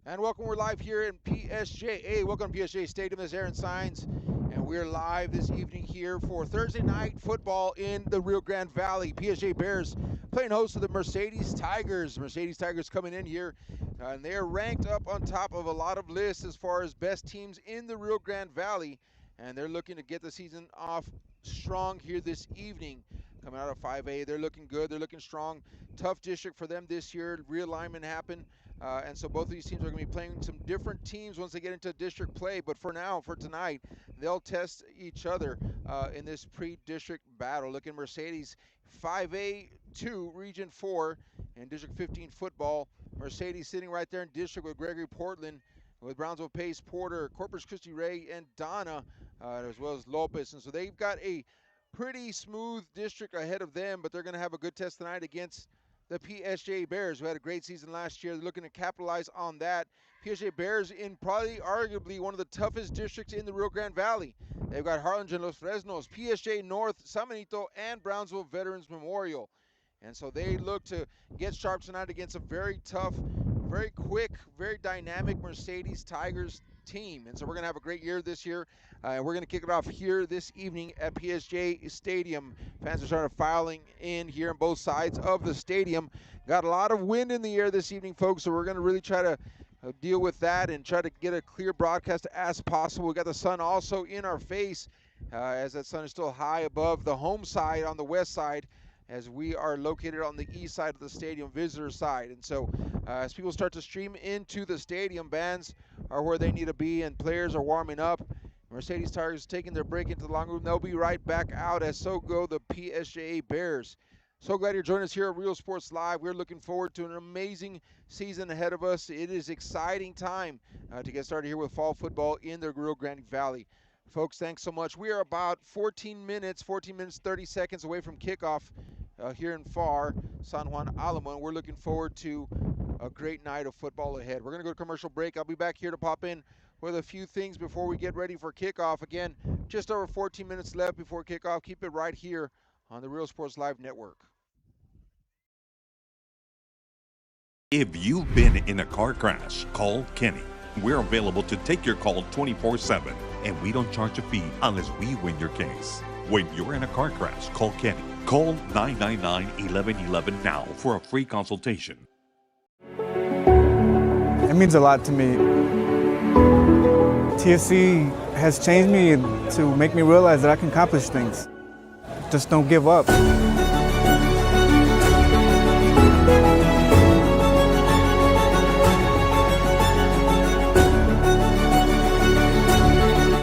And welcome, we're live here in PSJA. Welcome to PSJA Stadium. This is Aaron Signs, and we're live this evening here for Thursday night football in the Rio Grande Valley. PSJA Bears playing host to the Mercedes Tigers. Mercedes Tigers coming in here, and they're ranked up on top of a lot of lists as far as best teams in the Rio Grande Valley, and they're looking to get the season off strong here this evening. Coming out of 5A, they're looking good, they're looking strong. Tough district for them this year. Realignment happened. And so both of these teams are going to be playing some different teams once they get into district play. But for now, for tonight, they'll test each other in this pre-district battle. Look at Mercedes 5A2, Region 4, and District 15 football. Mercedes sitting right there in district with Gregory Portland, with Brownsville Pace, Porter, Corpus Christi Ray, and Donna, as well as Lopez. And so they've got a pretty smooth district ahead of them, but they're going to have a good test tonight against the PSJA Bears, who had a great season last year. They're looking to capitalize on that. PSJA Bears in probably arguably one of the toughest districts in the Rio Grande Valley. They've got Harlingen, Los Fresnos, PSJA North, San Benito, and Brownsville Veterans Memorial. And so they look to get sharp tonight against a very tough, very quick, very dynamic Mercedes Tigers team. And so we're going to have a great year this year. We're going to kick it off here this evening at PSJ Stadium. Fans are starting filing in here on both sides of the stadium. Got a lot of wind in the air this evening, folks, so we're going to really try to deal with that and try to get a clear broadcast as possible. We got the sun also in our face, as that sun is still high above the home side on the west side, as we are located on the east side of the stadium, visitor side. And so as people start to stream into the stadium, bands are where they need to be and players are warming up. Mercedes Tigers taking their break into the long room. They'll be right back out, as so go the PSJA Bears. So glad you're joining us here at Real Sports Live. We're looking forward to an amazing season ahead of us. It is exciting time to get started here with fall football in the Rio Grande Valley. Folks, thanks so much. We are about 14 minutes, 30 seconds away from kickoff here in FAR, San Juan Alamo, and we're looking forward to a great night of football ahead. We're going to go to commercial break. I'll be back here to pop in with a few things before we get ready for kickoff. Again, just over 14 minutes left before kickoff. Keep it right here on the Real Sports Live Network. If you've been in a car crash, call Kenny. We're available to take your call 24/7, and we don't charge a fee unless we win your case. When you're in a car crash, call Kenny. Call 999-1111 now for a free consultation. It means a lot to me. TSC has changed me to make me realize that I can accomplish things. Just don't give up.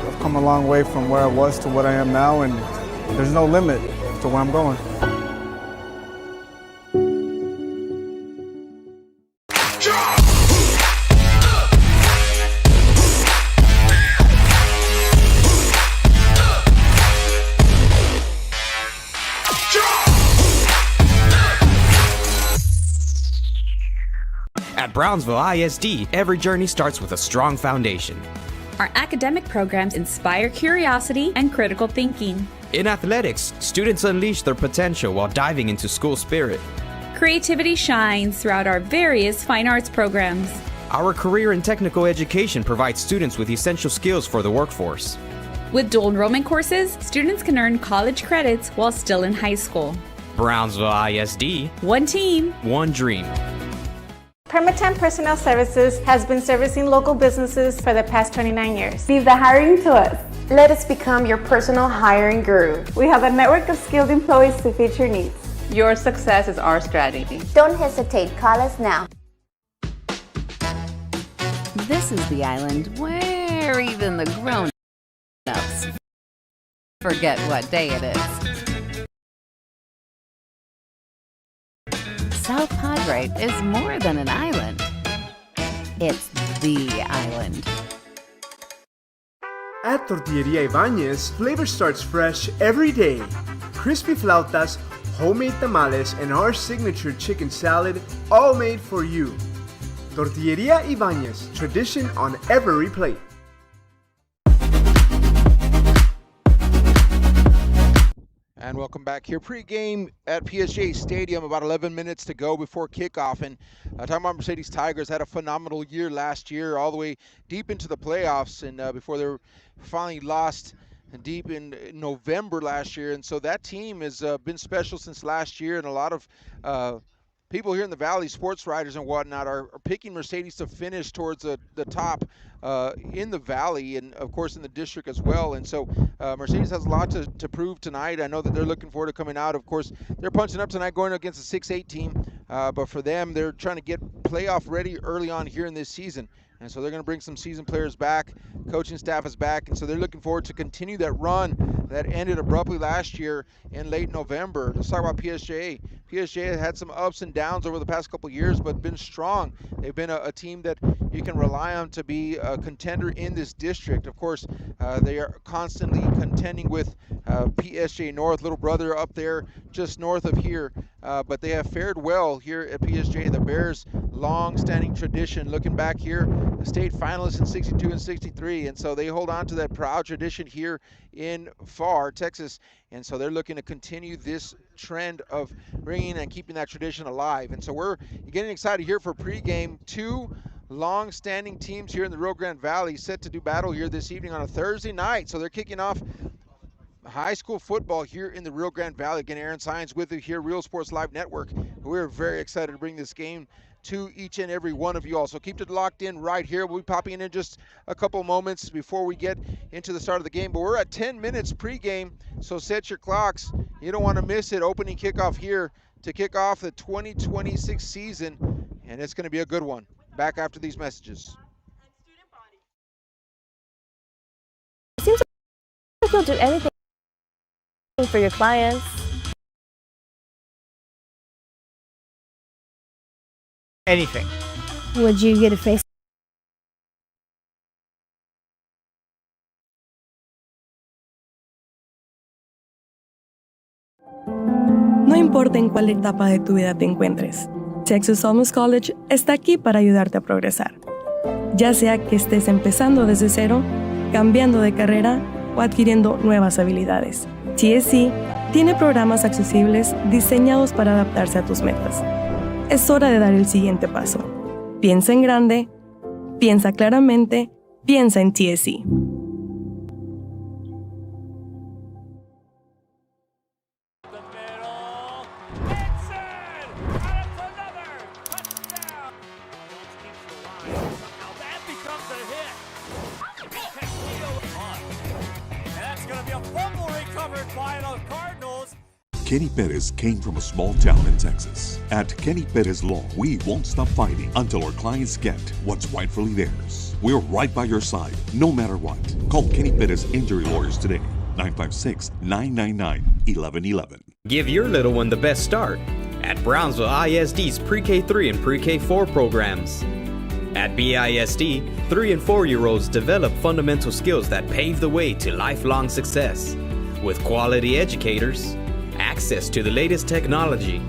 I've come a long way from where I was to what I am now, and there's no limit to where I'm going. At Brownsville ISD, every journey starts with a strong foundation. Our academic programs inspire curiosity and critical thinking. In athletics, students unleash their potential while diving into school spirit. Creativity shines throughout our various fine arts programs. Our career and technical education provides students with essential skills for the workforce. With dual enrollment courses, students can earn college credits while still in high school. Brownsville ISD, One team, one dream. Permatemp Personnel Services has been servicing local businesses for the past 29 years. Leave the hiring to us. Let us become your personal hiring guru. We have a network of skilled employees to fit your needs. Your success is our strategy. Don't hesitate, call us now. This is the island where even the grown-ups forget what day it is. South Padre is more than an island. It's the island. At Tortilleria Ibañez, flavor starts fresh every day. Crispy flautas, homemade tamales, and our signature chicken salad, all made for you. Tortilleria Ibañez, tradition on every plate. And welcome back here. Pre-game at PSJA Stadium, about 11 minutes to go before kickoff. And talking about Mercedes Tigers, had a phenomenal year last year, all the way deep into the playoffs, and before they were finally lost deep in November last year. And so that team has been special since last year, and a lot of people here in the Valley, sports writers and whatnot, are picking Mercedes to finish towards the top in the Valley, and of course in the district as well. And so Mercedes has a lot to prove tonight. I know that they're looking forward to coming out. Of course, they're punching up tonight, going against a 6-8 team, but for them, they're trying to get playoff ready early on here in this season. And so they're going to bring some seasoned players back. Coaching staff is back, and so they're looking forward to continue that run that ended abruptly last year in late November. Let's talk about PSJA. PSJA had some ups and downs over the past couple of years, but been strong. They've been a team that you can rely on to be a contender in this district. Of course, they are constantly contending with PSJA North, little brother up there just north of here. But they have fared well here at PSJA. The Bears' long-standing tradition, looking back here, state finalists in 62 and 63, and so they hold on to that proud tradition here in Pharr, Texas, and so they're looking to continue this trend of bringing and keeping that tradition alive. And so we're getting excited here for pregame. Two long-standing teams here in the Rio Grande Valley set to do battle here this evening on a Thursday night. So they're kicking off high school football here in the Rio Grande Valley. Again, Aaron Sines with you here, Real Sports Live Network. We're very excited to bring this game to each and every one of you all. So keep it locked in right here. We'll be popping in just a couple moments before we get into the start of the game. But we're at 10 minutes pregame, so set your clocks. You don't want to miss it. Opening kickoff here to kick off the 2026 season, and it's going to be a good one. Back after these messages. It seems like you'll do anything for your clients. Anything. Would you get a face? No importa en cuál etapa de tu vida te encuentres, Texas Almus College está aquí para ayudarte a progresar. Ya sea que estés empezando desde cero, cambiando de carrera o adquiriendo nuevas habilidades, TSC tiene programas accesibles diseñados para adaptarse a tus metas. Es hora de dar el siguiente paso. Piensa en grande, piensa claramente, piensa en TSC. Kenny Perez came from a small town in Texas. At Kenny Perez Law, we won't stop fighting until our clients get what's rightfully theirs. We're right by your side, no matter what. Call Kenny Perez Injury Lawyers today, 956-999-1111. Give your little one the best start at Brownsville ISD's Pre-K3 and Pre-K4 programs. At BISD, 3 and 4-year-olds develop fundamental skills that pave the way to lifelong success. With quality educators, access to the latest technology,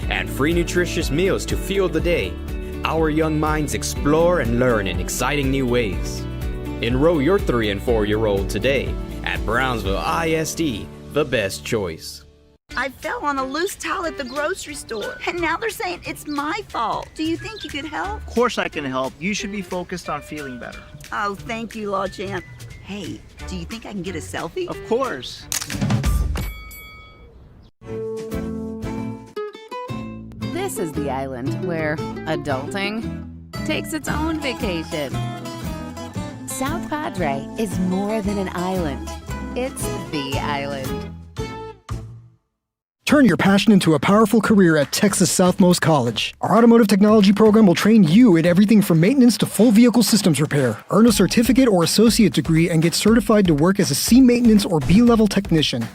and free nutritious meals to fuel the day, our young minds explore and learn in exciting new ways. Enroll your 3 and 4-year-old today at Brownsville ISD, the best choice. I fell on a loose towel at the grocery store, and now they're saying it's my fault. Do you think you could help? Of course I can help. You should be focused on feeling better. Oh, thank you, Law Champ. Hey, do you think I can get a selfie? Of course. This is the island where adulting takes its own vacation. South Padre is more than an island. It's the island. Turn your passion into a powerful career at Texas Southmost College. Our automotive technology program will train you in everything from maintenance to full vehicle systems repair. Earn a certificate or associate degree and get certified to work as a C maintenance or B-level technician.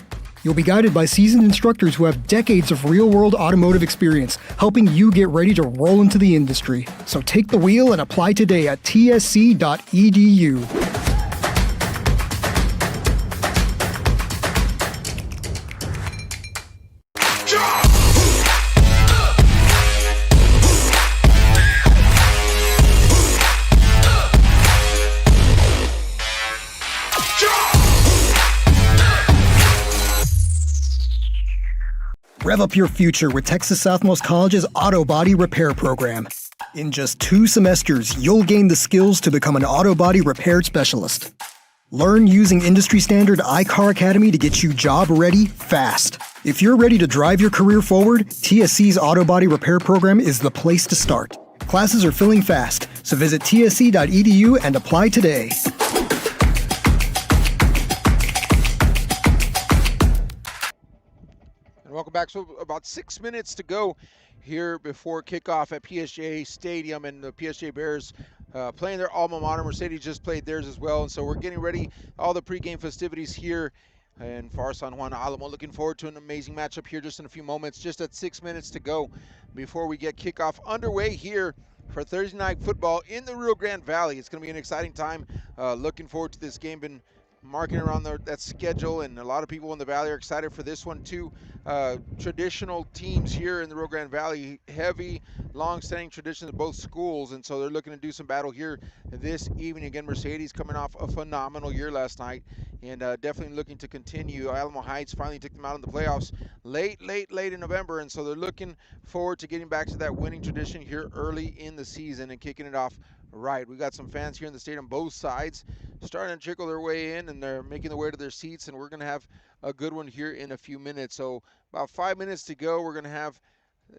You'll be guided by seasoned instructors who have decades of real-world automotive experience, helping you get ready to roll into the industry. So take the wheel and apply today at tsc.edu. Rev up your future with Texas Southmost College's Auto Body Repair Program. In just 2 semesters, you'll gain the skills to become an auto body repair specialist. Learn using industry standard iCar Academy to get you job ready fast. If you're ready to drive your career forward, TSC's Auto Body Repair Program is the place to start. Classes are filling fast, so visit tsc.edu and apply today. And welcome back. So about 6 minutes to go here before kickoff at PSJA Stadium, and the PSJA Bears playing their alma mater. Mercedes just played theirs as well, and so we're getting ready, all the pregame festivities here in far San Juan Alamo. Looking forward to an amazing matchup here just in a few moments, just at 6 minutes to go before we get kickoff underway here for Thursday night football in the Rio Grande Valley. It's going to be an exciting time. Looking forward to this game. Been marking around that schedule, and a lot of people in the Valley are excited for this one too. Traditional teams here in the Rio Grande Valley, heavy, long-standing traditions of both schools, and so they're looking to do some battle here this evening. Again, Mercedes coming off a phenomenal year last night, and definitely looking to continue. Alamo Heights finally took them out in the playoffs late in November, and so they're looking forward to getting back to that winning tradition here early in the season and kicking it off right. We got some fans here in the stadium, both sides, starting to trickle their way in, and they're making their way to their seats, and we're going to have a good one here in a few minutes. So about 5 minutes to go. We're going to have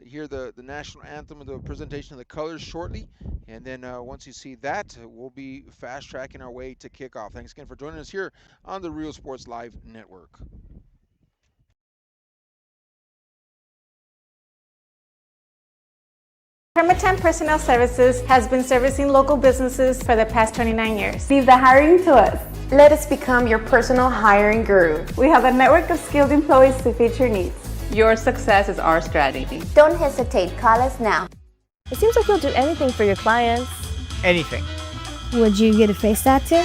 here the national anthem and the presentation of the colors shortly, and then once you see that, we'll be fast tracking our way to kickoff. Thanks again for joining us here on the Real Sports Live Network. Permatemp Personnel Services has been servicing local businesses for the past 29 years. Leave the hiring to us. Let us become your personal hiring guru. We have a network of skilled employees to fit your needs. Your success is our strategy. Don't hesitate. Call us now. It seems like you'll do anything for your clients. Anything. Would you get a face tattoo?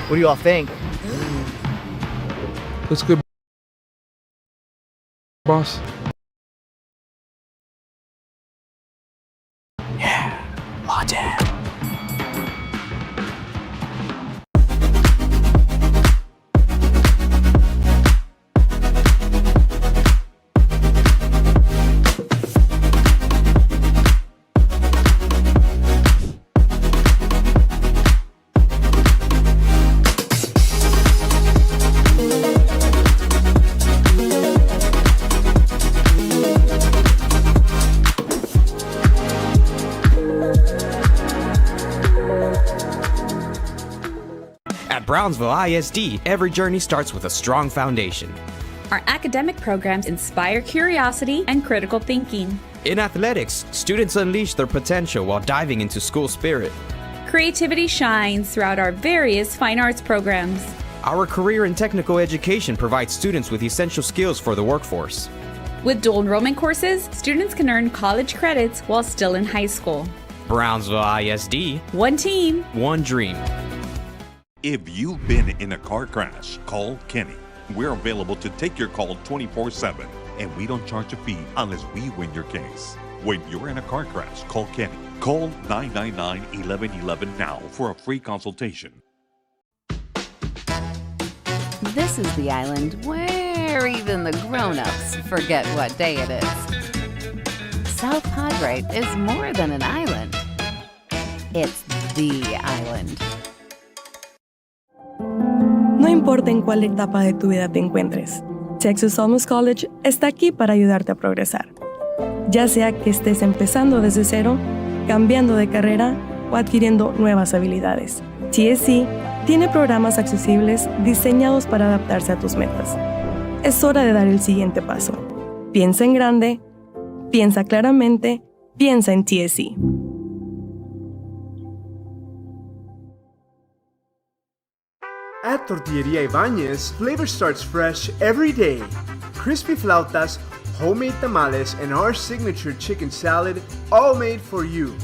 What do you all think? Looks good, boss. Yeah, latte. Brownsville ISD, every journey starts with a strong foundation. Our academic programs inspire curiosity and critical thinking. In athletics, students unleash their potential while diving into school spirit. Creativity shines throughout our various fine arts programs. Our career and technical education provides students with essential skills for the workforce. With dual enrollment courses, students can earn college credits while still in high school. Brownsville ISD. One team. One dream. If you've been in a car crash, call Kenny. We're available to take your call 24/7, and we don't charge a fee unless we win your case. When you're in a car crash, call Kenny. Call 999-1111 now for a free consultation. This is the island where even the grown-ups forget what day it is. South Padre is more than an island. It's the island. No importa en cuál etapa de tu vida te encuentres, Texas Southmost College está aquí para ayudarte a progresar. Ya sea que estés empezando desde cero, cambiando de carrera o adquiriendo nuevas habilidades, TSC tiene programas accesibles diseñados para adaptarse a tus metas. Es hora de dar el siguiente paso. Piensa en grande, piensa claramente, piensa en TSC. At Tortilleria Ibañez, flavor starts fresh every day. Crispy flautas, homemade tamales, and our signature chicken salad, all made for you.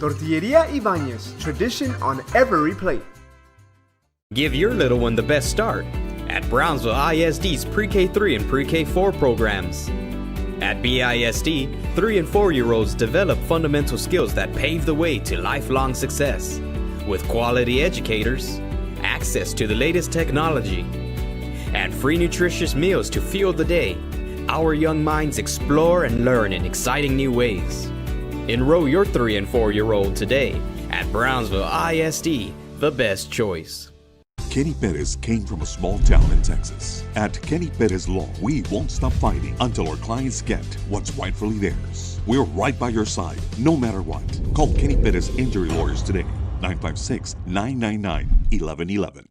Tortilleria Ibañez, tradition on every plate. Give your little one the best start at Brownsville ISD's Pre-K3 and Pre-K4 programs. At BISD, 3 and 4-year-olds develop fundamental skills that pave the way to lifelong success. With quality educators, access to the latest technology, and free nutritious meals to fuel the day, Our young minds explore and learn in exciting new ways. Enroll your 3 and 4-year-old today at Brownsville ISD, the best choice. Kenny Perez came from a small town in Texas. At Kenny Perez Law, we won't stop fighting until our clients get what's rightfully theirs. We're right by your side, no matter what. Call Kenny Perez Injury Lawyers today, 956-999-1111.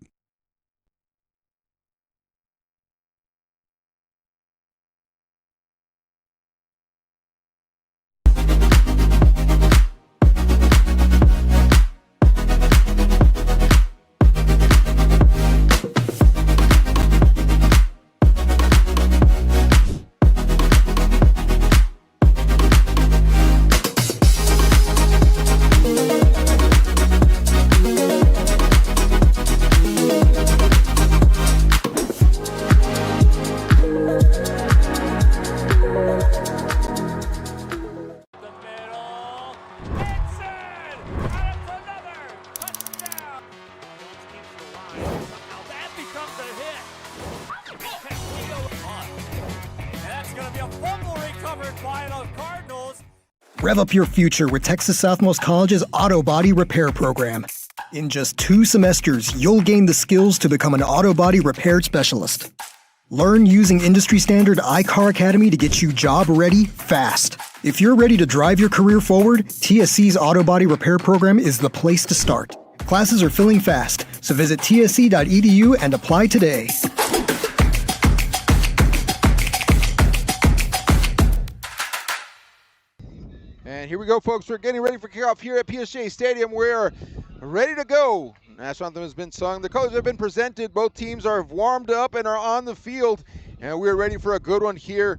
Rev up your future with Texas Southmost College's Auto Body Repair Program. In just 2 semesters, you'll gain the skills to become an auto body repair specialist. Learn using industry-standard iCar Academy to get you job-ready fast. If you're ready to drive your career forward, TSC's Auto Body Repair Program is the place to start. Classes are filling fast, so visit tsc.edu and apply today. And here we go, folks. We're getting ready for kickoff here at PSJA Stadium. We're ready to go. National anthem has been sung. The colors have been presented. Both teams are warmed up and are on the field. And we're ready for a good one here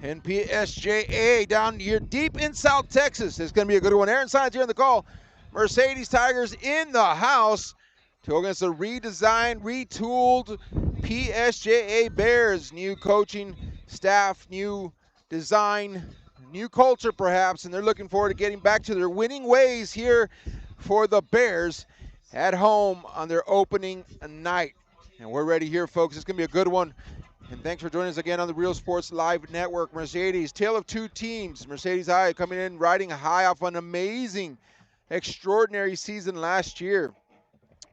in PSJA down here deep in South Texas. It's going to be a good one. Aaron Signs here on the call. Mercedes Tigers in the house to go against the redesigned, retooled PSJA Bears. New coaching staff, new design, new culture perhaps, and they're looking forward to getting back to their winning ways here for the Bears at home on their opening night. And we're ready here, folks. It's going to be a good one. And thanks for joining us again on the Real Sports Live Network. Mercedes, tale of 2 teams. Mercedes High coming in riding high off an amazing, extraordinary season last year.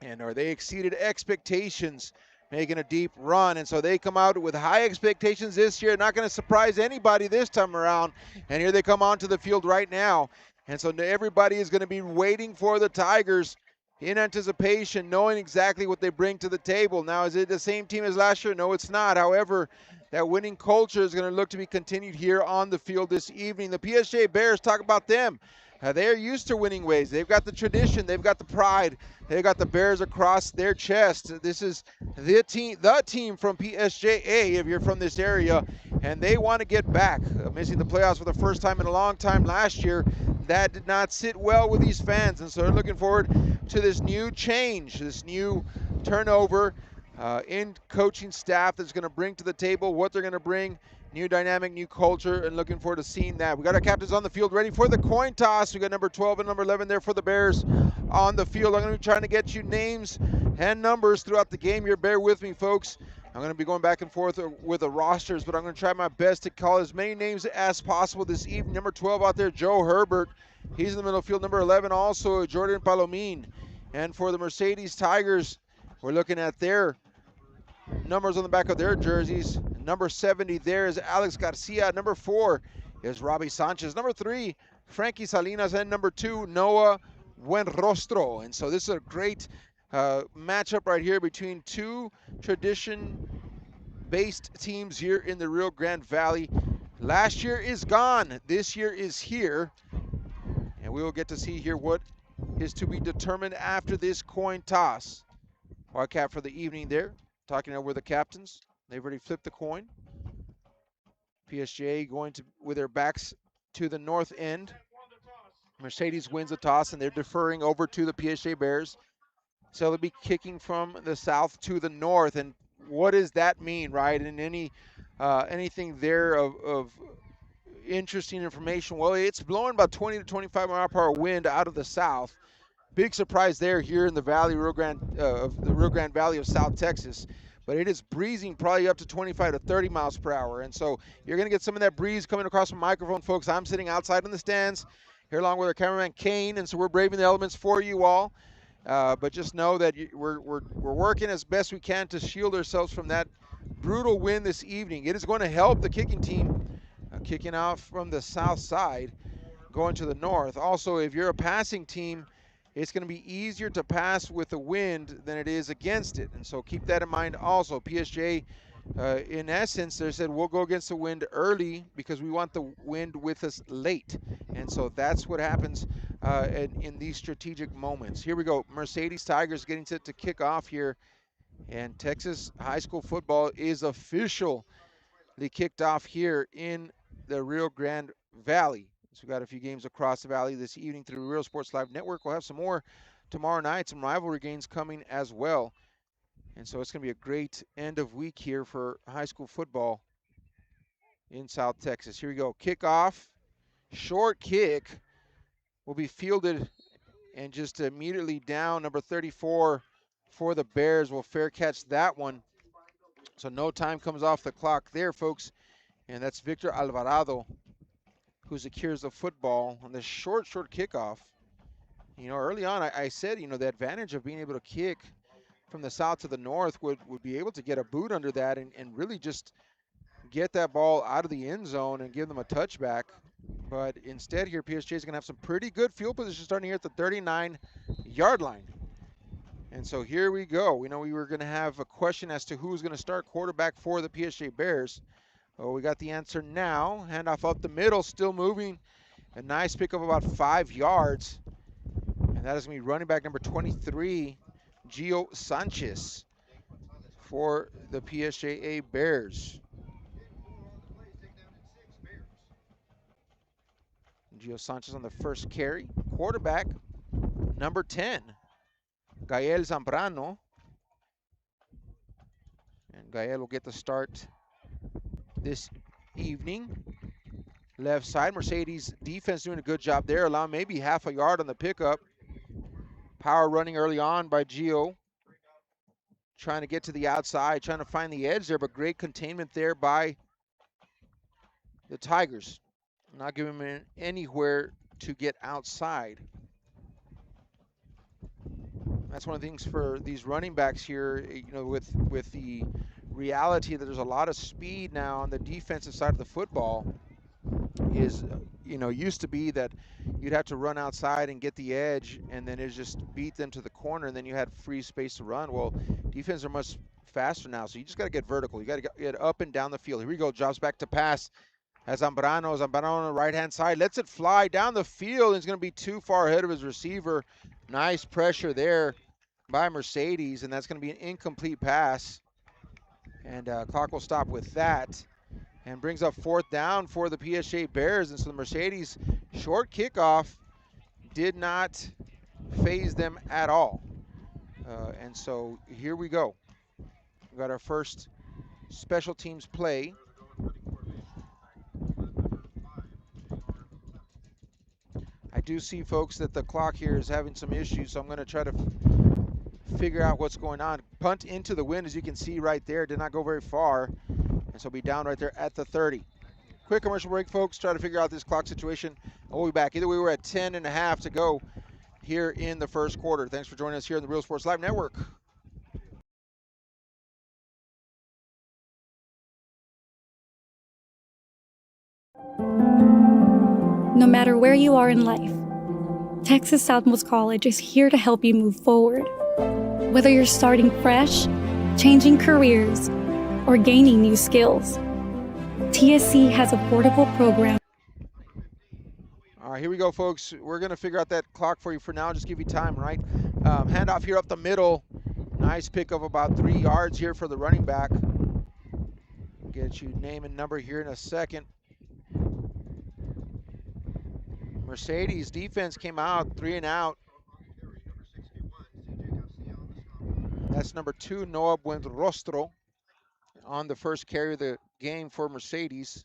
And they exceeded expectations, making a deep run. And so they come out with high expectations this year. Not going to surprise anybody this time around. And here they come onto the field right now. And so everybody is going to be waiting for the Tigers in anticipation, knowing exactly what they bring to the table. Now, is it the same team as last year? No, it's not. However, that winning culture is going to look to be continued here on the field this evening. The PSJA Bears, talk about them. They are used to winning ways. They've got the tradition. They've got the pride. They've got the Bears across their chest. This is the team from PSJA, if you're from this area, and they want to get back. Missing the playoffs for the first time in a long time last year. That did not sit well with these fans, and so they're looking forward to this new change, this new turnover in coaching staff that's going to bring to the table what they're going to bring. New dynamic, new culture, and looking forward to seeing that. We got our captains on the field ready for the coin toss. We got number 12 and number 11 there for the Bears on the field. I'm going to be trying to get you names and numbers throughout the game here. Bear with me, folks. I'm going to be going back and forth with the rosters, but I'm going to try my best to call as many names as possible this evening. Number 12 out there, Joe Herbert. He's in the middle field. Number 11 also, Jordan Palomine. And for the Mercedes Tigers, we're looking at their numbers on the back of their jerseys. Number 70 there is Alex Garcia. Number 4 is Robbie Sanchez. Number 3, Frankie Salinas. And number 2, Noah Buenrostro. And so this is a great matchup right here between 2 tradition-based teams here in the Rio Grande Valley. Last year is gone. This year is here. And we will get to see here what is to be determined after this coin toss. Wildcat for the evening there. Talking over the captains. They've already flipped the coin. PSJA going to with their backs to the north end. Mercedes wins the toss, and they're deferring over to the PSJA Bears. So they'll be kicking from the south to the north. And what does that mean, right? And anything there of interesting information? Well, it's blowing about 20 to 25 mile per hour wind out of the south. Big surprise there here in the Valley, the Rio Grande Valley of South Texas. but it is breezing probably up to 25 to 30 miles per hour. And so you're going to get some of that breeze coming across the microphone, folks. I'm sitting outside in the stands here along with our cameraman Kane, and so we're braving the elements for you all. But just know that we're working as best we can to shield ourselves from that brutal wind this evening. It is going to help the kicking team kicking off from the south side, going to the north. Also, if you're a passing team, it's going to be easier to pass with the wind than it is against it. And so keep that in mind also. PSJ, in essence, they said we'll go against the wind early because we want the wind with us late. And so that's what happens in these strategic moments. Here we go. Mercedes Tigers getting set to kick off here. And Texas high school football is officially kicked off here in the Rio Grande Valley. So we got a few games across the valley this evening through Real Sports Live Network. We'll have some more tomorrow night, some rivalry games coming as well. And so it's going to be a great end of week here for high school football in South Texas. Here we go. Kickoff. Short kick will be fielded and just immediately down. Number 34 for the Bears will fair catch that one. So no time comes off the clock there, folks. And that's Victor Alvarado who secures the football on this short kickoff. You know, early on, I said, you know, the advantage of being able to kick from the south to the north would be able to get a boot under that and really just get that ball out of the end zone and give them a touchback. But instead here, PSJ is going to have some pretty good field position starting here at the 39-yard line. And so here we go. We know we were going to have a question as to who's going to start quarterback for the PSJ Bears. Oh, we got the answer now. Handoff up the middle, still moving. A nice pickup about 5 yards. And that is going to be running back number 23, Gio Sanchez, for the PSJA Bears. Gio Sanchez on the first carry. Quarterback number 10, Gael Zambrano. And Gael will get the start this evening. Left side, Mercedes defense doing a good job there, allowing maybe half a yard on the pickup. Power running early on by Gio. Trying to get to the outside, trying to find the edge there, but great containment there by the Tigers. Not giving him anywhere to get outside. That's one of the things for these running backs here, you know, with the reality that there's a lot of speed now on the defensive side of the football. Is, you know, used to be that you'd have to run outside and get the edge and then it just beat them to the corner and then you had free space to run. Well, defenses are much faster now, so you just got to get vertical. You got to get up and down the field. Here we go, drops back to pass. As Zambrano on the right-hand side, lets it fly down the field. And he's going to be too far ahead of his receiver. Nice pressure there by Mercedes, and that's going to be an incomplete pass. And clock will stop with that. And brings up 4th down for the PSJ Bears. And so the Mercedes short kickoff did not phase them at all. And so here we go. We got our first special teams play. I do see, folks, that the clock here is having some issues, so I'm going to try to figure out what's going on. Punt into the wind, as you can see right there, did not go very far, and so be down right there at the 30. Quick commercial break, folks. Try to figure out this clock situation, and we'll be back. Either way, we're at 10.5 to go here in the first quarter. Thanks for joining us here on the Real Sports Live Network. No matter where you are in life, Texas Southmost College is here to help you move forward. Whether you're starting fresh, changing careers, or gaining new skills, TSC has a portable program. All right, here we go, folks. We're going to figure out that clock for you for now. Just give you time, right? Handoff here up the middle. Nice pick of about 3 yards here for the running back. Get you name and number here in a second. Mercedes defense came out 3 and out. That's number 2, Noah Buenrostro, on the first carry of the game for Mercedes.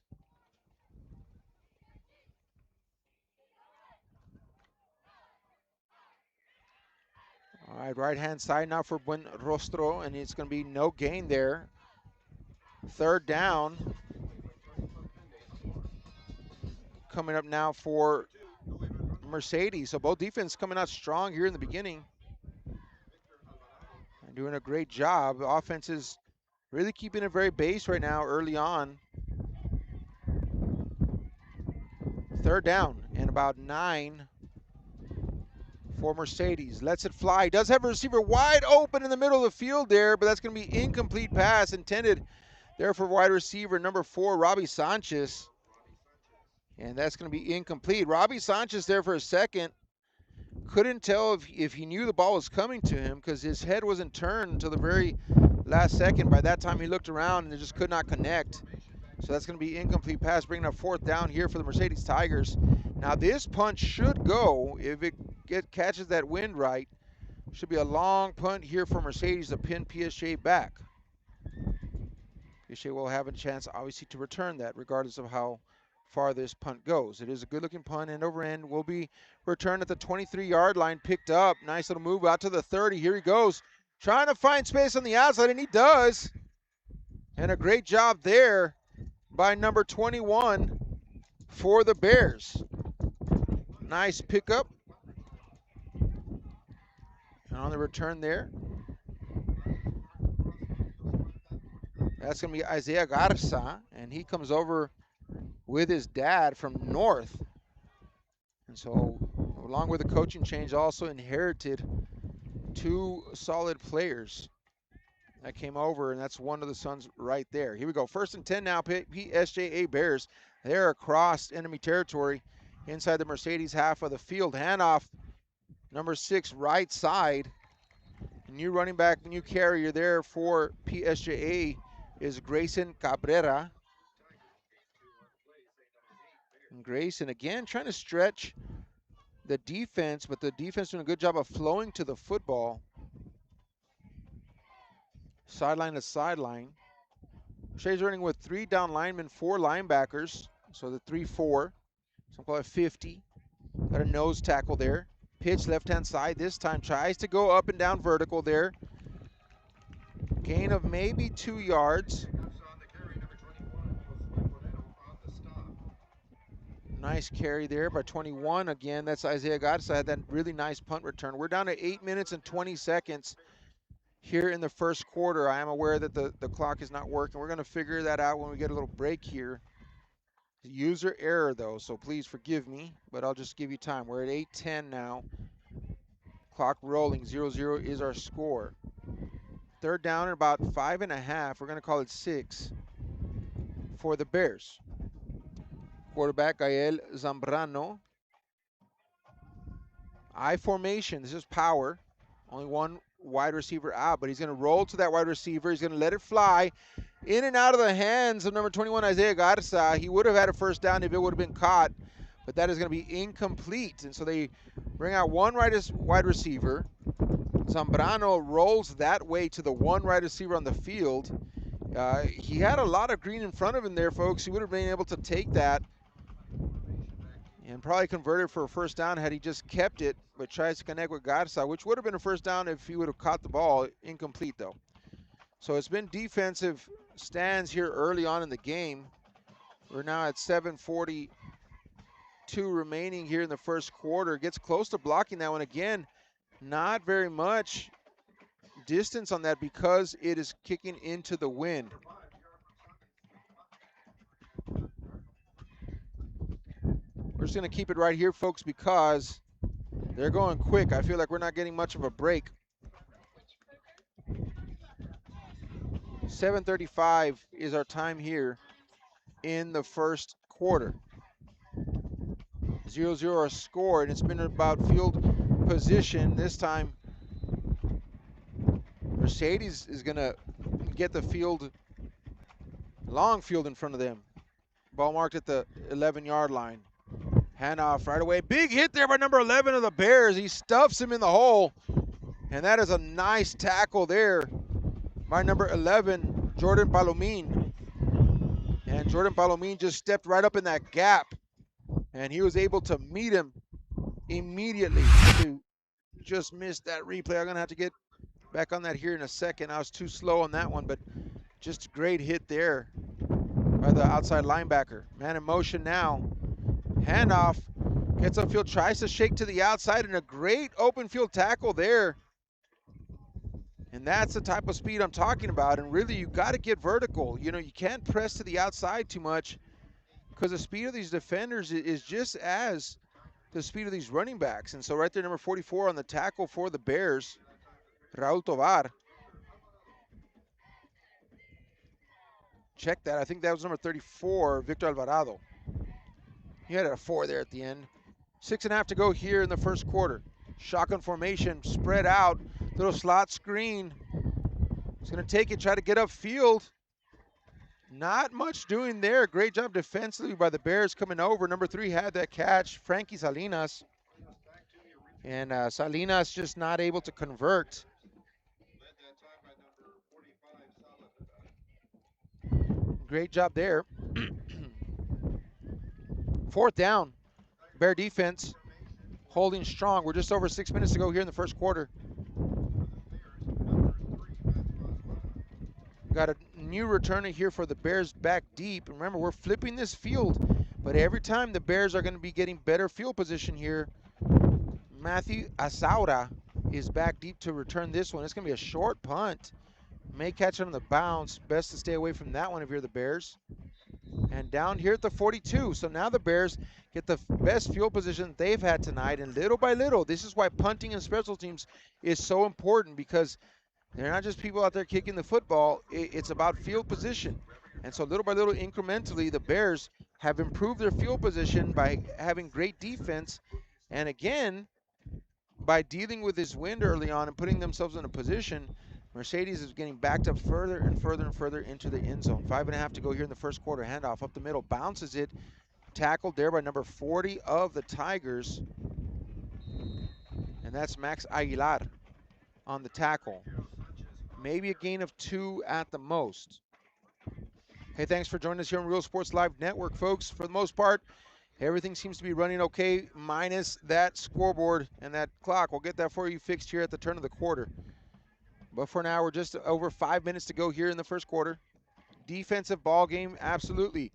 All right, All right-hand side now for Buen Rostro, and it's going to be no gain there. Third down. Coming up now for Mercedes. So both defense coming out strong here in the beginning. And doing a great job. The offense is really keeping it very base right now early on. Third down and about 9 for Mercedes. Lets it fly. Does have a receiver wide open in the middle of the field there, but that's going to be incomplete pass intended there for wide receiver number 4, Robbie Sanchez. And that's going to be incomplete. Robbie Sanchez there for a second. Couldn't tell if he knew the ball was coming to him because his head wasn't turned until the very last second. By that time, he looked around and it just could not connect. So that's going to be incomplete pass, bringing up fourth down here for the Mercedes Tigers. Now this punt should go if it catches that wind right. Should be a long punt here for Mercedes to pin PSJA back. PSJA will have a chance, obviously, to return that regardless of how far this punt goes. It is a good-looking punt, end over end. Will be returned at the 23-yard line, picked up. Nice little move out to the 30. Here he goes, trying to find space on the outside, and he does. And a great job there by number 21 for the Bears. Nice pickup. And on the return there, that's going to be Isaiah Garza, and he comes over with his dad from North. And so, along with the coaching change, also inherited 2 solid players that came over, and that's one of the sons right there. Here we go. 1st and 10 now, PSJA Bears. They're across enemy territory inside the Mercedes half of the field. Handoff, number 6, right side. New running back, new carrier there for PSJA is Grayson Cabrera. And Grayson, again, trying to stretch the defense, but the defense doing a good job of flowing to the football. Sideline to sideline. Shay's running with 3 down linemen, 4 linebackers. So the 3-4. Some call it 50. Got a nose tackle there. Pitch left-hand side. This time tries to go up and down vertical there. Gain of maybe 2 yards. Nice carry there by 21. Again, that's Isaiah Garza. Had that really nice punt return. We're down to 8 minutes and 20 seconds here in the first quarter. I am aware that the clock is not working. We're going to figure that out when we get a little break here. User error, though, so please forgive me, but I'll just give you time. We're at 8:10 now. Clock rolling. 0-0 is our score. Third down at about 5.5. We're going to call it 6 for the Bears. Quarterback Gael Zambrano. I formation. This is power. Only one wide receiver out, but he's going to roll to that wide receiver. He's going to let it fly in and out of the hands of number 21, Isaiah Garza. He would have had a first down if it would have been caught, but that is going to be incomplete. And so they bring out one wide receiver. Zambrano rolls that way to the one wide receiver on the field. He had a lot of green in front of him there, folks. He would have been able to take that and probably converted for a first down had he just kept it, but tries to connect with Garza, which would have been a first down if he would have caught the ball. Incomplete, though. So it's been defensive stands here early on in the game. We're now at 7:42 remaining here in the first quarter. Gets close to blocking that one again. Not very much distance on that because it is kicking into the wind. We're just going to keep it right here, folks, because they're going quick. I feel like we're not getting much of a break. 7:35 is our time here in the first quarter. 0-0 our score, and it's been about field position. This time, Mercedes is going to get the field, long field in front of them. Ball marked at the 11-yard line. Handoff right away. Big hit there by number 11 of the Bears. He stuffs him in the hole. And that is a nice tackle there by number 11, Jordan Palomin. And Jordan Palomin just stepped right up in that gap. And he was able to meet him immediately to just missed that replay. I'm going to have to get back on that here in a second. I was too slow on that one, but just a great hit there by the outside linebacker. Man in motion now. Handoff. Gets upfield, tries to shake to the outside, and a great open field tackle there. And that's the type of speed I'm talking about. And really, you got to get vertical. You know, you can't press to the outside too much because the speed of these defenders is just as the speed of these running backs. And so right there, number 44 on the tackle for the Bears, Raul Tovar. Check that. I think that was number 34, Victor Alvarado. He had a 4 there at the end. 6.5 to go here in the first quarter. Shotgun formation, spread out, little slot screen. He's going to take it, try to get upfield. Not much doing there. Great job defensively by the Bears coming over. Number 3 had that catch, Frankie Salinas. And Salinas just not able to convert. Great job there. 4th down. Bear defense holding strong. We're just over 6 minutes to go here in the first quarter. Got a new returner here for the Bears back deep. Remember, we're flipping this field, but every time the Bears are going to be getting better field position here. Matthew Asaura is back deep to return this one. It's going to be a short punt. May catch it on the bounce. Best to stay away from that one if you're the Bears. And down here at the 42. So now the Bears get the best field position they've had tonight. And little by little, this is why punting and special teams is so important, because they're not just people out there kicking the football. It's about field position. And so little by little, incrementally, the Bears have improved their field position by having great defense. And again, by dealing with this wind early on and putting themselves in a position, Mercedes is getting backed up further and further and further into the end zone. 5.5 to go here in the first quarter. Handoff up the middle, bounces it. Tackled there by number 40 of the Tigers. And that's Max Aguilar on the tackle. Maybe a gain of 2 at the most. Hey, thanks for joining us here on Real Sports Live Network, folks. For the most part, everything seems to be running okay, minus that scoreboard and that clock. We'll get that for you fixed here at the turn of the quarter. But for now, we're just over 5 minutes to go here in the first quarter. Defensive ball game, absolutely.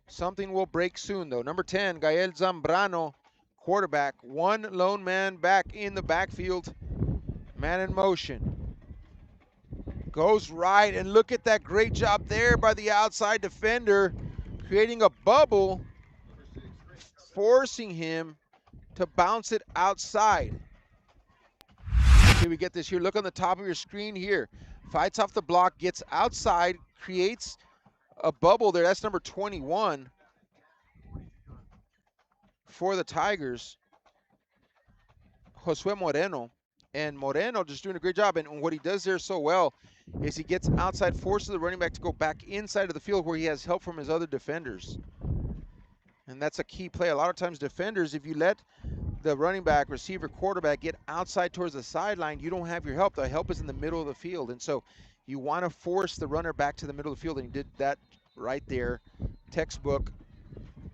Something will break soon, though. Number 10, Gael Zambrano, quarterback. One lone man back in the backfield. Man in motion. Goes right, and look at that great job there by the outside defender, creating a bubble, forcing him to bounce it outside. Here we get this here. Look on the top of your screen here. Fights off the block, gets outside, creates a bubble there. That's number 21 for the Tigers, Josue Moreno. And Moreno just doing a great job. And what he does there so well is he gets outside, forces the running back to go back inside of the field where he has help from his other defenders. And that's a key play. A lot of times defenders, if you let the running back, receiver, quarterback get outside towards the sideline, you don't have your help. The help is in the middle of the field. And so you want to force the runner back to the middle of the field, and he did that right there. Textbook.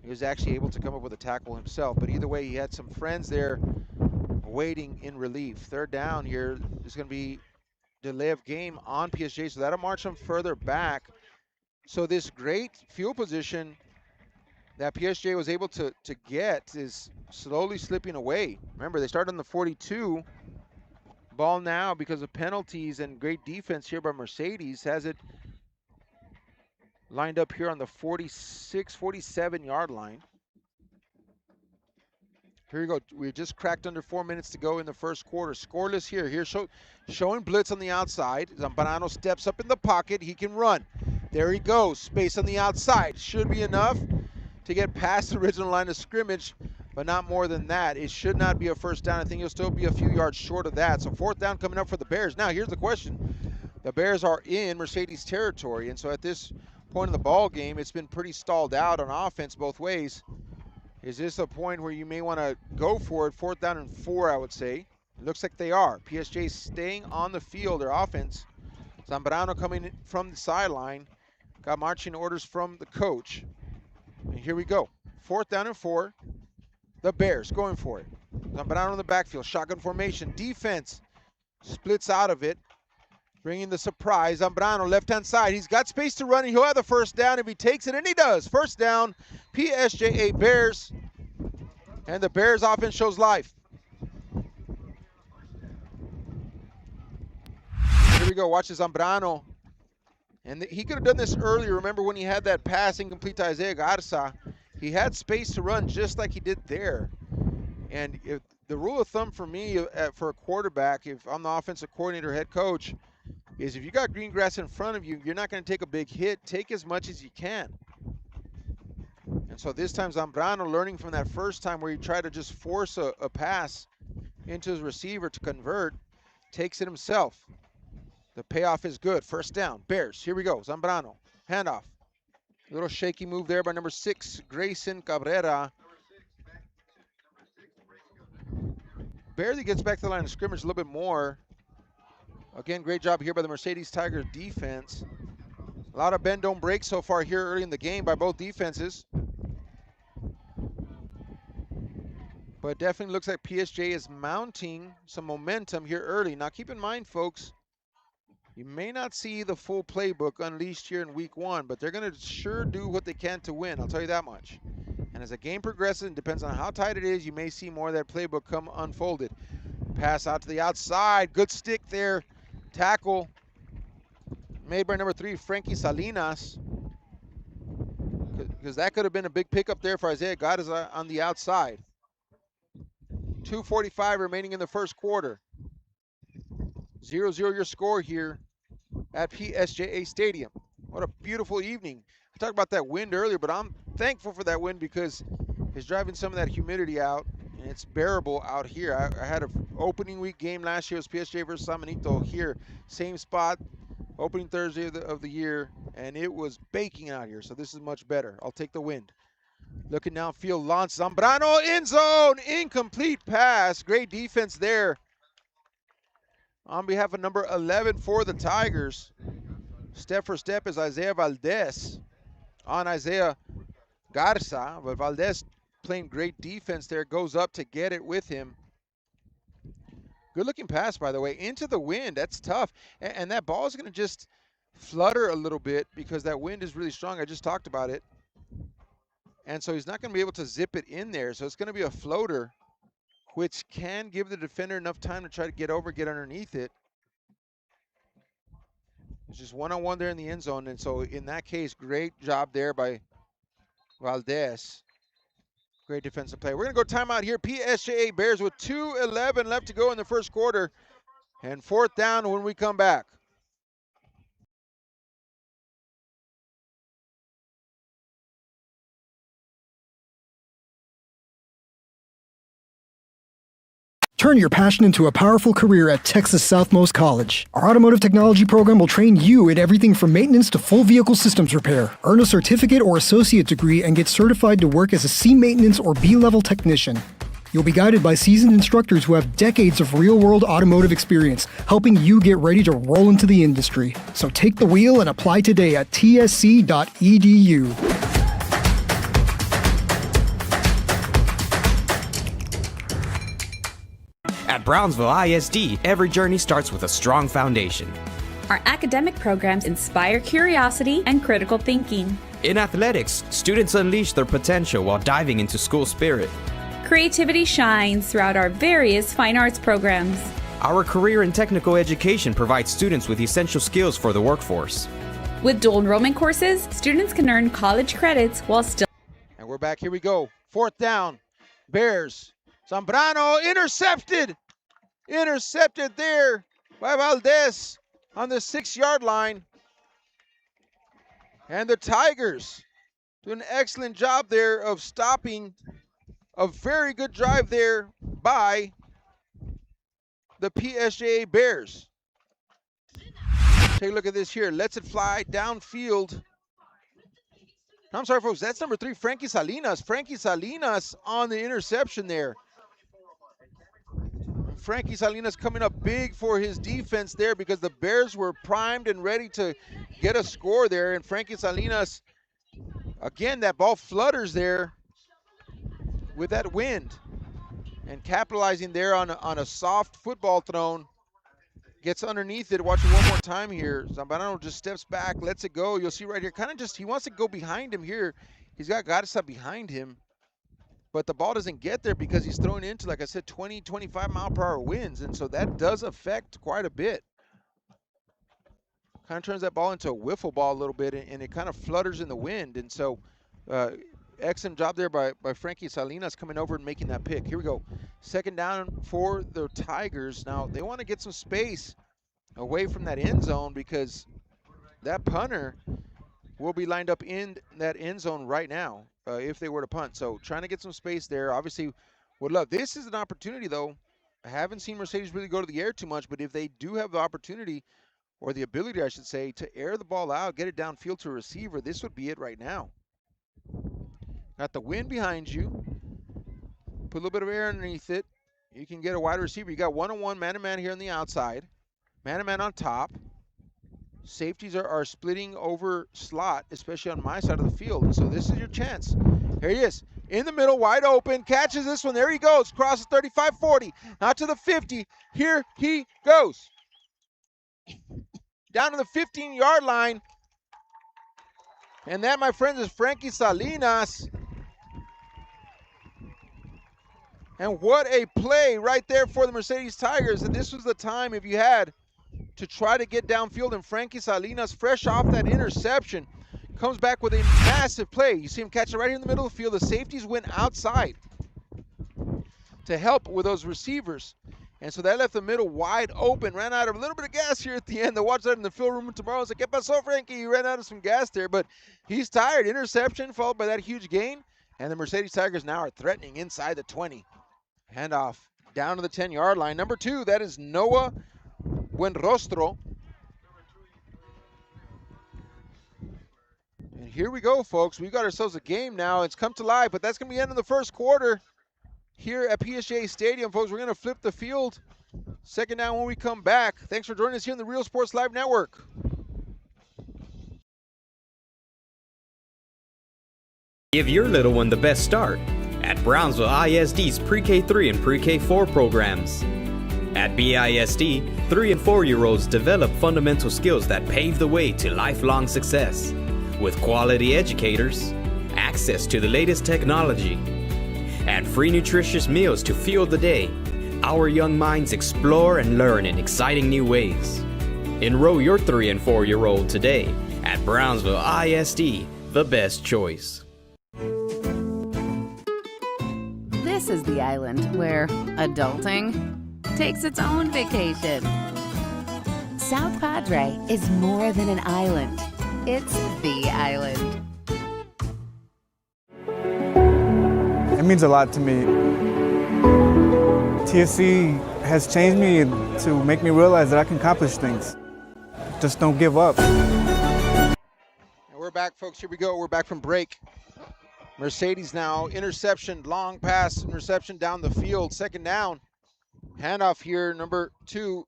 He was actually able to come up with a tackle himself. But either way, he had some friends there waiting in relief. 3rd down here is going to be delay of game on PSJA, so that'll march them further back. So this great field position that PSJA was able to get is slowly slipping away. Remember, they started on the 42. Ball now, because of penalties and great defense here by Mercedes, has it lined up here on the 46, 47-yard line. Here you go. We just cracked under 4 minutes to go in the first quarter. Scoreless here. Here showing blitz on the outside. Zambrano steps up in the pocket. He can run. There he goes. Space on the outside. Should be enough to get past the original line of scrimmage, but not more than that. It should not be a first down. I think he'll still be a few yards short of that. So 4th down coming up for the Bears. Now, here's the question. The Bears are in Mercedes territory, and so at this point in the ball game, it's been pretty stalled out on offense both ways. Is this a point where you may want to go for it? 4th down and 4, I would say. It looks like they are. PSJ staying on the field, their offense. Zambrano coming in from the sideline. Got marching orders from the coach. And here we go. 4th down and 4. The Bears going for it. Zambrano in the backfield, shotgun formation. Defense splits out of it, bringing the surprise. Zambrano, left-hand side. He's got space to run, and he'll have the first down if he takes it, and he does. First down, PSJA Bears, and the Bears offense shows life. Here we go. Watch Zambrano. And he could have done this earlier. Remember when he had that pass incomplete to Isaiah Garza? He had space to run just like he did there. And if the rule of thumb for me for a quarterback, if I'm the offensive coordinator, head coach, is if you got green grass in front of you, you're not going to take a big hit. Take as much as you can. And so this time Zambrano, learning from that first time where he tried to just force a pass into his receiver to convert, takes it himself. The payoff is good. First down, Bears. Here we go. Zambrano, handoff. Little shaky move there by number 6, Grayson Cabrera. Barely gets back to the line of scrimmage a little bit more. Again, great job here by the Mercedes Tigers defense. A lot of bend don't break so far here early in the game by both defenses. But it definitely looks like PSJ is mounting some momentum here early. Now keep in mind, folks, you may not see the full playbook unleashed here in week 1, but they're going to sure do what they can to win. I'll tell you that much. And as the game progresses, and depends on how tight it is, you may see more of that playbook come unfolded. Pass out to the outside. Good stick there. Tackle made by number 3, Frankie Salinas. Because that could have been a big pickup there for Isaiah Garza on the outside. 2:45 remaining in the first quarter. 0-0 your score here at PSJA Stadium. What a beautiful evening. I talked about that wind earlier, but I'm thankful for that wind because it's driving some of that humidity out, and it's bearable out here. I had an opening week game last year. It was PSJ versus San Benito here. Same spot, opening Thursday of the year, and it was baking out here, so this is much better. I'll take the wind. Looking downfield, launch. Zambrano, end zone, incomplete pass. Great defense there on behalf of number 11 for the Tigers. Step for step is Isaiah Valdez on Isaiah Garza, but Valdez playing great defense there, goes up to get it with him. Good looking pass, by the way, into the wind. That's tough, and that ball is going to just flutter a little bit because that wind is really strong. I just talked about it, and so he's not going to be able to zip it in there, so it's going to be a floater, which can give the defender enough time to try to get over, get underneath it. It's just one-on-one there in the end zone, and so in that case, great job there by Valdez. Great defensive play. We're going to go timeout here. PSJA Bears with 2:11 left to go in the first quarter, and 4th down when we come back. Turn your passion into a powerful career at Texas Southmost College. Our automotive technology program will train you in everything from maintenance to full vehicle systems repair. Earn a certificate or associate degree and get certified to work as a C maintenance or B-level technician. You'll be guided by seasoned instructors who have decades of real-world automotive experience, helping you get ready to roll into the industry. So take the wheel and apply today at tsc.edu. At Brownsville ISD, every journey starts with a strong foundation. Our academic programs inspire curiosity and critical thinking. In athletics, students unleash their potential while diving into school spirit. Creativity shines throughout our various fine arts programs. Our career and technical education provides students with essential skills for the workforce. With dual enrollment courses, students can earn college credits while still... And we're back. Here we go. 4th down. Bears. Zambrano intercepted. Intercepted there by Valdez on the 6-yard line. And the Tigers do an excellent job there of stopping a very good drive there by the PSJA Bears. Take a look at this here. Lets it fly downfield. I'm sorry, folks. That's number 3, Frankie Salinas. Frankie Salinas on the interception there. Frankie Salinas coming up big for his defense there because the Bears were primed and ready to get a score there. And Frankie Salinas, again, that ball flutters there with that wind. and capitalizing there on a soft football thrown. Gets underneath it. Watch it one more time here. Zambrano just steps back, lets it go. You'll see right here. Kind of just, he wants to go behind him here. He's got Garza behind him. But the ball doesn't get there because he's thrown into, like I said, 20, 25 mile per hour winds. And so that does affect quite a bit. Kind of turns that ball into a wiffle ball a little bit, and it kind of flutters in the wind. And so excellent job there by Frankie Salinas coming over and making that pick. Here we go. Second down for the Tigers. Now, they want to get some space away from that end zone because that punter will be lined up in that end zone right now if they were to punt. So trying to get some space there. Obviously, would love. This is an opportunity, though. I haven't seen Mercedes really go to the air too much, but if they do have the opportunity, or the ability, I should say, to air the ball out, get it downfield to a receiver, this would be it right now. Got the wind behind you. Put a little bit of air underneath it. You can get a wide receiver. You got one-on-one, man-to-man here on the outside. Man-to-man on top. Safeties are splitting over slot, especially on my side of the field. And so this is your chance. Here he is. In the middle, wide open. Catches this one. There he goes. Crosses 35-40. Not to the 50. Here he goes. Down to the 15-yard line. And that, my friends, is Frankie Salinas. And what a play right there for the Mercedes Tigers. And this was the time, if you had, to try to get downfield. And Frankie Salinas, fresh off that interception, comes back with a massive play. You see him catch it right here in the middle of the field. The safeties went outside to help with those receivers. And so that left the middle wide open. Ran out of a little bit of gas here at the end. They'll watch that in the field room tomorrow. It's like, ¿qué pasó, Frankie? He ran out of some gas there, but he's tired. Interception followed by that huge gain. And the Mercedes Tigers now are threatening inside the 20. Handoff down to the 10-yard line. Number 2, that is Noah Buenrostro. And here we go, folks. We got ourselves a game now. It's come to life, but that's going to be the end of the first quarter. Here at PSJA Stadium, folks, we're going to flip the field. Second down when we come back. Thanks for joining us here on the Real Sports Live Network. Give your little one the best start at Brownsville ISD's Pre-K3 and Pre-K4 programs. At BISD, 3 and 4-year-olds develop fundamental skills that pave the way to lifelong success. With quality educators, access to the latest technology, and free nutritious meals to fuel the day, our young minds explore and learn in exciting new ways. Enroll your 3 and 4-year-old today at Brownsville ISD, the best choice. This is the island where adulting takes its own vacation. South Padre is more than an island. It's the island. It means a lot to me. TSC has changed me to make me realize that I can accomplish things. Just don't give up. And we're back, folks. Here we go. We're back from break. Mercedes now, interception, long pass, interception down the field, second down. Handoff here, number 2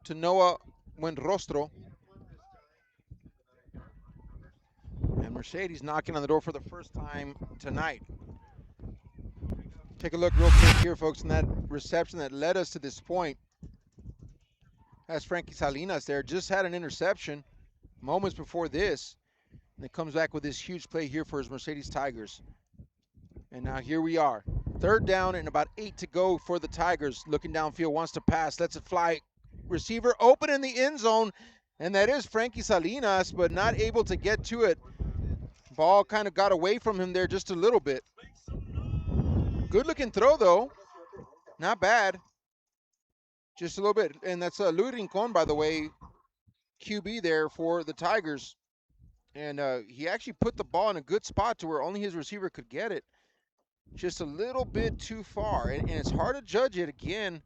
to Noah Buenrostro. And Mercedes knocking on the door for the first time tonight. Take a look real quick here, folks, in that reception that led us to this point. That's Frankie Salinas there. Just had an interception moments before this. And it comes back with this huge play here for his Mercedes Tigers. And now here we are. Third down and about 8 to go for the Tigers. Looking downfield, wants to pass, lets it fly. Receiver open in the end zone. And that is Frankie Salinas, but not able to get to it. Ball kind of got away from him there just a little bit. Good looking throw though. Not bad. Just a little bit. And that's Luis Rincon, by the way, QB there for the Tigers. And he actually put the ball in a good spot to where only his receiver could get it. Just a little bit too far. And it's hard to judge it again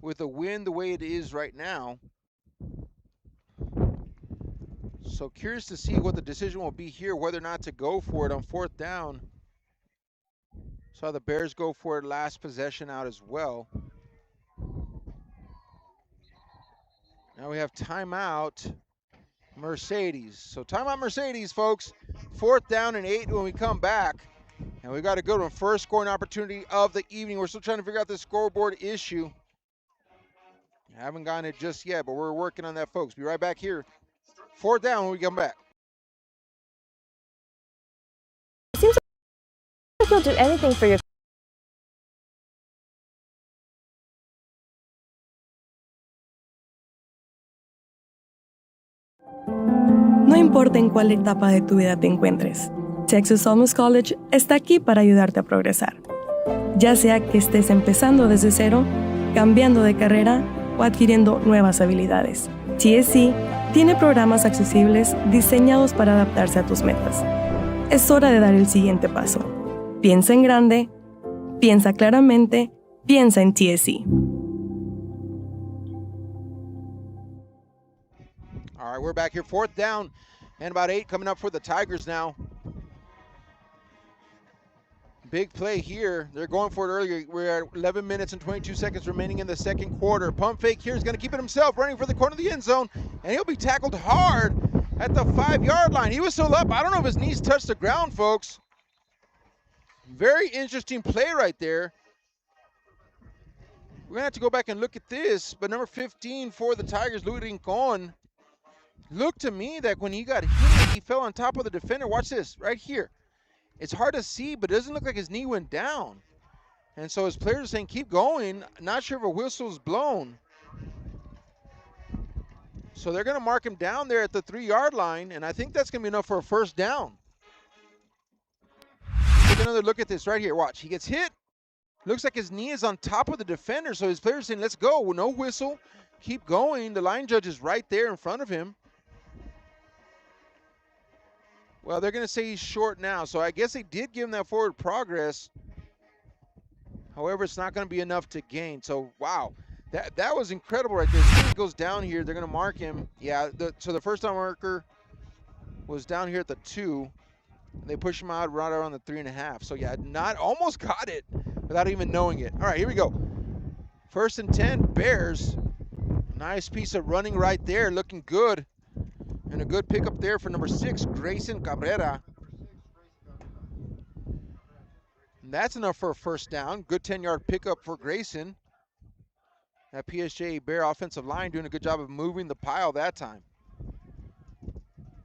with the wind the way it is right now. So curious to see what the decision will be here, whether or not to go for it on fourth down. Saw the Bears go for it last possession out as well. Now we have timeout Mercedes. So timeout Mercedes, folks. Fourth down and 8 when we come back. And we got a good one. First scoring opportunity of the evening. We're still trying to figure out this scoreboard issue. Haven't gotten it just yet, but we're working on that, folks. Be right back here. 4th down when we come back. It seems like you'll do anything for your No importa en cuál etapa de tu vida te encuentres, Texas Almus College está aquí para ayudarte a progresar. Ya sea que estés empezando desde cero, cambiando de carrera o adquiriendo nuevas habilidades, TSC tiene programas accesibles diseñados para adaptarse a tus metas. Es hora de dar el siguiente paso. Piensa en grande, piensa claramente, piensa en TSC. All right, we're back here. 4th down and about 8 coming up for the Tigers now. Big play here. They're going for it earlier. We're at 11 minutes and 22 seconds remaining in the second quarter. Pump fake here is going to keep it himself, running for the corner of the end zone, and he'll be tackled hard at the 5-yard line. He was still up. I don't know if his knees touched the ground, folks. Very interesting play right there. We're going to have to go back and look at this, but number 15 for the Tigers, Louis Rincon, looked to me that when he got hit, he fell on top of the defender. Watch this right here. It's hard to see, but it doesn't look like his knee went down. And so his players are saying, keep going. Not sure if a whistle's blown. So they're going to mark him down there at the 3-yard line, and I think that's going to be enough for a first down. Take another look at this right here. Watch. He gets hit. Looks like his knee is on top of the defender, so his players are saying, let's go. Well, no whistle. Keep going. The line judge is right there in front of him. Well, they're going to say he's short now, so I guess they did give him that forward progress. However, it's not going to be enough to gain. So, wow, that was incredible right there. He goes down here. They're going to mark him. Yeah, so the first down marker was down here at the 2. And they push him out right around the 3.5. So, yeah, almost got it without even knowing it. All right, here we go. 1st and 10, Bears. Nice piece of running right there, looking good. And a good pickup there for number 6, Grayson Cabrera. And that's enough for a first down. Good 10-yard pickup for Grayson. That PSJA Bear offensive line doing a good job of moving the pile that time.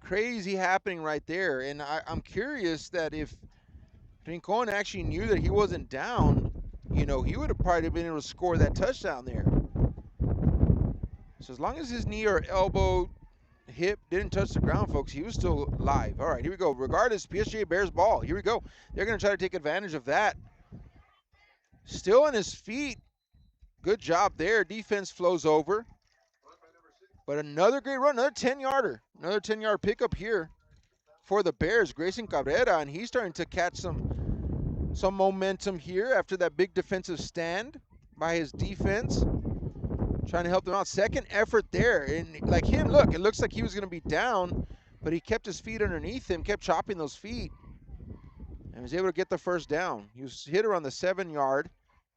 Crazy happening right there. And I'm curious that if Rincon actually knew that he wasn't down, he would have probably been able to score that touchdown there. So as long as his knee or elbow, hip didn't touch the ground, folks, he was still live. All right, here we go. Regardless, PSJA Bears ball. Here we go. They're going to try to take advantage of that. Still on his feet. Good job there. Defense flows over. But another great run, another 10-yarder. Another 10-yard pickup here for the Bears. Grayson Cabrera, and he's starting to catch some momentum here after that big defensive stand by his defense. Trying to help them out. Second effort there. And like him, look, it looks like he was going to be down, but he kept his feet underneath him, kept chopping those feet, and was able to get the first down. He was hit around the 7-yard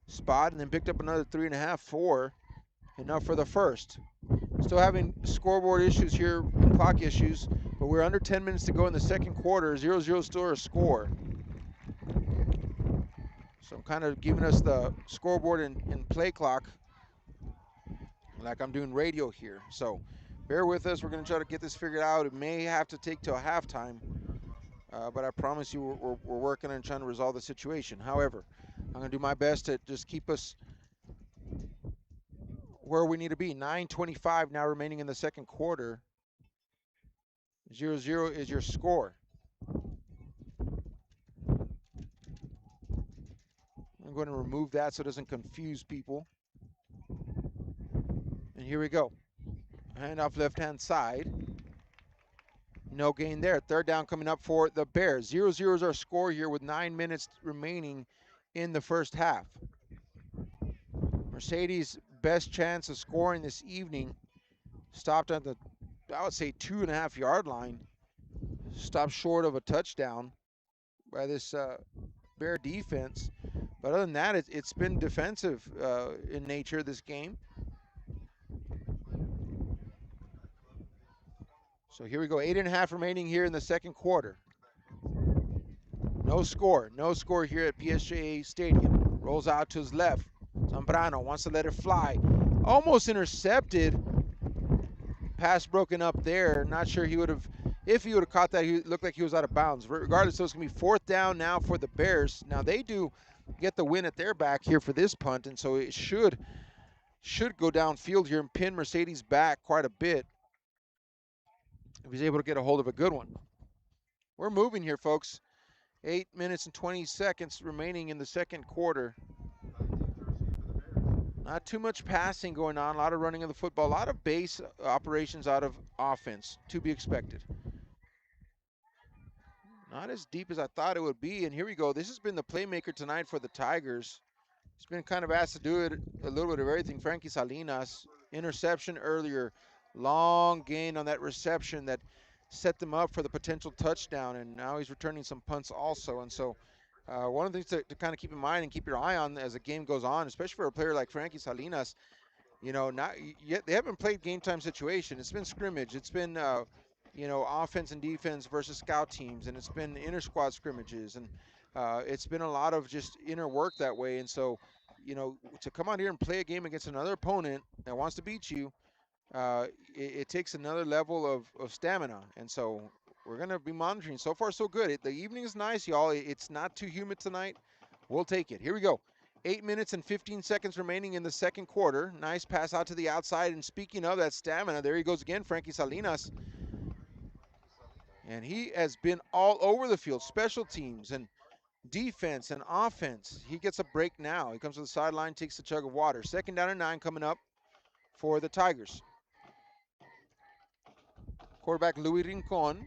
spot and then picked up another 3.5, 4. Enough for the first. Still having scoreboard issues here and clock issues, but we're under 10 minutes to go in the second quarter. 0-0 still a score. So I'm kind of giving us the scoreboard and play clock like I'm doing radio here. So bear with us. We're going to try to get this figured out. It may have to take till halftime, but I promise you we're working on trying to resolve the situation. However, I'm going to do my best to just keep us where we need to be. 9:25 now remaining in the second quarter. 0-0 is your score. I'm going to remove that so it doesn't confuse people. And here we go. Hand off left-hand side. No gain there. Third down coming up for the Bears. 0-0 is our score here with 9 minutes remaining in the first half. Mercedes' best chance of scoring this evening stopped at the, I would say, 2.5-yard line. Stopped short of a touchdown by this Bear defense. But other than that, it's been defensive in nature this game. So here we go, 8.5 remaining here in the second quarter. No score here at PSJA Stadium. Rolls out to his left. Zambrano wants to let it fly. Almost intercepted. Pass broken up there. Not sure he would have, if he would have caught that, he looked like he was out of bounds. Regardless, so it's going to be 4th down now for the Bears. Now they do get the win at their back here for this punt, and so it should go downfield here and pin Mercedes back quite a bit if he's able to get a hold of a good one. We're moving here, folks. 8 minutes and 20 seconds remaining in the second quarter. Not too much passing going on, a lot of running of the football, a lot of base operations out of offense to be expected. Not as deep as I thought it would be, and here we go. This has been the playmaker tonight for the Tigers. He's been kind of asked to do it a little bit of everything. Frankie Salinas, interception earlier, long gain on that reception that set them up for the potential touchdown, and now he's returning some punts also. And so one of the things to kind of keep in mind and keep your eye on as the game goes on, especially for a player like Frankie Salinas, you know, not yet they haven't played game time situation. It's been scrimmage. It's been you know, offense and defense versus scout teams, and it's been inter squad scrimmages, and it's been a lot of just inner work that way. And so, you know, to come out here and play a game against another opponent that wants to beat you, it takes another level of stamina. And so we're going to be monitoring. So far, so good. The evening is nice, y'all. It's not too humid tonight. We'll take it. Here we go. 8 minutes and 15 seconds remaining in the second quarter. Nice pass out to the outside. And speaking of that stamina, there he goes again, Frankie Salinas. And he has been all over the field, special teams and defense and offense. He gets a break now. He comes to the sideline, takes a chug of water. 2nd down and 9 coming up for the Tigers. Quarterback Louis Rincon.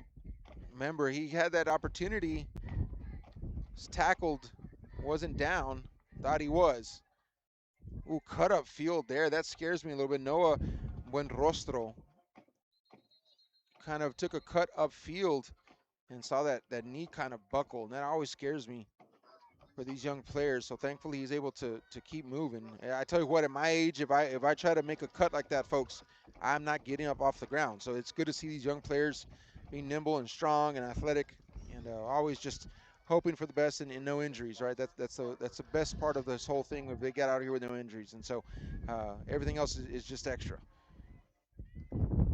Remember, he had that opportunity. Was tackled, wasn't down. Thought he was. Ooh, cut up field there. That scares me a little bit. Noah Buenrostro kind of took a cut up field and saw that knee kind of buckle. And that always scares me for these young players. So thankfully he's able to keep moving. I tell you what, at my age, if I try to make a cut like that, folks, I'm not getting up off the ground. So it's good to see these young players being nimble and strong and athletic, and always just hoping for the best and no injuries, right? That's the best part of this whole thing, if they get out of here with no injuries. And so everything else is just extra.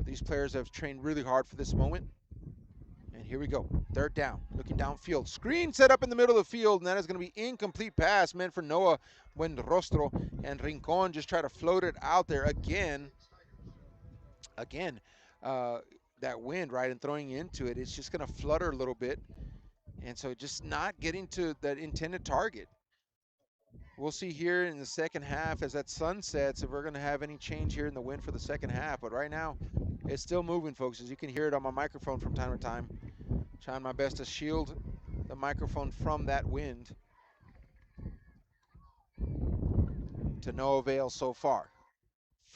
These players have trained really hard for this moment. And here we go. 3rd down. Looking downfield. Screen set up in the middle of the field, and that is going to be incomplete pass meant for Noah Buenrostro. And Rincon just try to float it out there again. That wind, right, and throwing into it, it's just going to flutter a little bit. And so just not getting to that intended target. We'll see here in the second half as that sun sets if we're going to have any change here in the wind for the second half. But right now, it's still moving, folks, as you can hear it on my microphone from time to time. Trying my best to shield the microphone from that wind. To no avail so far.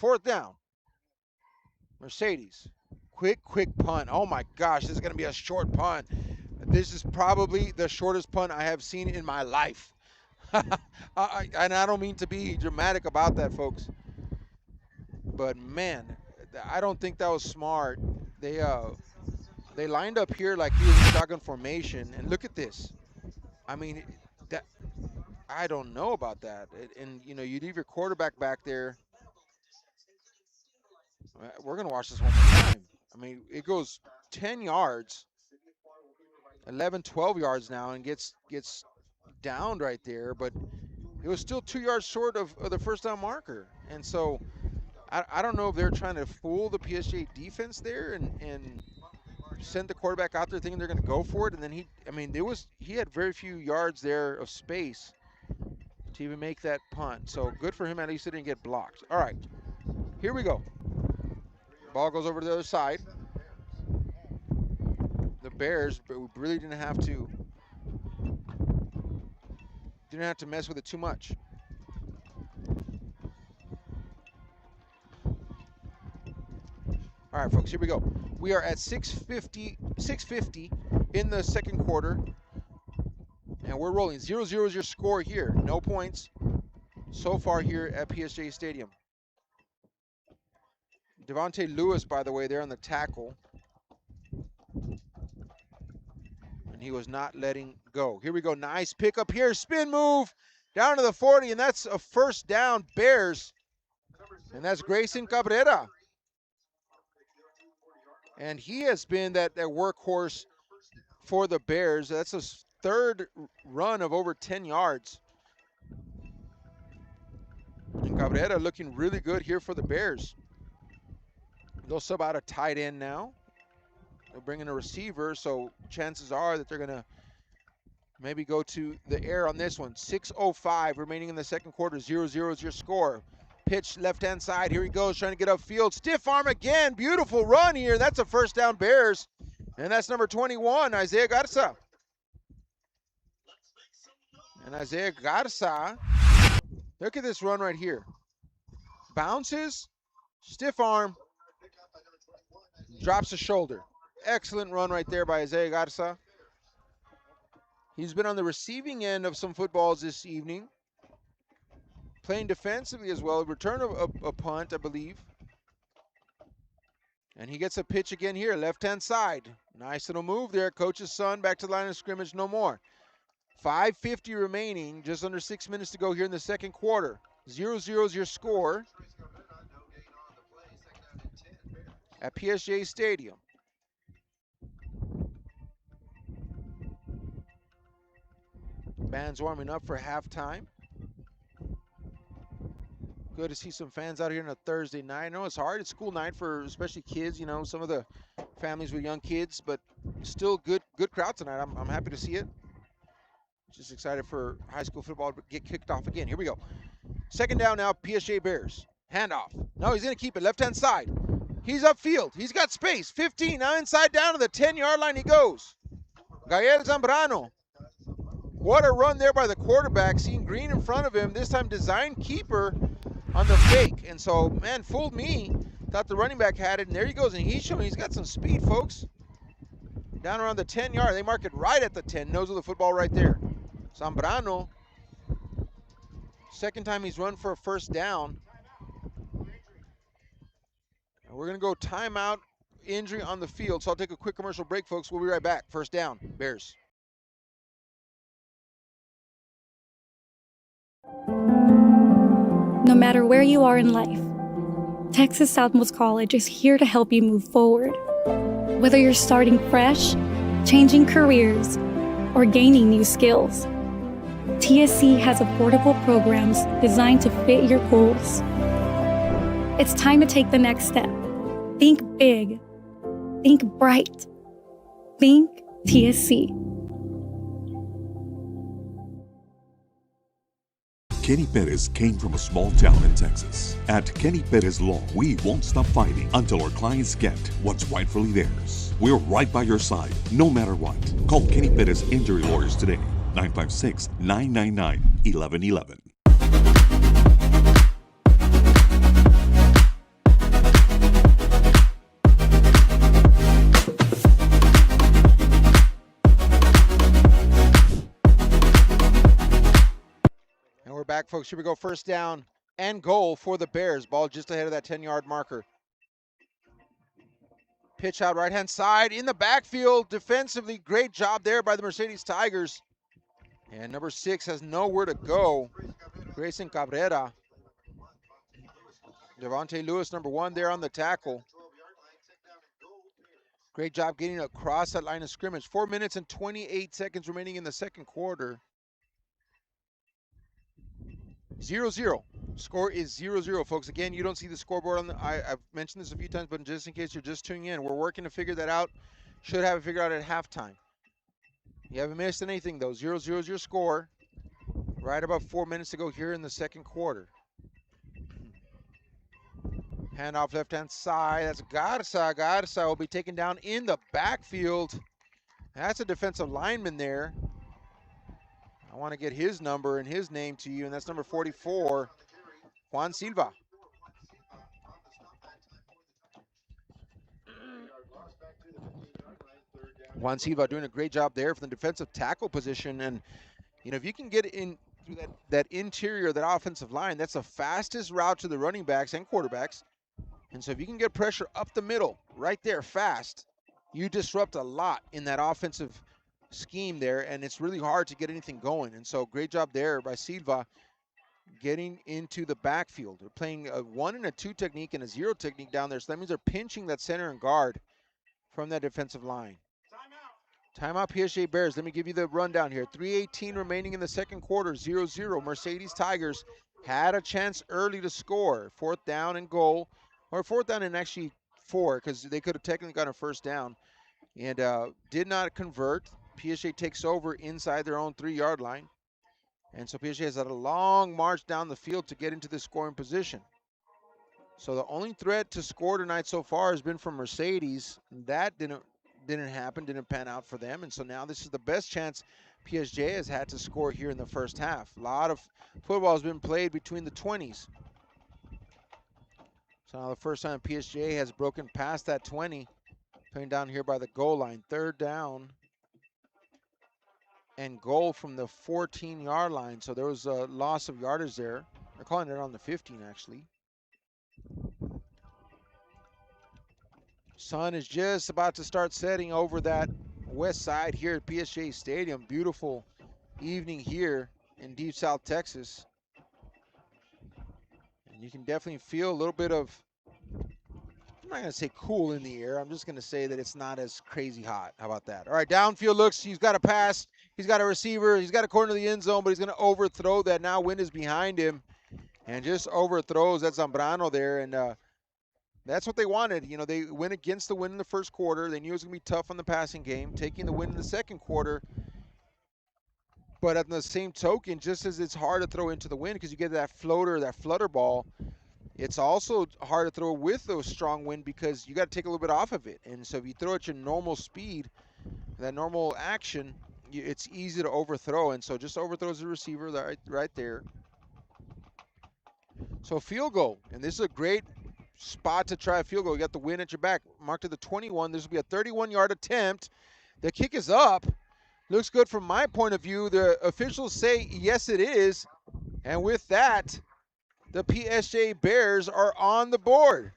4th down. Mercedes. Quick punt. Oh my gosh, this is going to be a short punt. This is probably the shortest punt I have seen in my life. And I don't mean to be dramatic about that, folks. But man, I don't think that was smart. They lined up here like he was in shotgun formation, and look at this. I mean, that I don't know about that. And you know, you leave your quarterback back there. We're gonna watch this one more time. I mean, it goes 10 yards, 11, 12 yards now, and gets downed right there, but it was still 2 yards short of the first down marker. And so I don't know if they're trying to fool the PSJA defense there and send the quarterback out there thinking they're going to go for it. And then he had very few yards there of space to even make that punt. So good for him, at least it didn't get blocked. All right, here we go. Ball goes over to the other side. The Bears really didn't have to mess with it too much. All right, folks, here we go. We are at 6:50 in the second quarter, and we're rolling. 0-0 is your score here. No points so far here at PSJA Stadium. Devontae Lewis, by the way, there on the tackle. and he was not letting go. Here we go. Nice pickup here. Spin move down to the 40, and that's a first down, Bears. And that's Grayson Cabrera. And he has been that workhorse for the Bears. That's his third run of over 10 yards. And Cabrera looking really good here for the Bears. They'll sub out a tight end now. They'll bring in a receiver, so chances are that they're going to maybe go to the air on this one. 6:05 remaining in the second quarter. 0-0 is your score. Pitch left-hand side. Here he goes, trying to get upfield. Stiff arm again. Beautiful run here. That's a first down, Bears. And that's number 21, Isaiah Garza. And Isaiah Garza, look at this run right here. Bounces, stiff arm, drops the shoulder. Excellent run right there by Isaiah Garza. He's been on the receiving end of some footballs this evening. Playing defensively as well. Return of a punt, I believe. And he gets a pitch again here, left-hand side. Nice little move there. Coach's son back to the line of scrimmage, no more. 5:50 remaining, just under 6 minutes to go here in the second quarter. 0-0 is your score at PSJA Stadium. Band's warming up for halftime. Good to see some fans out here on a Thursday night. I know it's hard. It's school night for especially kids, you know, some of the families with young kids, but still good crowd tonight. I'm happy to see it. Just excited for high school football to get kicked off again. Here we go. Second down now, PSJA Bears. Handoff. No, he's going to keep it left-hand side. He's upfield. He's got space. 15, now inside down to the 10-yard line he goes. Gael Zambrano. What a run there by the quarterback, seeing green in front of him. This time design keeper on the fake. And so, man, fooled me. Thought the running back had it, and there he goes. And he's showing he's got some speed, folks. Down around the 10-yard. They mark it right at the 10. Nose of the football right there. Zambrano. Second time he's run for a first down. And we're going to go timeout, injury on the field. So I'll take a quick commercial break, folks. We'll be right back. First down, Bears. No matter where you are in life, Texas Southmost College is here to help you move forward. Whether you're starting fresh, changing careers, or gaining new skills, TSC has affordable programs designed to fit your goals. It's time to take the next step. Think big. Think bright. Think TSC. Kenny Perez came from a small town in Texas. At Kenny Perez Law, we won't stop fighting until our clients get what's rightfully theirs. We're right by your side, no matter what. Call Kenny Perez Injury Lawyers today, 956-999-1111. Back, folks. Here we go. First down and goal for the Bears. Ball just ahead of that 10-yard marker. Pitch out right-hand side in the backfield. Defensively, great job there by the Mercedes Tigers. And number 6 has nowhere to go. Grayson Cabrera. Devontae Lewis, number 1 there on the tackle. Great job getting across that line of scrimmage. 4 minutes and 28 seconds remaining in the second quarter. 0-0. Score is 0-0, folks. Again, you don't see the scoreboard on the. I've mentioned this a few times, but just in case you're just tuning in, we're working to figure that out. Should have it figured out at halftime. You haven't missed anything, though. 0-0 is your score. Right about 4 minutes to go here in the second quarter. Handoff left-hand side. That's Garza. Garza will be taken down in the backfield. That's a defensive lineman there. I want to get his number and his name to you, and that's number 44, Juan Silva. Juan Silva doing a great job there for the defensive tackle position. And, you know, if you can get in through that interior, that offensive line, that's the fastest route to the running backs and quarterbacks. And so if you can get pressure up the middle, right there, fast, you disrupt a lot in that offensive scheme there, and it's really hard to get anything going. And so great job there by Silva getting into the backfield. They're playing a 1 and a 2 technique and a 0 technique down there. So that means they're pinching that center and guard from that defensive line. Timeout PSJA Bears. Let me give you the rundown here. 3:18 remaining in the second quarter, 0-0. Mercedes Tigers had a chance early to score. 4th down and goal, or 4th down and actually 4, because they could have technically gotten a first down, and did not convert. PSJA takes over inside their own 3-yard line. And so PSJA has had a long march down the field to get into the scoring position. So the only threat to score tonight so far has been from Mercedes. That didn't happen, didn't pan out for them. And so now this is the best chance PSJA has had to score here in the first half. A lot of football has been played between the 20s. So now the first time PSJA has broken past that 20, playing down here by the goal line. 3rd down and goal from the 14-yard line. So there was a loss of yardage there. They're calling it on the 15, actually. Sun is just about to start setting over that west side here at PSJA Stadium. Beautiful evening here in deep South Texas. And you can definitely feel a little bit of, I'm not going to say cool in the air. I'm just going to say that it's not as crazy hot. How about that? All right, downfield looks. He's got a pass. He's got a receiver. He's got a corner of the end zone, but he's going to overthrow that. Now wind is behind him and just overthrows that Zambrano there. And that's what they wanted. You know, they went against the wind in the first quarter. They knew it was going to be tough on the passing game, taking the win in the second quarter. But at the same token, just as it's hard to throw into the wind because you get that floater, that flutter ball, it's also hard to throw with those strong wind because you got to take a little bit off of it. And so if you throw at your normal speed, that normal action, it's easy to overthrow. And so just overthrows the receiver right there. So field goal, and this is a great spot to try a field goal. You got the wind at your back. Marked to the 21. This will be a 31-yard attempt. The kick is up. Looks good from my point of view. The officials say yes, it is. And with that, the PSJA Bears are on the board.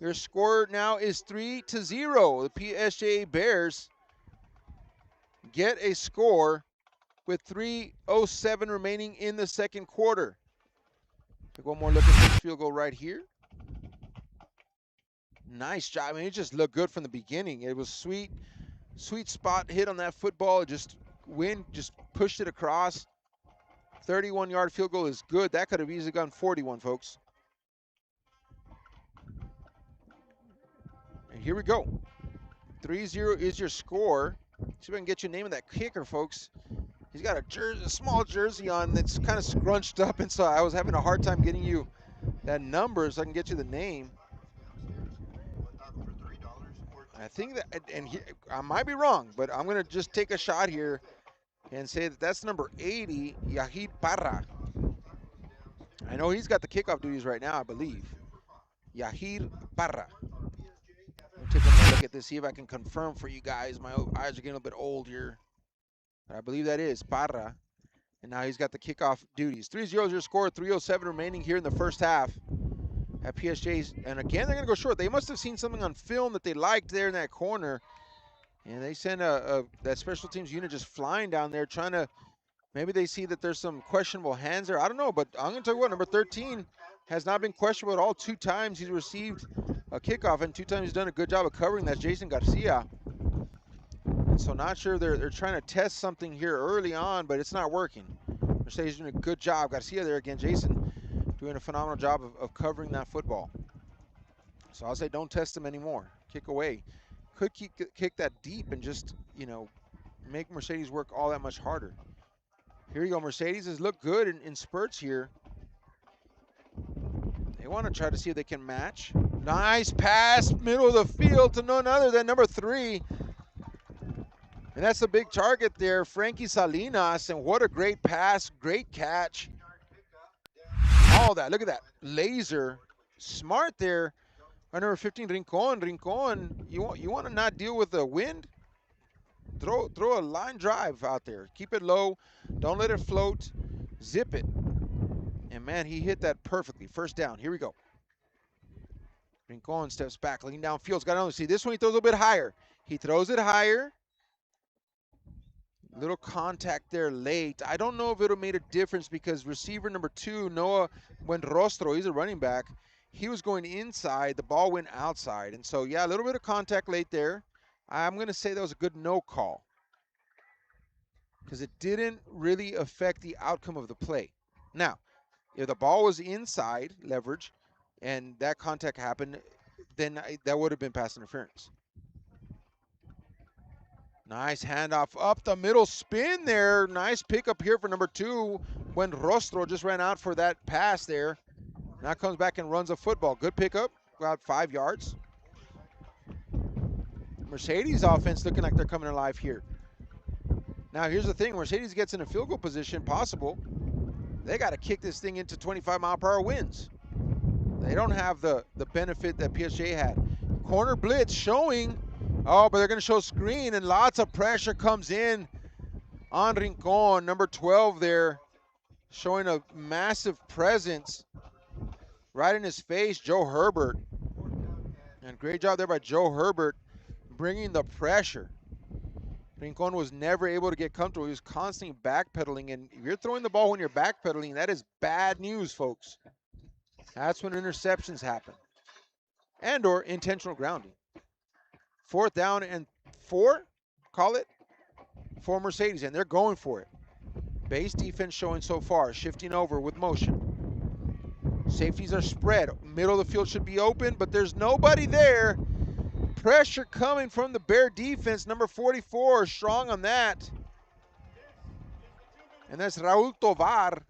Your score now is 3-0. The PSJA Bears get a score with 3:07 remaining in the second quarter. Take one more look at this field goal right here. Nice job. I mean, it just looked good from the beginning. It was sweet spot hit on that football. Wind just pushed it across. 31-yard field goal is good. That could have easily gone 41, folks. And here we go. 3-0 is your score. See if I can get you a name of that kicker, folks. He's got a small jersey on that's kind of scrunched up, and so I was having a hard time getting you that number so I can get you the name. I think that, and I might be wrong, but I'm going to just take a shot here and say that that's number 80, Yahid Parra. I know he's got the kickoff duties right now, I believe. Yahid Parra. I'll take a look at this, see if I can confirm for you guys. My eyes are getting a little bit old here. I believe that is Parra. And now he's got the kickoff duties. 3-0 is your score, 3:07 remaining here in the first half at PSJ's. And again, they're going to go short. They must have seen something on film that they liked there in that corner. And they send that special teams unit just flying down there trying to, maybe they see that there's some questionable hands there. I don't know, but I'm going to tell you what, number 13 has not been questionable at all. 2 times he's received a kickoff, and 2 times he's done a good job of covering. That's Jason Garcia. And so not sure they're trying to test something here early on, but it's not working. Mercedes doing a good job. Garcia there again. Jason doing a phenomenal job of covering that football. So I'll say don't test him anymore. Kick away. Could kick that deep and just, you know, make Mercedes work all that much harder. Here you go. Mercedes has looked good in spurts here. They want to try to see if they can match. Nice pass, middle of the field to none other than number 3. And that's a big target there, Frankie Salinas. And what a great pass, great catch. All that, look at that. Laser, smart there. Our number 15, Rincon. Rincon, you want to not deal with the wind? Throw a line drive out there. Keep it low. Don't let it float. Zip it. And, man, he hit that perfectly. First down. Here we go. Rincon steps back, looking downfield. Got to see this one. He throws a little bit higher. He throws it higher. Little contact there late. I don't know if it'll made a difference because receiver number 2, Noah Buenrostro, he's a running back. He was going inside. The ball went outside. And so, yeah, a little bit of contact late there. I'm going to say that was a good no call because it didn't really affect the outcome of the play. Now, if the ball was inside leverage and that contact happened, then that would have been pass interference. Nice handoff up the middle, spin there. Nice pickup here for number 2 when Rostro just ran out for that pass there. Now comes back and runs a football. Good pickup, about 5 yards. Mercedes offense looking like they're coming alive here. Now here's the thing, Mercedes gets in a field goal position, possible. They got to kick this thing into 25-mile-per-hour winds. They don't have the benefit that PSJA had. Corner blitz showing. Oh, but they're going to show screen, and lots of pressure comes in on Rincon, number 12 there, showing a massive presence right in his face, Joe Herbert. And great job there by Joe Herbert bringing the pressure. Rincon was never able to get comfortable. He was constantly backpedaling, and if you're throwing the ball when you're backpedaling, that is bad news, folks. That's when interceptions happen and or intentional grounding. 4th down and 4, call it, for Mercedes, and they're going for it. Base defense showing so far, shifting over with motion. Safeties are spread. Middle of the field should be open, but there's nobody there. Pressure coming from the Bear defense, number 44, strong on that. And that's Raul Tovar.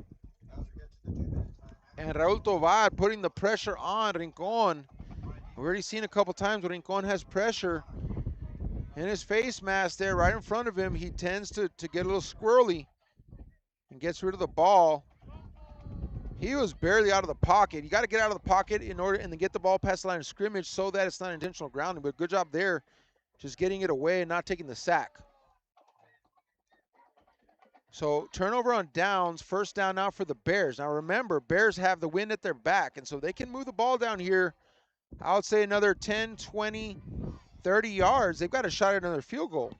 And Raul Tovar putting the pressure on Rincon. We've already seen a couple times when Rincon has pressure in his face mask there right in front of him. He tends to get a little squirrely and gets rid of the ball. He was barely out of the pocket. You got to get out of the pocket in order and then get the ball past the line of scrimmage so that it's not intentional grounding. But good job there, just getting it away and not taking the sack. So turnover on downs, 1st down now for the Bears. Now remember, Bears have the wind at their back, and so they can move the ball down here. I would say another 10, 20, 30 yards. They've got a shot at another field goal.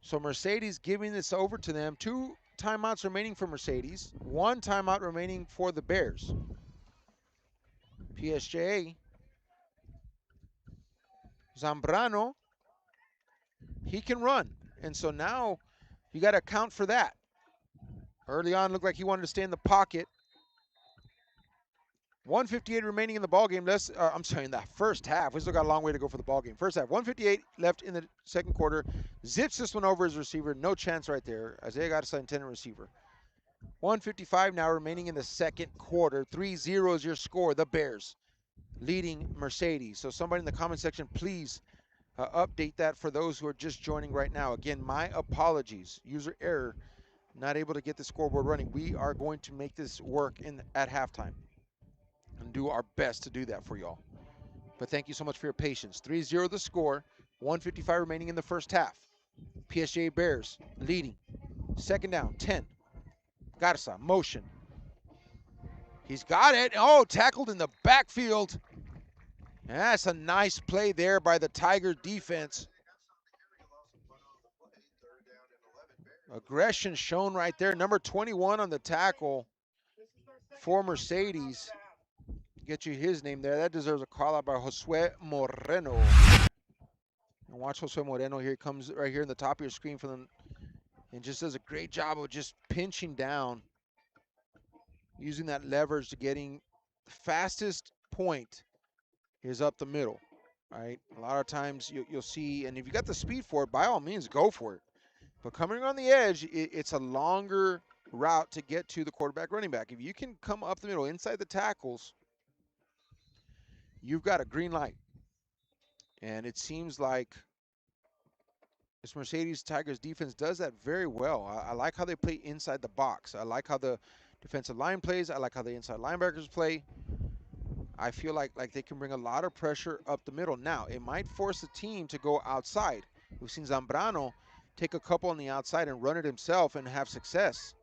So Mercedes giving this over to them. 2 timeouts remaining for Mercedes. 1 timeout remaining for the Bears. PSJA. Zambrano. He can run. And so now you got to account for that. Early on, looked like he wanted to stay in the pocket. 1:58 remaining in the ballgame. I'm sorry, in the first half. We still got a long way to go for the ballgame. First half, 1:58 left in the second quarter. Zips this one over his receiver. No chance right there. Isaiah got a intended receiver. 1:55 now remaining in the second quarter. 3-0 is your score. The Bears leading Mercedes. So somebody in the comment section, please update that for those who are just joining right now. Again, my apologies. User error. Not able to get the scoreboard running. We are going to make this work at halftime and do our best to do that for y'all. But thank you so much for your patience. 3-0 the score. 1:55 remaining in the first half. PSJA Bears leading. 2nd down, 10. Garza, motion. He's got it. Oh, tackled in the backfield. That's a nice play there by the Tiger defense. Aggression shown right there. Number 21 on the tackle for Mercedes. Get you his name there. That deserves a call out by Josue Moreno. And watch Josue Moreno here. He comes right here in the top of your screen for them and just does a great job of just pinching down, using that leverage to getting the fastest point is up the middle, right? A lot of times you'll see, and if you got the speed for it, by all means, go for it. But coming on the edge, it's a longer route to get to the quarterback running back. If you can come up the middle inside the tackles, you've got a green light. And it seems like this Mercedes Tigers defense does that very well. I like how they play inside the box. I like how the defensive line plays. I like how the inside linebackers play. I feel like they can bring a lot of pressure up the middle. Now, it might force the team to go outside. We've seen Zambrano take a couple on the outside and run it himself and have success.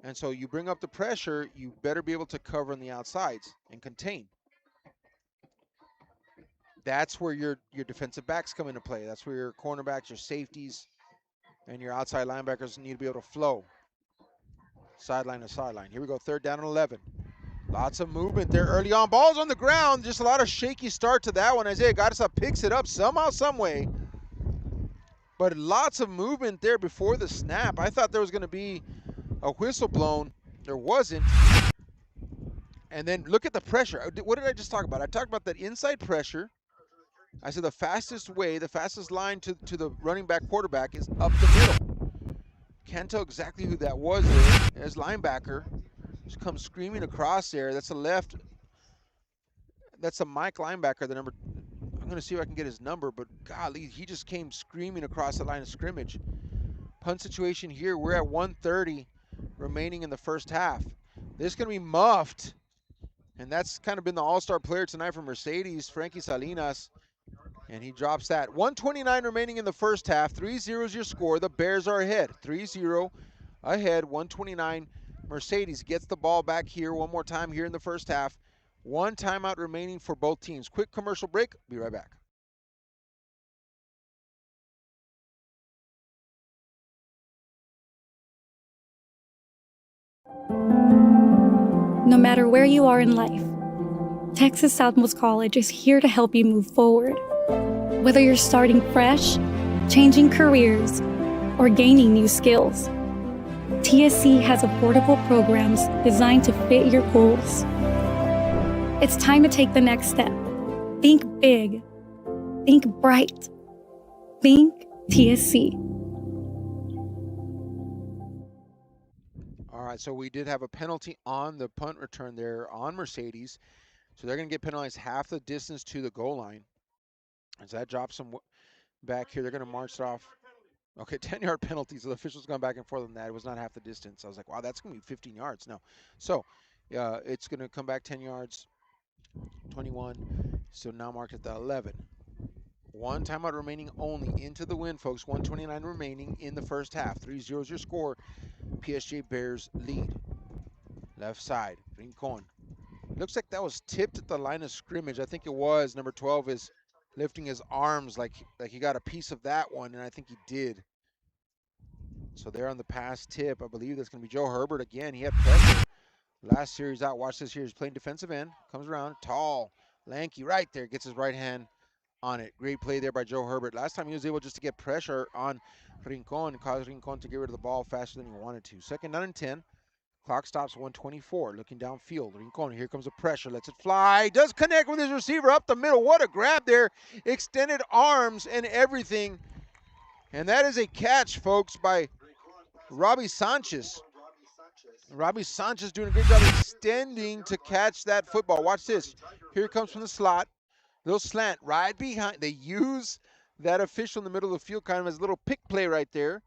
And so you bring up the pressure, you better be able to cover on the outsides and contain. That's where your defensive backs come into play. That's where your cornerbacks, your safeties, and your outside linebackers need to be able to flow. Sideline to sideline. Here we go, 3rd down and 11. Lots of movement there early on. Ball's on the ground. Just a lot of shaky start to that one. Isaiah Gottesop picks it up somehow, some way. But lots of movement there before the snap. I thought there was going to be a whistle blown. There wasn't. And then look at the pressure. What did I just talk about? I talked about that inside pressure. I said the fastest way, the fastest line to the running back quarterback is up the middle. Can't tell exactly who that was there. As linebacker. Just comes screaming across there. That's a left. That's a Mike linebacker, the number. I'm going to see if I can get his number, but golly, he just came screaming across the line of scrimmage. Punt situation here. We're at 1:30 remaining in the first half. This is going to be muffed, and that's kind of been the all-star player tonight for Mercedes, Frankie Salinas, and he drops that. 1:29 remaining in the first half. 3-0 is your score. The Bears are ahead. 3-0 ahead. 1:29. Mercedes gets the ball back here one more time here in the first half. 1 timeout remaining for both teams. Quick commercial break. Be right back. No matter where you are in life, Texas Southmost College is here to help you move forward. Whether you're starting fresh, changing careers, or gaining new skills, TSC has affordable programs designed to fit your goals. It's time to take the next step. Think big. Think bright. Think TSC. All right, so we did have a penalty on the punt return there on Mercedes. So they're going to get penalized half the distance to the goal line. As that drops them back here, they're going to march it off. Okay, 10-yard penalty, so the officials gone back and forth on that. It was not half the distance. I was like, wow, that's going to be 15 yards. No. So it's going to come back 10 yards, 21. So now marked at the 11. 1 timeout remaining only into the win, folks. 1:29 remaining in the first half. 3-0 is your score. PSJ Bears lead. Left side, Rincon. Looks like that was tipped at the line of scrimmage. I think it was. Number 12 is lifting his arms like he got a piece of that one, and I think he did. So there on the pass tip, I believe that's going to be Joe Herbert again. He had pressure last series out. Watch this here. He's playing defensive end. Comes around, tall, lanky, right there. Gets his right hand on it. Great play there by Joe Herbert. Last time he was able just to get pressure on Rincon and cause Rincon to get rid of the ball faster than he wanted to. 2nd down and 10. Clock stops 1:24. Looking downfield. Rincon, here comes the pressure. Lets it fly. Does connect with his receiver up the middle. What a grab there. Extended arms and everything. And that is a catch, folks, by Robbie Sanchez. Robbie Sanchez doing a good job extending to catch that football. Watch this. Here it comes from the slot. Little slant right behind. They use that official in the middle of the field kind of as a little pick play right there.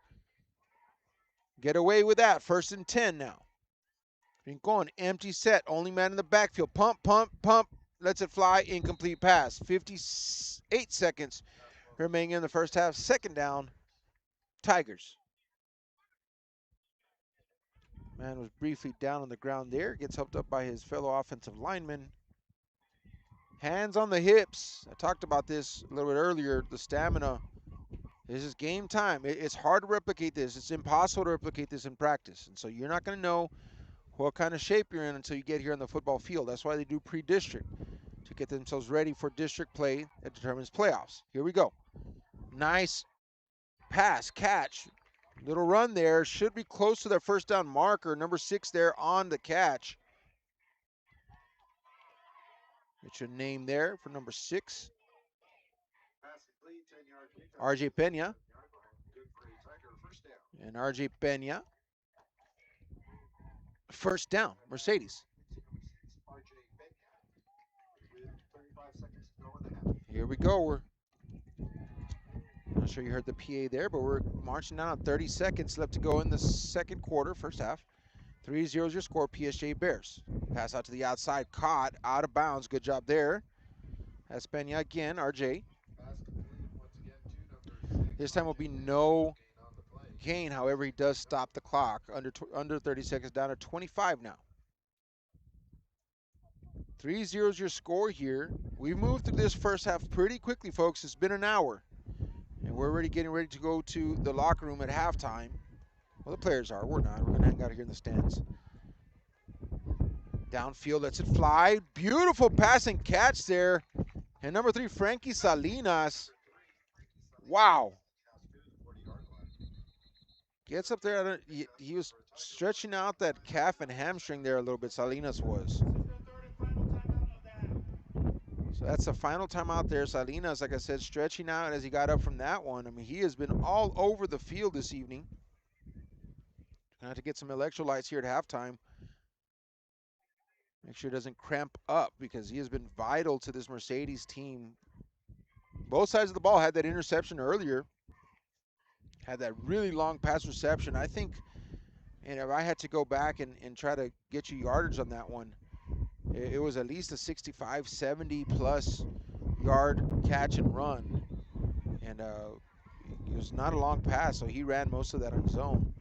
Get away with that. 1st and 10 now. Rincon, empty set, only man in the backfield. Pump, pump, pump, lets it fly, incomplete pass. 58 seconds remaining in the first half. 2nd down, Tigers. Man was briefly down on the ground there. Gets helped up by his fellow offensive lineman. Hands on the hips. I talked about this a little bit earlier. The stamina. This is game time. It's hard to replicate this. It's impossible to replicate this in practice. And so you're not going to know what kind of shape you're in until you get here on the football field. That's why they do pre-district, to get themselves ready for district play that determines playoffs. Here we go. Nice pass, catch. Little run there. Should be close to their 1st down marker. Number 6 there on the catch. Get your name there for number 6. RJ Pena. And RJ Pena. 1st down, Mercedes. Here we go. We're not sure you heard the PA there, but we're marching down on 30 seconds left to go in the 2nd quarter, first half. 3-0 is your score, PSJ Bears. Pass out to the outside, caught, out of bounds. Good job there. That's Pena again, RJ. This time will be no gain. However, he does stop the clock. Under 30 seconds, down to 25 now. 3-0 is your score here. We've moved through this first half pretty quickly, folks. It's been an hour. And we're already getting ready to go to the locker room at halftime. Well, the players are. We're not. We're going to hang out here in the stands. Downfield, lets it fly. Beautiful pass and catch there. And number 3, Frankie Salinas. Wow. Gets up there. He was stretching out that calf and hamstring there a little bit, Salinas was. So that's the final time out there. Salinas, like I said, stretching out as he got up from that one. I mean, he has been all over the field this evening. Gonna have to get some electrolytes here at halftime. Make sure he doesn't cramp up because he has been vital to this Mercedes team. Both sides of the ball. Had that interception earlier. Had that really long pass reception. I think, and if I had to go back and try to get you yardage on that one, it was at least a 65, 70 plus yard catch and run. And it was not a long pass, so he ran most of that on his own.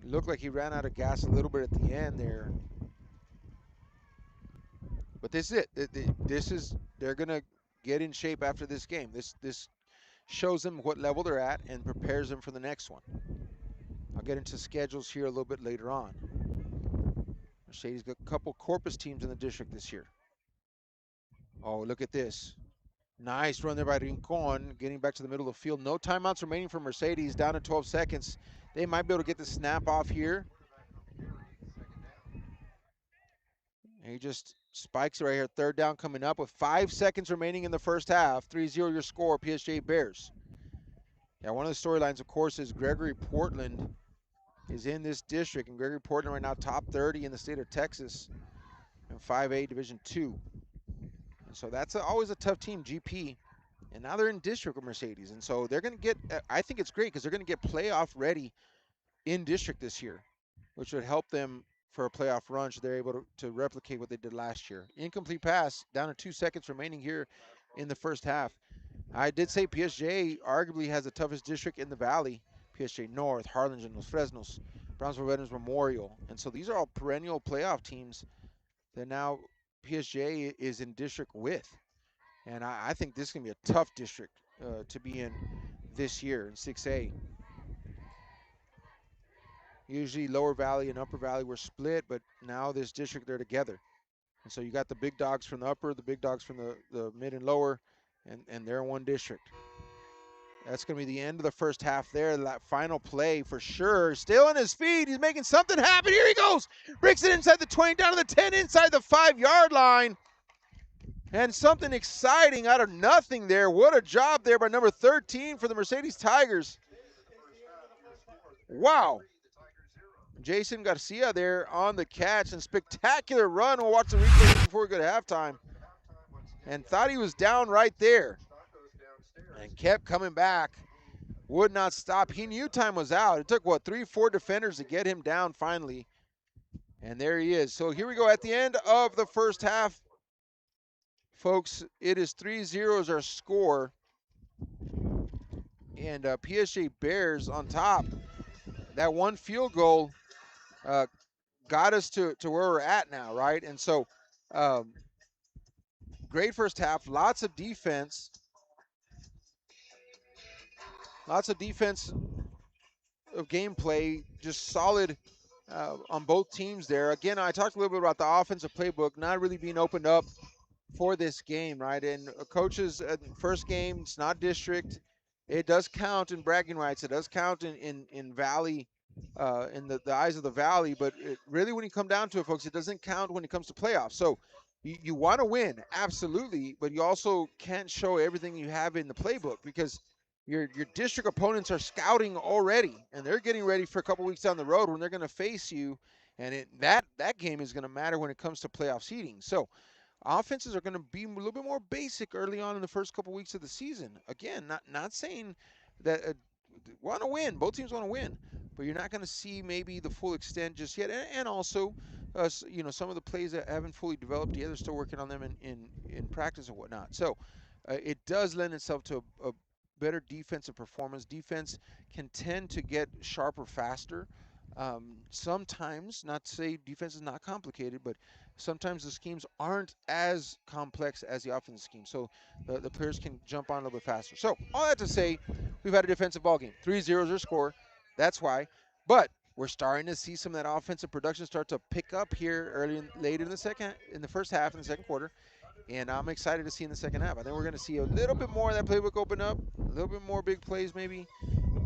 It looked like he ran out of gas a little bit at the end there. But this is it. They're going to get in shape after this game. This shows them what level they're at and prepares them for the next one. I'll get into schedules here a little bit later on. Mercedes got a couple Corpus teams in the district this year. Oh, look at this. Nice run there by Rincon, getting back to the middle of the field. No timeouts remaining for Mercedes, down to 12 seconds. They might be able to get the snap off here. And he just spikes it right here. Third down coming up with 5 seconds remaining in the first half. 3-0 your score, PSJA Bears. Yeah, one of the storylines, of course, is Gregory Portland is in this district, and Gregory Portland right now top 30 in the state of Texas in 5A Division II. And so that's always a tough team, GP. And now they're in district with Mercedes. And so they're going to get, I think it's great because they're going to get playoff ready in district this year, which would help them for a playoff run so they're able to replicate what they did last year. Incomplete pass, down to 2 seconds remaining here in the first half. I did say PSJ arguably has the toughest district in the valley. PSJ North, Harlingen, Los Fresnos, Brownsville Veterans Memorial. And so these are all perennial playoff teams that now PSJ is in district with. And I think this is going to be a tough district to be in this year in 6A. Usually Lower Valley and Upper Valley were split, but now this district, they're together. And so you got the big dogs from the upper, the big dogs from the mid and lower, and they're in one district. That's going to be the end of the first half there. That final play for sure. Still on his feet. He's making something happen. Here he goes. Breaks it inside the 20, down to the 10, inside the 5-yard line. And something exciting out of nothing there. What a job there by number 13 for the Mercedes Tigers. Wow. Jason Garcia there on the catch, and spectacular run. We'll watch the replay before we go to halftime. And thought he was down right there. And kept coming back. Would not stop. He knew time was out. It took, what, 3-4 defenders to get him down finally. And there he is. So here we go at the end of the first half. Folks, it is 3-0 is our score. And PSJ Bears on top. That one field goal got us to where we're at now, right? And so great first half. Lots of defense. Lots of defense of gameplay, just solid on both teams there. Again, I talked a little bit about the offensive playbook not really being opened up for this game, right? And coaches, first game, it's not district. It does count in bragging rights. It does count in Valley, in the eyes of the Valley. But really, when you come down to it, folks, it doesn't count when it comes to playoffs. So you want to win, absolutely, but you also can't show everything you have in the playbook because your district opponents are scouting already, and they're getting ready for a couple weeks down the road when they're going to face you, and that game is going to matter when it comes to playoff seeding. So offenses are going to be a little bit more basic early on in the first couple weeks of the season. Again, not saying that want to win. Both teams want to win, but you're not going to see maybe the full extent just yet. And also, some of the plays that haven't fully developed yet, they're still working on them in practice and whatnot. So it does lend itself to a better defensive performance. Defense can tend to get sharper faster Sometimes, not to say defense is not complicated, but sometimes the schemes aren't as complex as the offensive scheme. So the players can jump on a little bit faster. So all that to say, we've had a defensive ball game. 3-0 is our score. That's why. But we're starting to see some of that offensive production start to pick up here later in the first half, in the second quarter. And I'm excited to see in the second half. I think we're going to see a little bit more of that playbook open up, a little bit more big plays maybe.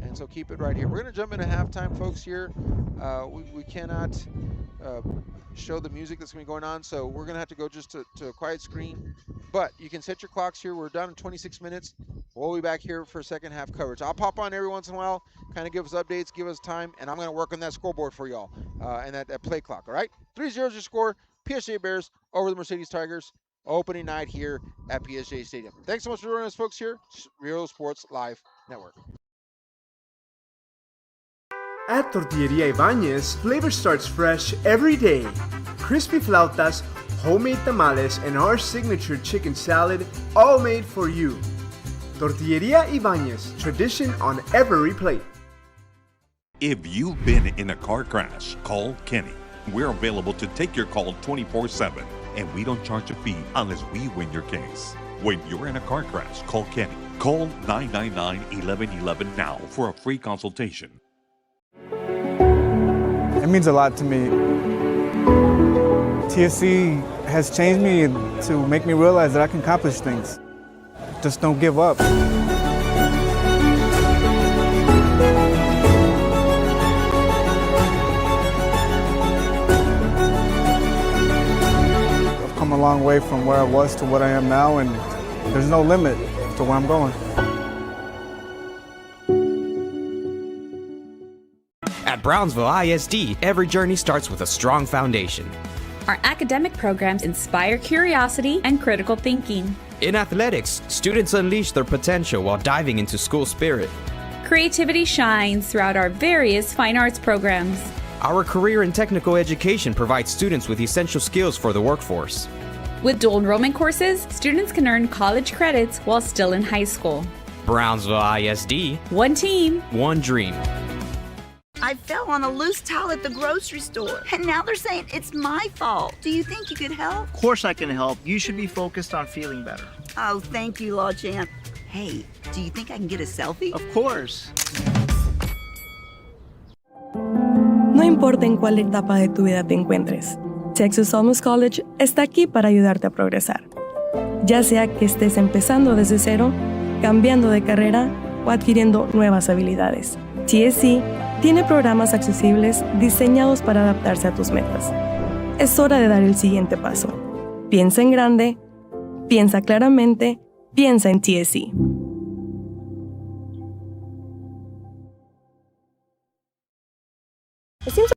And so keep it right here. We're going to jump into halftime, folks, here. We cannot show the music that's going to be going on, so we're going to have to go just to a quiet screen. But you can set your clocks here. We're done in 26 minutes. We'll be back here for second half coverage. I'll pop on every once in a while, kind of give us updates, give us time, and I'm going to work on that scoreboard for y'all and that play clock, all right? 3-0 is your score. PSJA Bears over the Mercedes Tigers. Opening night here at PSJA Stadium. Thanks so much for joining us, folks, here. Real Sports Live Network. At Tortilleria Ibañez, flavor starts fresh every day. Crispy flautas, homemade tamales, and our signature chicken salad, all made for you. Tortilleria Ibañez, tradition on every plate. If you've been in a car crash, call Kenny. We're available to take your call 24/7, and we don't charge a fee unless we win your case. When you're in a car crash, call Kenny. Call 999-1111 now for a free consultation. It means a lot to me. TSC has changed me to make me realize that I can accomplish things. Just don't give up. I've come a long way from where I was to what I am now, and there's no limit to where I'm going. At Brownsville ISD, every journey starts with a strong foundation. Our academic programs inspire curiosity and critical thinking. In athletics, students unleash their potential while diving into school spirit. Creativity shines throughout our various fine arts programs. Our career and technical education provides students with essential skills for the workforce. With dual enrollment courses, students can earn college credits while still in high school. Brownsville ISD. One team. One dream. I fell on a loose towel at the grocery store, and now they're saying it's my fault. Do you think you could help? Of course I can help. You should be focused on feeling better. Oh, thank you, Law Champ. Hey, do you think I can get a selfie? Of course. No importa en cuál etapa de tu vida te encuentres, Texas Almus College está aquí para ayudarte a progresar. Ya sea que estés empezando desde cero, cambiando de carrera o adquiriendo nuevas habilidades, TSC tiene programas accesibles diseñados para adaptarse a tus metas. Es hora de dar el siguiente paso. Piensa en grande, piensa claramente, piensa en TSC. It seems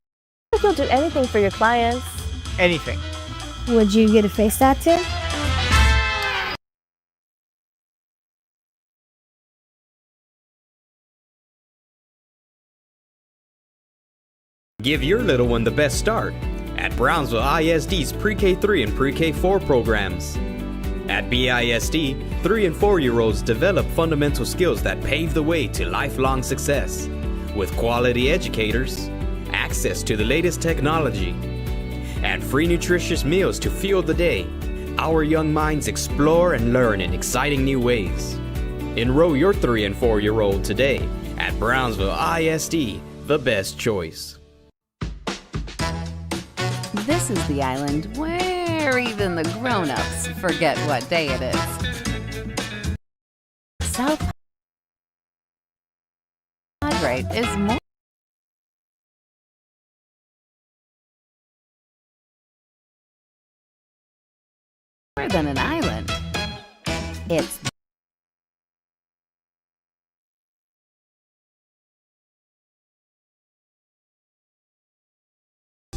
like you'll do anything for your clients. Anything. Would you get a face tattoo? Give your little one the best start at Brownsville ISD's Pre-K3 and Pre-K4 programs. At BISD, 3 and 4-year-olds develop fundamental skills that pave the way to lifelong success. With quality educators, access to the latest technology, and free nutritious meals to fuel the day, our young minds explore and learn in exciting new ways. Enroll your 3 and 4-year-old today at Brownsville ISD, the best choice. This is the island where even the grown-ups forget what day it is. South Padre is more than an island. It's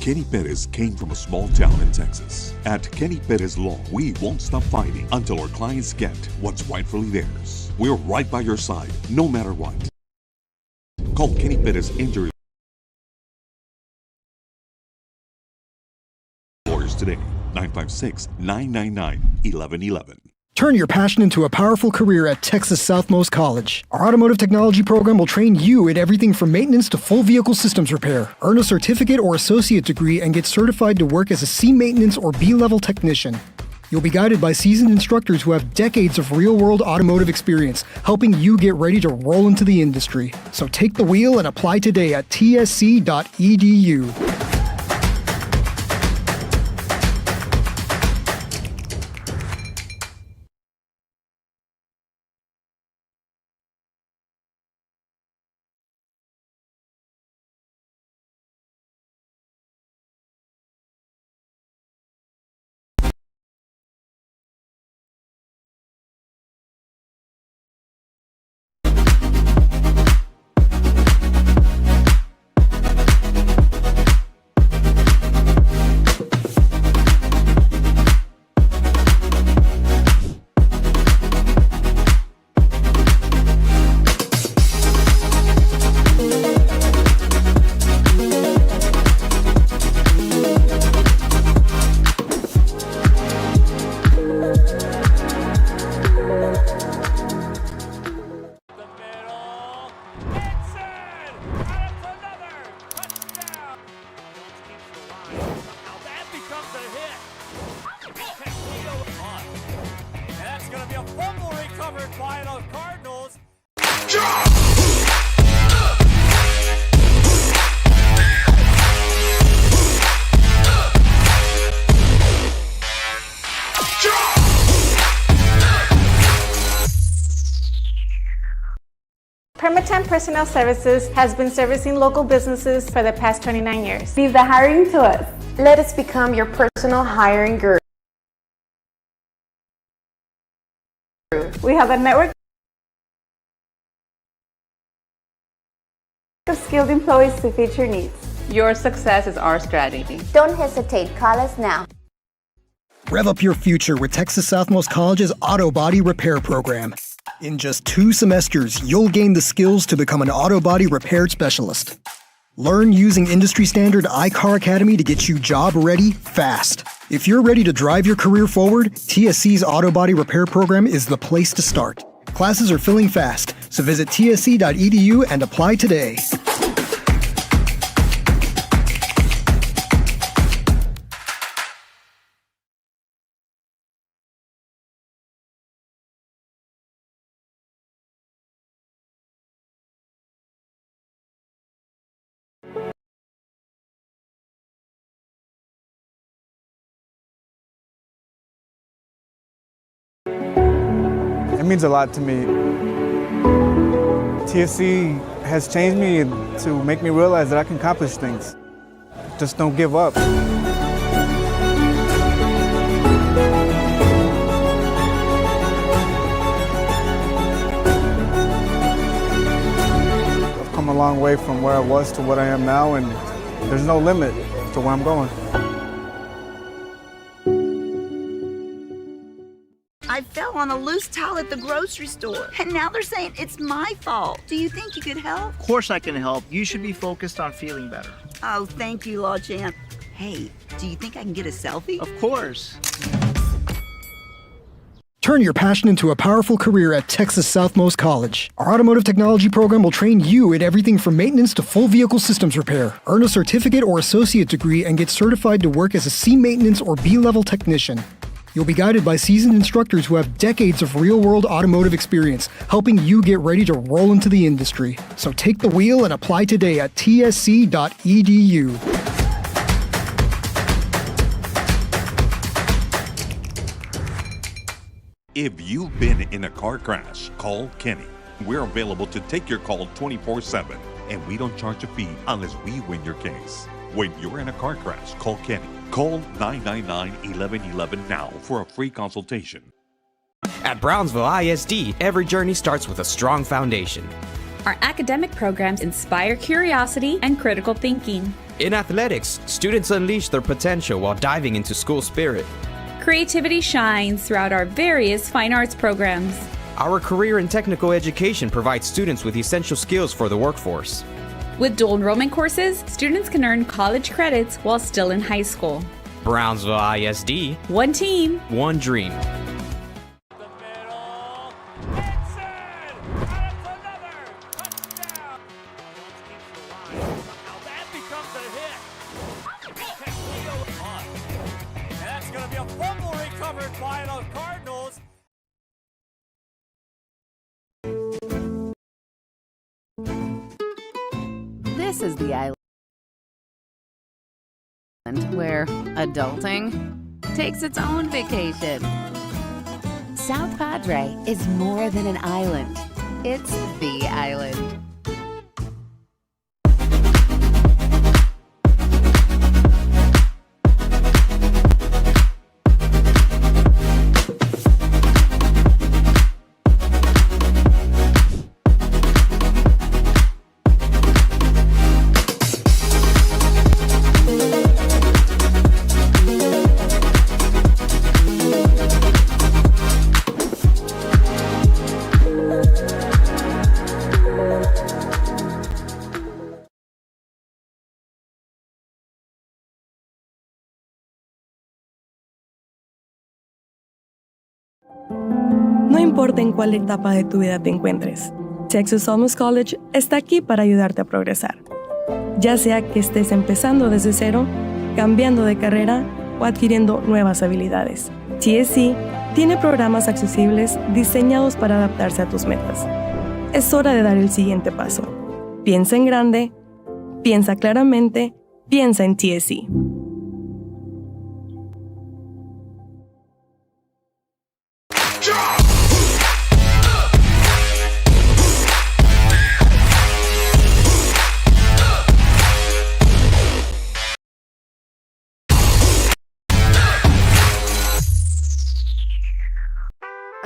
Kenny Perez came from a small town in Texas. At Kenny Perez Law, we won't stop fighting until our clients get what's rightfully theirs. We're right by your side, no matter what. Call Kenny Perez Injury Lawyers today, 956-999-1111. Turn your passion into a powerful career at Texas Southmost College. Our automotive technology program will train you in everything from maintenance to full vehicle systems repair. Earn a certificate or associate degree and get certified to work as a C maintenance or B-level technician. You'll be guided by seasoned instructors who have decades of real-world automotive experience, helping you get ready to roll into the industry. So take the wheel and apply today at tsc.edu. Permatemp Personnel Services has been servicing local businesses for the past 29 years. Leave the hiring to us. Let us become your personal hiring guru. We have a network of skilled employees to fit your needs. Your success is our strategy. Don't hesitate. Call us now. Rev up your future with Texas Southmost College's Auto Body Repair Program. In just 2 semesters, you'll gain the skills to become an auto body repair specialist. Learn using industry standard iCar Academy to get you job ready fast. If you're ready to drive your career forward, TSC's Auto Body Repair Program is the place to start. Classes are filling fast, so visit tsc.edu and apply today. It means a lot to me. TSC has changed me to make me realize that I can accomplish things. Just don't give up. I've come a long way from where I was to what I am now, and there's no limit to where I'm going. I fell on a loose towel at the grocery store, and now they're saying it's my fault. Do you think you could help? Of course I can help. You should be focused on feeling better. Oh, thank you, Law Champ. Hey, do you think I can get a selfie? Of course. Turn your passion into a powerful career at Texas Southmost College. Our automotive technology program will train you in everything from maintenance to full vehicle systems repair. Earn a certificate or associate degree and get certified to work as a C maintenance or B-level technician. You'll be guided by seasoned instructors who have decades of real-world automotive experience, helping you get ready to roll into the industry. So take the wheel and apply today at tsc.edu. If you've been in a car crash, call Kenny. We're available to take your call 24/7, and we don't charge a fee unless we win your case. When you're in a car crash, call Kenny. Call 999-1111 now for a free consultation. At Brownsville ISD, every journey starts with a strong foundation. Our academic programs inspire curiosity and critical thinking. In athletics, students unleash their potential while diving into school spirit. Creativity shines throughout our various fine arts programs. Our career and technical education provides students with essential skills for the workforce. With dual enrollment courses, students can earn college credits while still in high school. Brownsville ISD. One team. One dream. Now that becomes a hit. And that's going to be a fumble recovered by the Cardinals. This is the island where adulting takes its own vacation. South Padre is more than an island. It's the island. No importa en cuál etapa de tu vida te encuentres, Texas Almost College está aquí para ayudarte a progresar. Ya sea que estés empezando desde cero, cambiando de carrera o adquiriendo nuevas habilidades, TSC tiene programas accesibles diseñados para adaptarse a tus metas. Es hora de dar el siguiente paso. Piensa en grande, piensa claramente, piensa en TSC.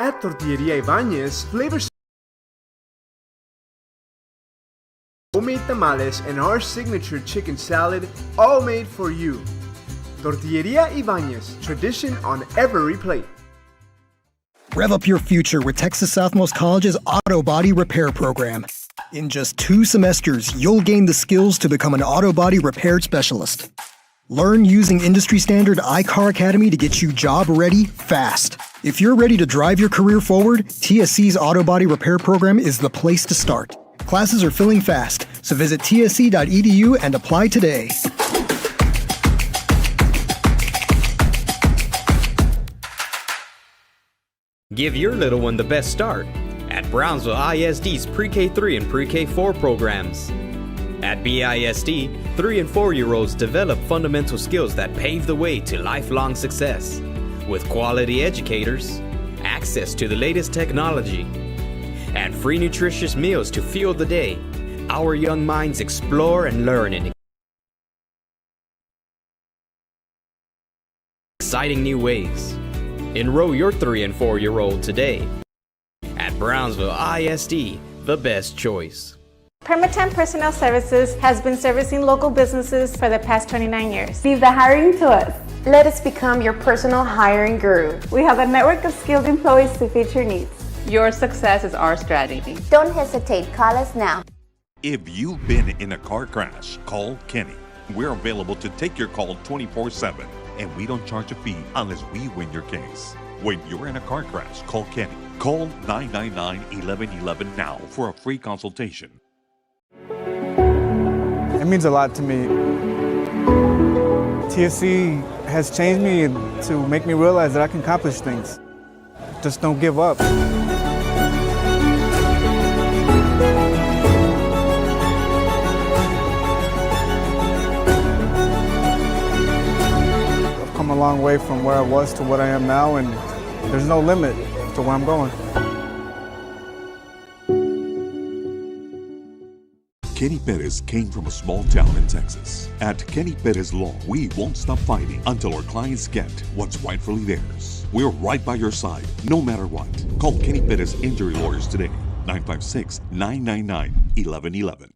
At Tortilleria Ibañez, flavors homemade tamales and our signature chicken salad, all made for you. Tortilleria Ibañez, tradition on every plate. Rev up your future with Texas Southmost College's Auto Body Repair Program. In just 2 semesters, you'll gain the skills to become an auto body repair specialist. Learn using industry standard iCar Academy to get you job ready fast. If you're ready to drive your career forward, TSC's Auto Body Repair Program is the place to start. Classes are filling fast, so visit tsc.edu and apply today. Give your little one the best start at Brownsville ISD's Pre-K3 and Pre-K4 programs. At BISD, 3 and 4-year-olds develop fundamental skills that pave the way to lifelong success. With quality educators, access to the latest technology, and free nutritious meals to fuel the day, our young minds explore and learn in exciting new ways. Enroll your 3 and 4-year-old today. At Brownsville ISD, the best choice. Permatemp Personnel Services has been servicing local businesses for the past 29 years. Leave the hiring to us. Let us become your personal hiring guru. We have a network of skilled employees to fit your needs. Your success is our strategy. Don't hesitate, call us now. If you've been in a car crash, call Kenny. We're available to take your call 24/7, and we don't charge a fee unless we win your case. When you're in a car crash, call Kenny. Call 999-1111 now for a free consultation. It means a lot to me. TSC has changed me to make me realize that I can accomplish things. Just don't give up. I've come a long way from where I was to what I am now, and there's no limit to where I'm going. Kenny Perez came from a small town in Texas. At Kenny Perez Law, we won't stop fighting until our clients get what's rightfully theirs. We're right by your side, no matter what. Call Kenny Perez Injury Lawyers today, 956-999-1111.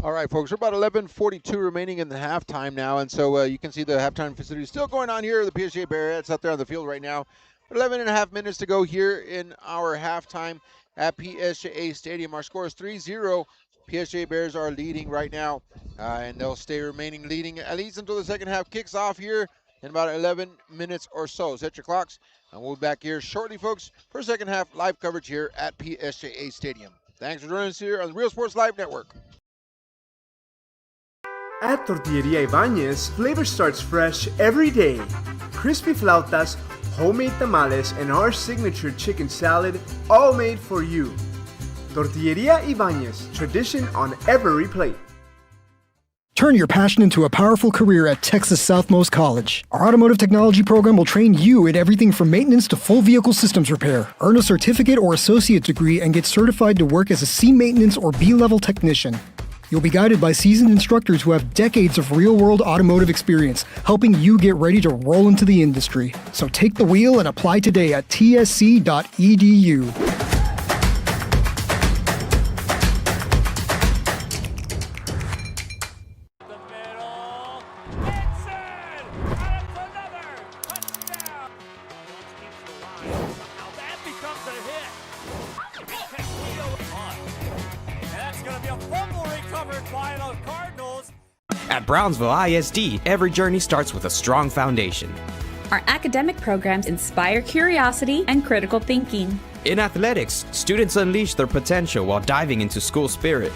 All right, folks, we're about 11:42 remaining in the halftime now, and so you can see the halftime facility still going on here at the PSJA Bearcats out there on the field right now. 11 and a half minutes to go here in our halftime at PSJA Stadium. Our score is 3-0. PSJA Bears are leading right now, and they'll stay remaining leading at least until the second half kicks off here in about 11 minutes or so. Set your clocks, and we'll be back here shortly, folks, for second half live coverage here at PSJA Stadium. Thanks for joining us here on the Real Sports Live Network. At Tortilleria Ibañez, flavor starts fresh every day. Crispy flautas, homemade tamales, and our signature chicken salad, all made for you. Tortilleria Ibañez, tradition on every plate. Turn your passion into a powerful career at Texas Southmost College. Our automotive technology program will train you in everything from maintenance to full vehicle systems repair. Earn a certificate or associate degree and get certified to work as a C maintenance or B-level technician. You'll be guided by seasoned instructors who have decades of real-world automotive experience, helping you get ready to roll into the industry. So take the wheel and apply today at tsc.edu. At Brownsville ISD, every journey starts with a strong foundation. Our academic programs inspire curiosity and critical thinking. In athletics, students unleash their potential while diving into school spirit.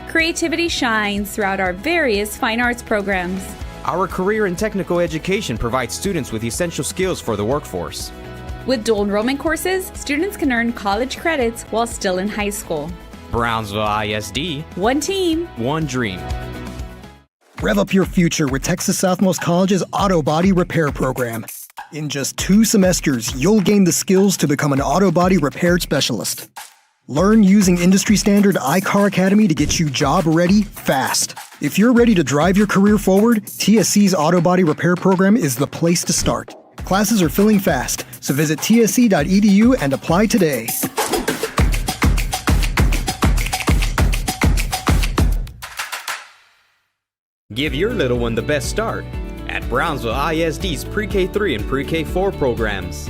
Creativity shines throughout our various fine arts programs. Our career and technical education provides students with essential skills for the workforce. With dual enrollment courses, students can earn college credits while still in high school. Brownsville ISD. One team. One dream. Rev up your future with Texas Southmost College's Auto Body Repair Program. In just 2 semesters, you'll gain the skills to become an auto body repair specialist. Learn using industry standard iCar Academy to get you job ready fast. If you're ready to drive your career forward, TSC's Auto Body Repair Program is the place to start. Classes are filling fast, so visit tsc.edu and apply today. Give your little one the best start at Brownsville ISD's Pre-K3 and Pre-K4 programs.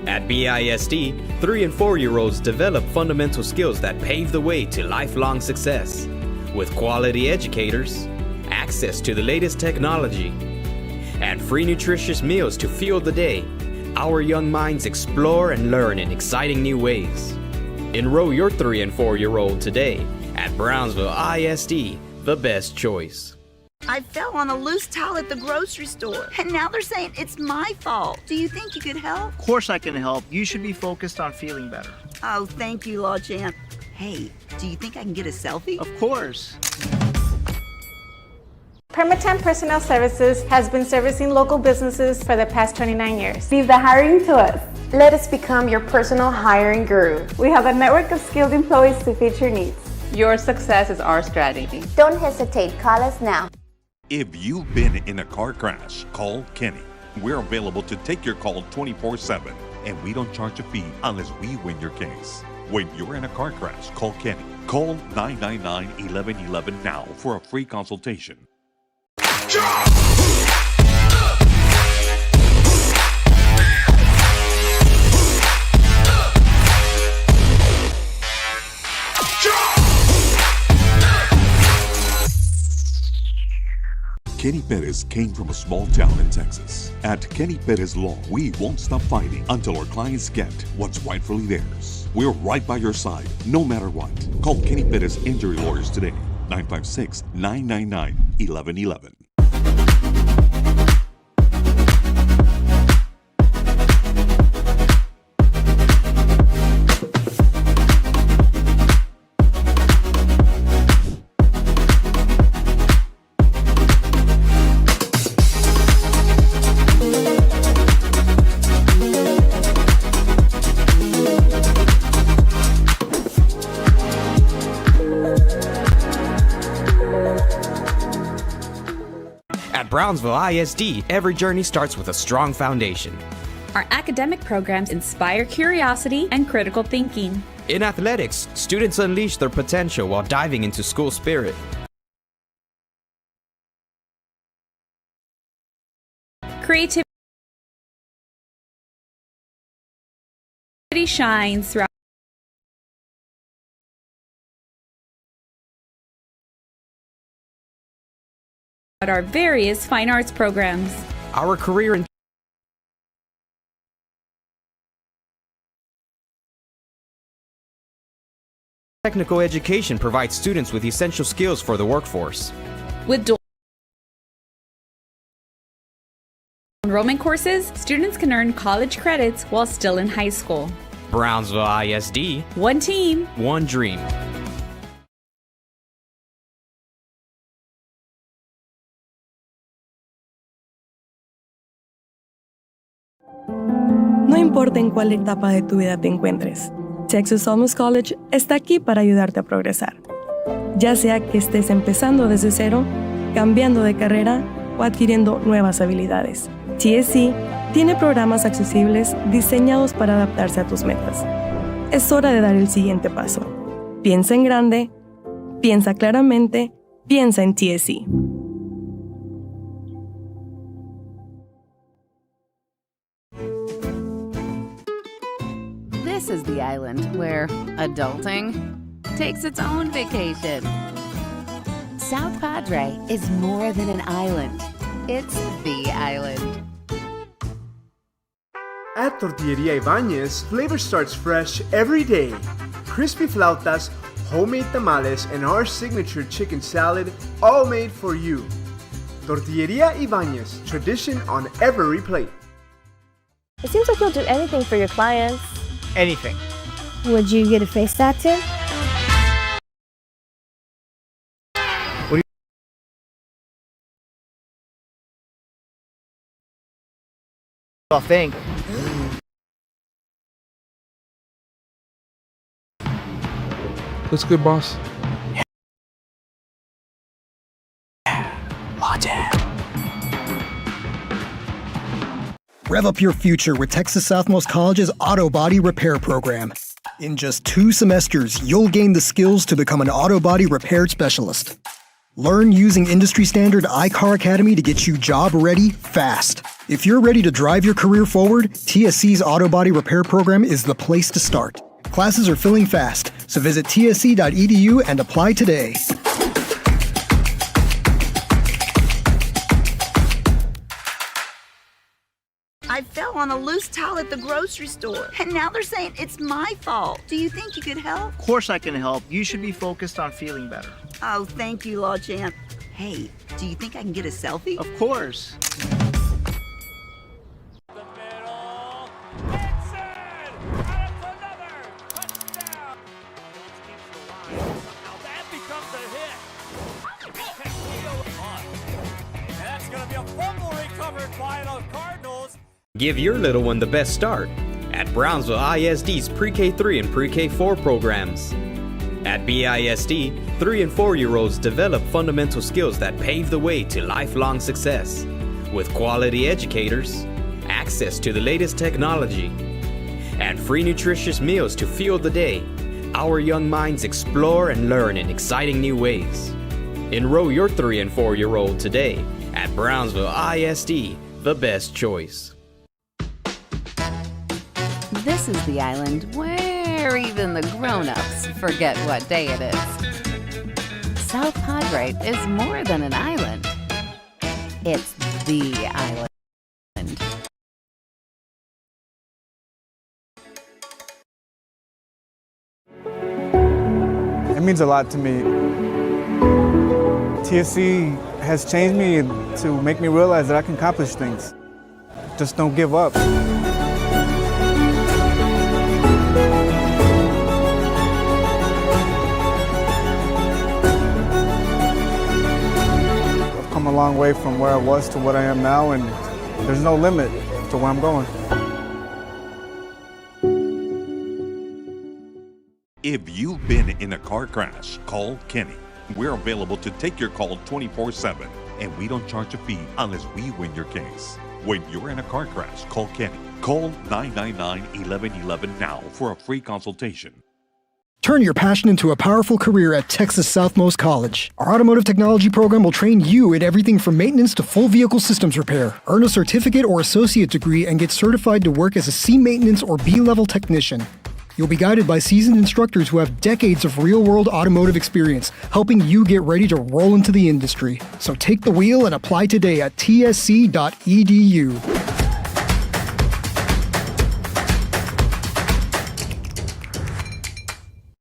At BISD, 3 and 4-year-olds develop fundamental skills that pave the way to lifelong success. With quality educators, access to the latest technology, and free nutritious meals to fuel the day, our young minds explore and learn in exciting new ways. Enroll your 3 and 4-year-old today at Brownsville ISD, the best choice. I fell on a loose towel at the grocery store, and now they're saying it's my fault. Do you think you could help? Of course I can help. You should be focused on feeling better. Oh, thank you, Law Champ. Hey, do you think I can get a selfie? Of course. Permatemp Personnel Services has been servicing local businesses for the past 29 years. Leave the hiring to us. Let us become your personal hiring guru. We have a network of skilled employees to fit your needs. Your success is our strategy. Don't hesitate. Call us now. If you've been in a car crash, call Kenny. We're available to take your call 24/7, and we don't charge a fee unless we win your case. When you're in a car crash, call Kenny. Call 999-1111 now for a free consultation. Kenny Perez came from a small town in Texas. At Kenny Perez Law, we won't stop fighting until our clients get what's rightfully theirs. We're right by your side, no matter what. Call Kenny Perez Injury Lawyers today, 956-999-1111. At Brownsville ISD, every journey starts with a strong foundation. Our academic programs inspire curiosity and critical thinking. In athletics, students unleash their potential while diving into school spirit. Creativity shines throughout our various fine arts programs. Our career and technical education provides students with essential skills for the workforce. With dual enrollment courses, students can earn college credits while still in high school. Brownsville ISD. One team, one dream. No importa en cuál etapa de tu vida te encuentres, Texas Almost College está aquí para ayudarte a progresar. Ya sea que estés empezando desde cero, cambiando de carrera o adquiriendo nuevas habilidades, TSC tiene programas accesibles diseñados para adaptarse a tus metas. Es hora de dar el siguiente paso. Piensa en grande, piensa claramente, piensa en TSC. This is the island where adulting takes its own vacation. South Padre is more than an island. It's the island. At Tortilleria Ibañez, flavor starts fresh every day. Crispy flautas, homemade tamales, and our signature chicken salad, all made for you. Tortilleria Ibañez, tradition on every plate. It seems like you'll do anything for your clients. Anything. Would you get a face tattoo? What do you think? Looks good, boss. Rev up your future with Texas Southmost College's Auto Body Repair Program. In just 2 semesters, you'll gain the skills to become an auto body repair specialist. Learn using industry-standard iCar Academy to get you job-ready fast. If you're ready to drive your career forward, TSC's Auto Body Repair Program is the place to start. Classes are filling fast, so visit tsc.edu and apply today. I fell on a loose towel at the grocery store, and now they're saying it's my fault. Do you think you could help? Of course I can help. You should be focused on feeling better. Oh, thank you, Law Champ. Hey, do you think I can get a selfie? Of course. That's going to be a fumble recovered by those Cardinals. Give your little one the best start at Brownsville ISD's Pre-K3 and Pre-K4 programs. At BISD, 3 and 4-year-olds develop fundamental skills that pave the way to lifelong success. With quality educators, access to the latest technology, and free nutritious meals to fuel the day, our young minds explore and learn in exciting new ways. Enroll your 3 and 4-year-old today at Brownsville ISD, the best choice. This is the island where even the grown-ups forget what day it is. South Padre is more than an island. It's the island. It means a lot to me. TSC has changed me to make me realize that I can accomplish things. Just don't give up. I've come a long way from where I was to what I am now, and there's no limit to where I'm going. If you've been in a car crash, call Kenny. We're available to take your call 24/7, and we don't charge a fee unless we win your case. When you're in a car crash, call Kenny. Call 999-1111 now for a free consultation. Turn your passion into a powerful career at Texas Southmost College. Our automotive technology program will train you in everything from maintenance to full vehicle systems repair. Earn a certificate or associate degree and get certified to work as a C maintenance or B level technician. You'll be guided by seasoned instructors who have decades of real-world automotive experience, helping you get ready to roll into the industry. So take the wheel and apply today at tsc.edu.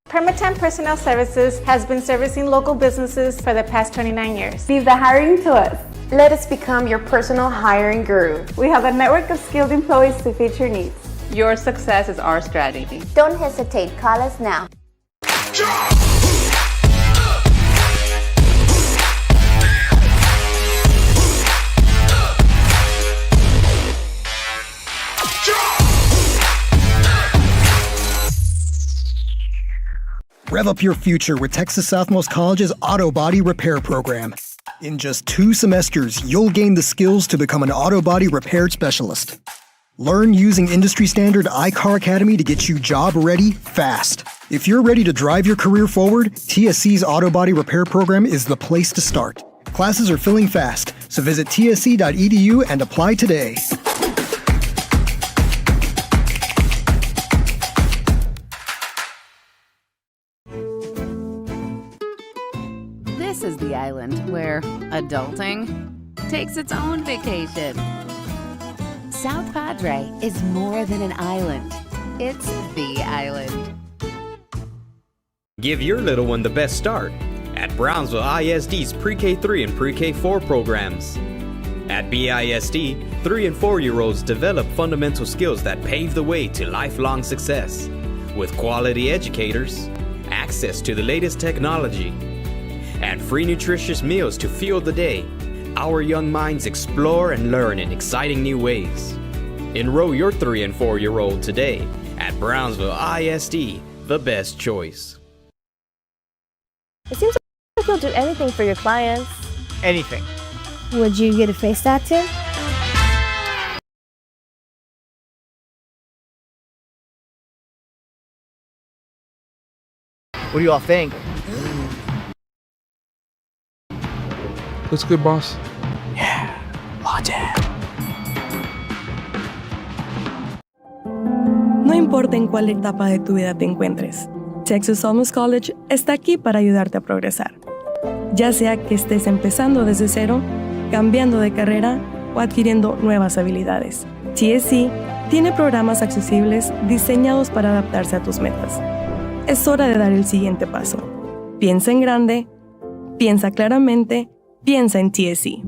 Permatemp Personnel Services has been servicing local businesses for the past 29 years. Leave the hiring to us. Let us become your personal hiring guru. We have a network of skilled employees to fit your needs. Your success is our strategy. Don't hesitate, call us now. Rev up your future with Texas Southmost College's Auto Body Repair Program. In just 2 semesters, you'll gain the skills to become an auto body repair specialist. Learn using industry standard iCar Academy to get you job ready fast. If you're ready to drive your career forward, TSC's Auto Body Repair Program is the place to start. Classes are filling fast, so visit tsc.edu and apply today. This is the island where adulting takes its own vacation. South Padre is more than an island. It's the island. Give your little one the best start at Brownsville ISD's Pre-K 3 and Pre-K 4 programs. At BISD, 3 and 4-year-olds develop fundamental skills that pave the way to lifelong success. With quality educators, access to the latest technology, and free nutritious meals to fuel the day, our young minds explore and learn in exciting new ways. Enroll your 3 and 4-year-old today at Brownsville ISD, the best choice. It seems like you'll do anything for your clients. Anything. Would you get a face tattoo? What do you all think? Looks good, boss. Yeah, logic. No importa en cuál etapa de tu vida te encuentres, Texas Southmost College está aquí para ayudarte a progresar. Ya sea que estés empezando desde cero, cambiando de carrera o adquiriendo nuevas habilidades, TSC tiene programas accesibles diseñados para adaptarse a tus metas. Es hora de dar el siguiente paso. Piensa en grande, piensa claramente, piensa en TSC.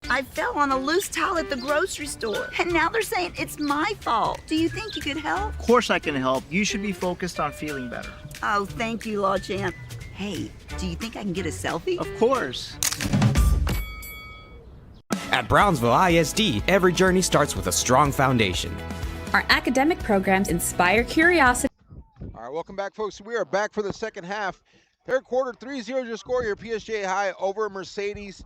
I fell on a loose towel at the grocery store, and now they're saying it's my fault. Do you think you could help? Of course I can help. You should be focused on feeling better. Oh, thank you, Law Champ. Hey, do you think I can get a selfie? Of course. At Brownsville ISD, every journey starts with a strong foundation. Our academic programs inspire curiosity. All right, welcome back, folks. We are back for the second half. Third quarter, 3-0 your score here, PSJA High over Mercedes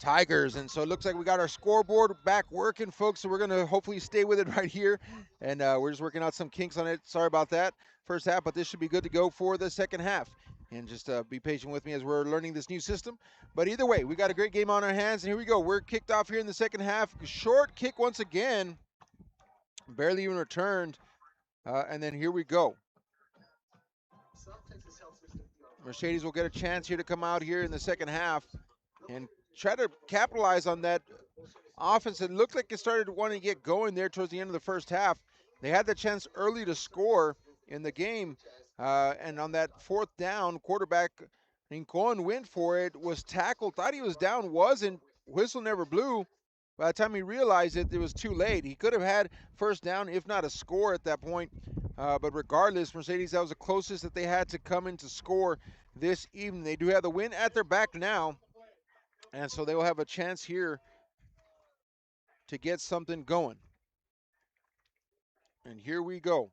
Tigers. And so it looks like we got our scoreboard back working, folks. So we're going to hopefully stay with it right here. And we're just working out some kinks on it. Sorry about that first half, but this should be good to go for the second half. And just be patient with me as we're learning this new system. But either way, we got a great game on our hands. And here we go. We're kicked off here in the second half. Short kick once again. Barely even returned. And then here we go. Mercedes will get a chance here to come out here in the second half and try to capitalize on that offense. It looked like it started wanting to get going there towards the end of the first half. They had the chance early to score in the game. And on that fourth down, quarterback Rincon went for it, was tackled, thought he was down, wasn't, whistle never blew. By the time he realized it was too late. He could have had first down, if not a score at that point. But regardless, Mercedes, that was the closest that they had to come in to score this evening. They do have the win at their back now. And so they will have a chance here to get something going. And here we go.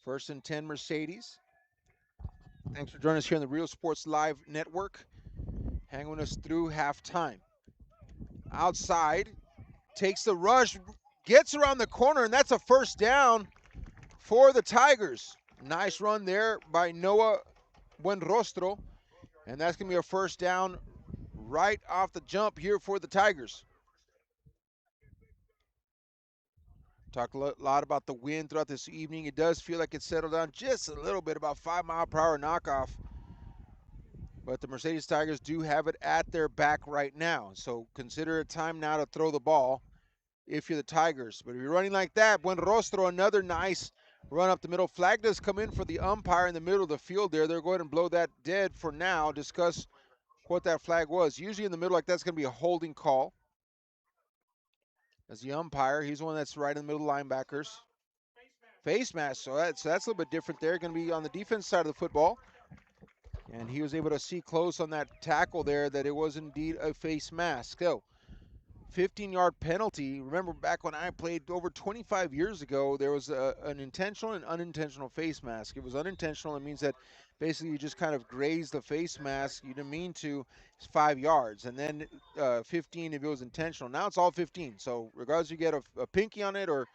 1st and 10 Mercedes. Thanks for joining us here on the Real Sports Live Network. Hanging with us through halftime. Outside, takes the rush, gets around the corner, and that's a first down for the Tigers. Nice run there by Noah Buenrostro, and that's going to be a first down right off the jump here for the Tigers. Talked a lot about the wind throughout this evening. It does feel like it's settled down just a little bit, about 5-mile-per-hour knockoff. But the Mercedes Tigers do have it at their back right now. So consider it time now to throw the ball if you're the Tigers. But if you're running like that, Buenrostro, another nice run up the middle. Flag does come in for the umpire in the middle of the field there. They'll go ahead and blow that dead for now. Discuss what that flag was. Usually in the middle like that's going to be a holding call. As the umpire, he's the one that's right in the middle of linebackers. Face mask, so that's a little bit different there. Going to be on the defense side of the football. And he was able to see close on that tackle there that it was indeed a face mask. So, 15-yard penalty. Remember back when I played over 25 years ago, there was an intentional and unintentional face mask. It was unintentional. It means that basically you just kind of grazed the face mask. You didn't mean to. It's 5 yards. And then 15 if it was intentional. Now it's all 15. So regardless you get a pinky on it or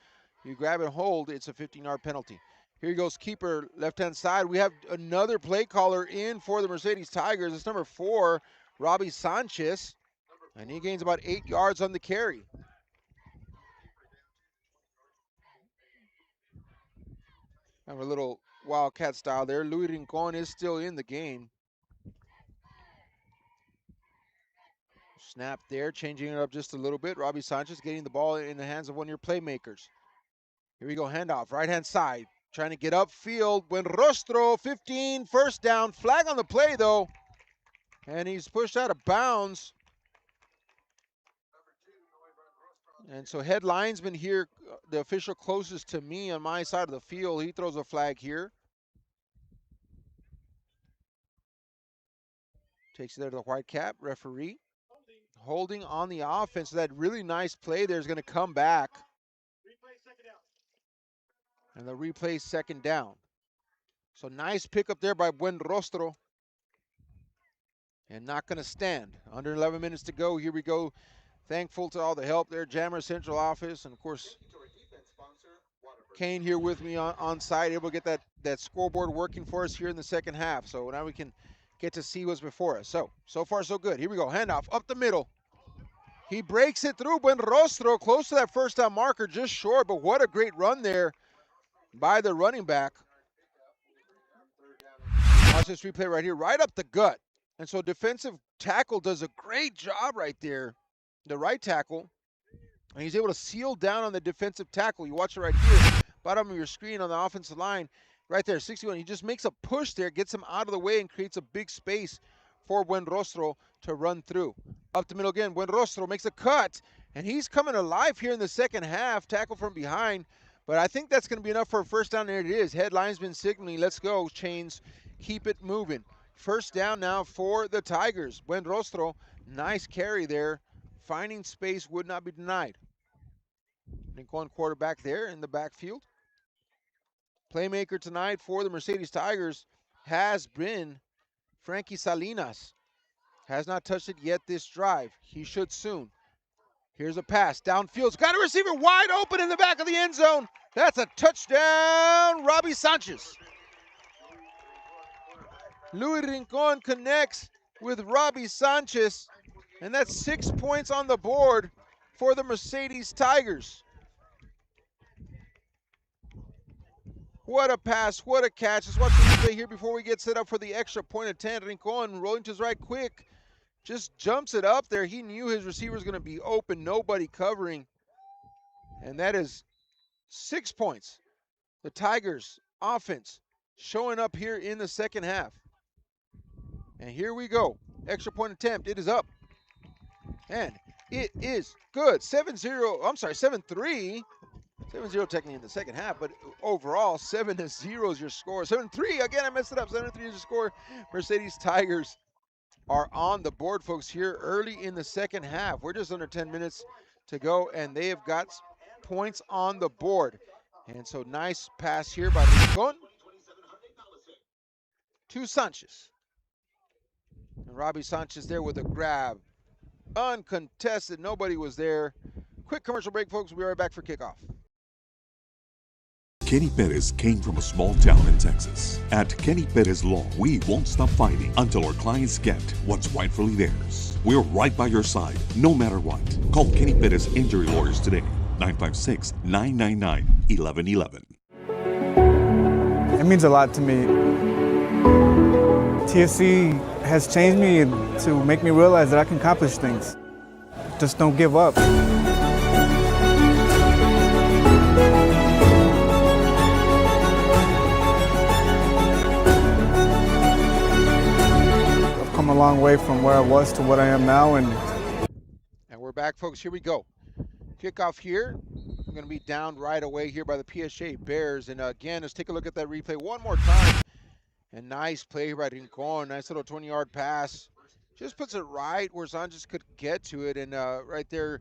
you grab and hold, it's a 15-yard penalty. Here goes keeper, left-hand side. We have another play caller in for the Mercedes Tigers. It's number 4, Robbie Sanchez. And he gains about 8 yards on the carry. Have a little Wildcat style there. Luis Rincon is still in the game. Snap there, changing it up just a little bit. Robbie Sanchez getting the ball in the hands of one of your playmakers. Here we go, handoff, right-hand side. Trying to get upfield. Buenrostro, 15, first down. Flag on the play, though. And he's pushed out of bounds. And so head linesman here, the official closest to me on my side of the field, he throws a flag here. Takes it there to the white cap, referee. Holding on the offense. So that really nice play there is going to come back. And the replay second down. So nice pickup there by Buenrostro. And not going to stand. Under 11 minutes to go. Here we go. Thankful to all the help there. Jammer Central Office. And, of course, Kane here with me on site. Able to get that scoreboard working for us here in the second half. So now we can get to see what's before us. So far so good. Here we go. Handoff up the middle. He breaks it through. Buenrostro close to that first down marker. Just short. But what a great run there by the running back. Watch this replay right here. Right up the gut. And so defensive tackle does a great job right there. The right tackle, and he's able to seal down on the defensive tackle. You watch it right here, bottom of your screen on the offensive line, right there, 61. He just makes a push there, gets him out of the way, and creates a big space for Buenrostro to run through. Up the middle again, Buenrostro makes a cut, and he's coming alive here in the second half, tackle from behind, but I think that's going to be enough for a first down. There it is. Head linesman signaling, let's go, Chains, keep it moving. First down now for the Tigers. Buenrostro, nice carry there. Finding space would not be denied. Rincon quarterback there in the backfield. Playmaker tonight for the Mercedes Tigers has been Frankie Salinas. Has not touched it yet this drive. He should soon. Here's a pass. Downfield's got a receiver wide open in the back of the end zone. That's a touchdown, Robbie Sanchez. Luis Rincon connects with Robbie Sanchez. And that's 6 points on the board for the Mercedes Tigers. What a pass, what a catch. Let's watch the replay here before we get set up for the extra point of 10. Rincon rolling to his right quick. Just jumps it up there. He knew his receiver was going to be open, nobody covering. And that is 6 points. The Tigers offense showing up here in the second half. And here we go. Extra point attempt. It is up. And it is good. 7-0. I'm sorry, 7-3. 7-0 technically in the second half, but overall 7-0 is your score. 7-3. Again, I messed it up. 7-3 is your score. Mercedes Tigers are on the board, folks, here early in the second half. We're just under 10 minutes to go, and they have got points on the board. And so nice pass here by Rincon to Sanchez. And Robbie Sanchez there with a grab. Uncontested, nobody was there. Quick commercial break, folks. We'll be right back for kickoff. Kenny Perez came from a small town in Texas. At Kenny Perez Law, we won't stop fighting until our clients get what's rightfully theirs. We're right by your side, no matter what. Call Kenny Perez Injury Lawyers today, 956-999-1111. It means a lot to me. TSC has changed me to make me realize that I can accomplish things. Just don't give up. I've come a long way from where I was to what I am now, and we're back, folks. Here we go. Kickoff here. I'm going to be down right away here by the PSJA Bears. And again, let's take a look at that replay one more time. And nice play by Rincon. Nice little 20-yard pass. Just puts it right where Sanchez could get to it. And right there,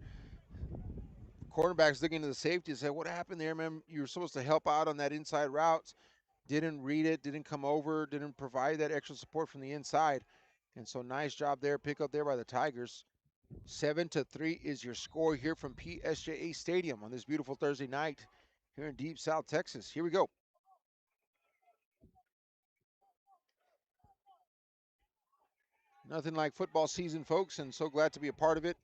cornerback's looking to the safety and said, what happened there, man? You were supposed to help out on that inside route. Didn't read it, didn't come over, didn't provide that extra support from the inside. And so nice job there, pick up there by the Tigers. 7-3 is your score here from PSJA Stadium on this beautiful Thursday night here in deep South Texas. Here we go. Nothing like football season, folks, and so glad to be a part of it.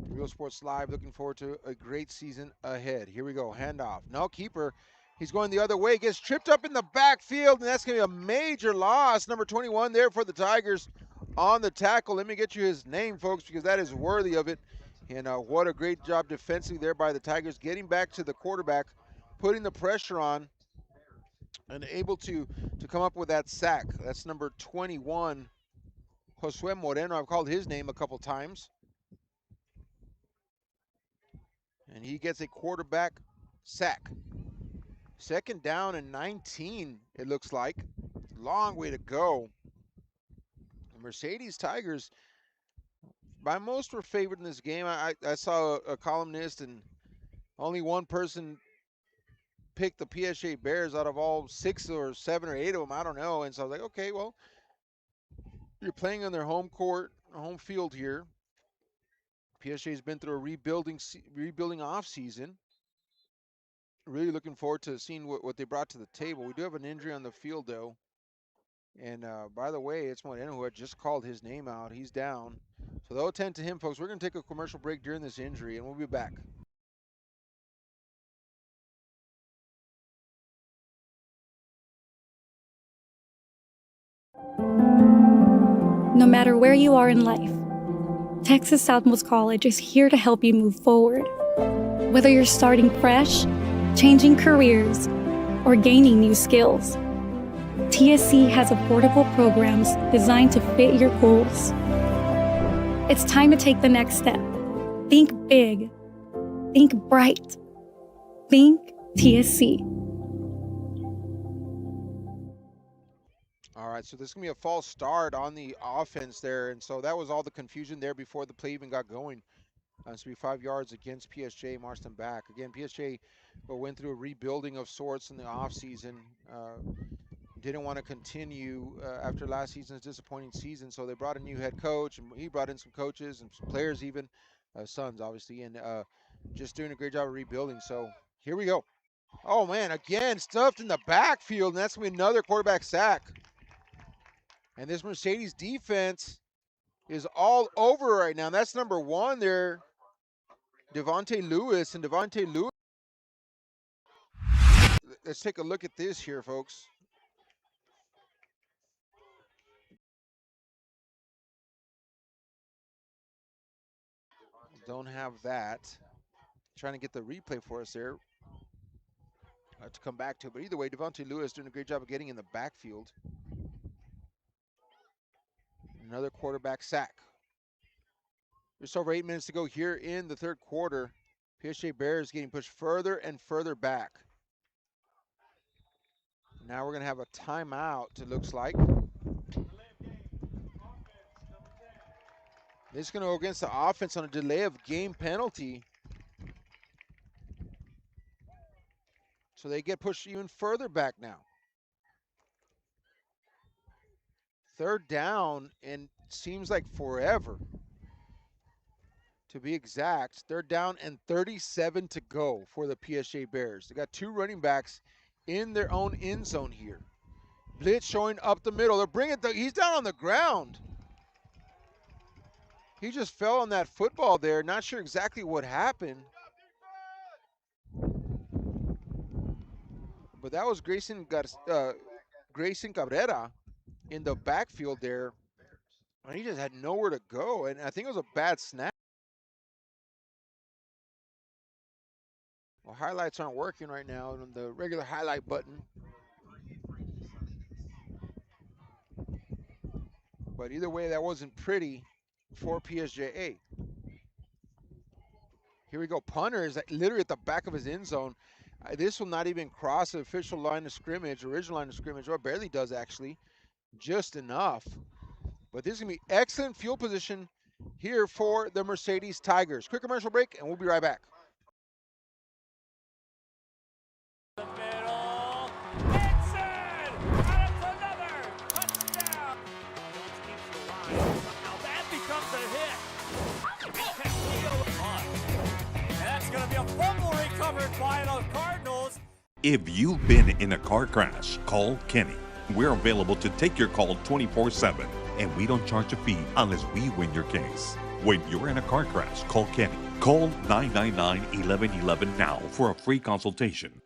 Real Sports Live, looking forward to a great season ahead. Here we go, handoff. No, keeper. He's going the other way, gets tripped up in the backfield, and that's going to be a major loss. Number 21 there for the Tigers on the tackle. Let me get you his name, folks, because that is worthy of it. And what a great job defensively there by the Tigers, getting back to the quarterback, putting the pressure on, and able to come up with that sack. That's number 21, Josue Moreno. I've called his name a couple times. And he gets a quarterback sack. Second down and 19, it looks like. Long way to go. The Mercedes Tigers, by most, were favored in this game. I saw a columnist, and only one person picked the PSJA Bears out of all 6 or 7 or 8 of them. I don't know. And so I was like, okay, well, you're playing on their home court, home field here. PSJ's been through a rebuilding off season. Really looking forward to seeing what they brought to the table. We do have an injury on the field, though. And by the way, it's Moreno who had just called his name out. He's down. So they'll attend to him, folks. We're going to take a commercial break during this injury, and we'll be back. No matter where you are in life, Texas Southmost College is here to help you move forward. Whether you're starting fresh, changing careers, or gaining new skills, TSC has affordable programs designed to fit your goals. It's time to take the next step. Think big. Think bright. Think TSC. All right, so this is going to be a false start on the offense there. And so that was all the confusion there before the play even got going. It's going to be 5 yards against PSJA, Marston back. Again, PSJA went through a rebuilding of sorts in the offseason. Didn't want to continue after last season's disappointing season, so they brought a new head coach, and he brought in some coaches and some players even, sons obviously, and just doing a great job of rebuilding. So here we go. Oh man, again, stuffed in the backfield, and that's going to be another quarterback sack. And this Mercedes defense is all over right now. And that's number 1 there, Devontae Lewis. And Devontae Lewis, let's take a look at this here, folks. Don't have that. Trying to get the replay for us there to come back to. But either way, Devontae Lewis doing a great job of getting in the backfield. Another quarterback sack. Just over 8 minutes to go here in the third quarter. PSJA Bears getting pushed further and further back. Now we're going to have a timeout, it looks like. This is going to go against the offense on a delay of game penalty. So they get pushed even further back now. Third down, and seems like forever. to be exact. They're down and 37 to go for the PSJA Bears. They got 2 running backs in their own end zone here. Blitz showing up the middle. They're bringing he's down on the ground. He just fell on that football there. Not sure exactly what happened. But that was Grayson Cabrera in the backfield there. And he just had nowhere to go. And I think it was a bad snap. Well, highlights aren't working right now on the regular highlight button. But either way, that wasn't pretty for PSJA. Here we go. Punter is literally at the back of his end zone. This will not even cross the official line of scrimmage, original line of scrimmage, or barely does actually. Just enough. But this is going to be excellent field position here for the Mercedes Tigers. Quick commercial break, and we'll be right back. Fumble recovered by the Cardinals. If you've been in a car crash, call Kenny. We're available to take your call 24/7, and we don't charge a fee unless we win your case. When you're in a car crash, call Kenny. Call 999-1111 now for a free consultation.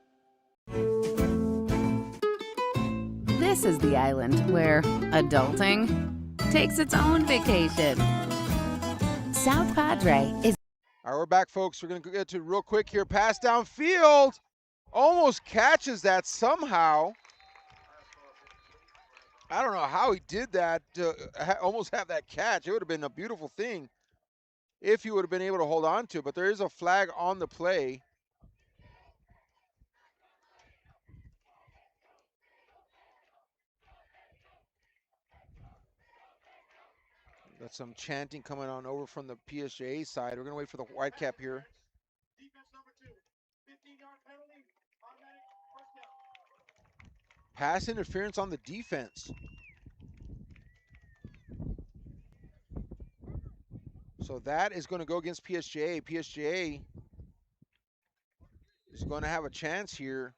This is the island where adulting takes its own vacation. South Padre is... All right, we're back, folks. We're going to get to real quick here. Pass downfield. Almost catches that somehow. I don't know how he did that to almost have that catch. It would have been a beautiful thing if he would have been able to hold on to. But there is a flag on the play. Got some chanting coming on over from the PSJA side. We're going to wait for the white cap here. Defense number 2, 15-yard penalty, automatic first down. Pass interference on the defense. So that is going to go against PSJA. PSJA is going to have a chance here.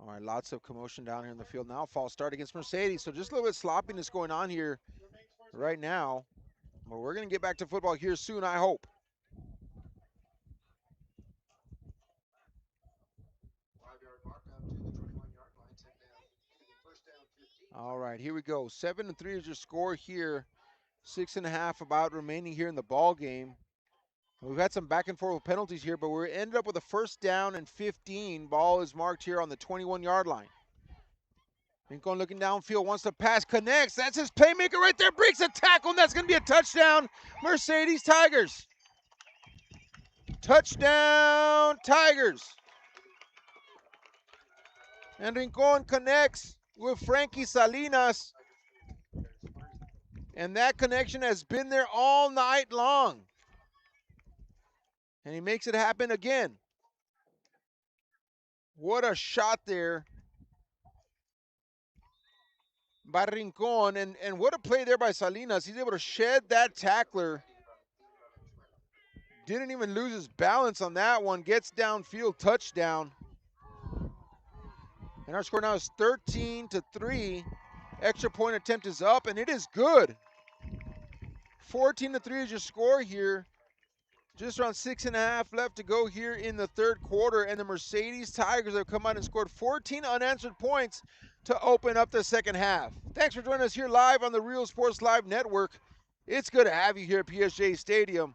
All right, lots of commotion down here in the field now. False start against Mercedes. So just a little bit of sloppiness going on here right now. But we're going to get back to football here soon, I hope. All right, here we go. 7-3 is your score here. 6.5 about remaining here in the ball game. We've had some back and forth penalties here, but we ended up with a first down and 15. Ball is marked here on the 21-yard line. Rincon looking downfield, wants to pass, connects. That's his playmaker right there, breaks a tackle, and that's going to be a touchdown. Mercedes Tigers. Touchdown Tigers. And Rincon connects with Frankie Salinas. And that connection has been there all night long. And he makes it happen again. What a shot there by Rincon. And what a play there by Salinas. He's able to shed that tackler. Didn't even lose his balance on that one. Gets downfield, touchdown. And our score now is 13-3. Extra point attempt is up, and it is good. 14-3 is your score here. Just around 6.5 left to go here in the third quarter, and the Mercedes Tigers have come out and scored 14 unanswered points to open up the second half. Thanks for joining us here live on the Real Sports Live Network. It's good to have you here at PSJA Stadium.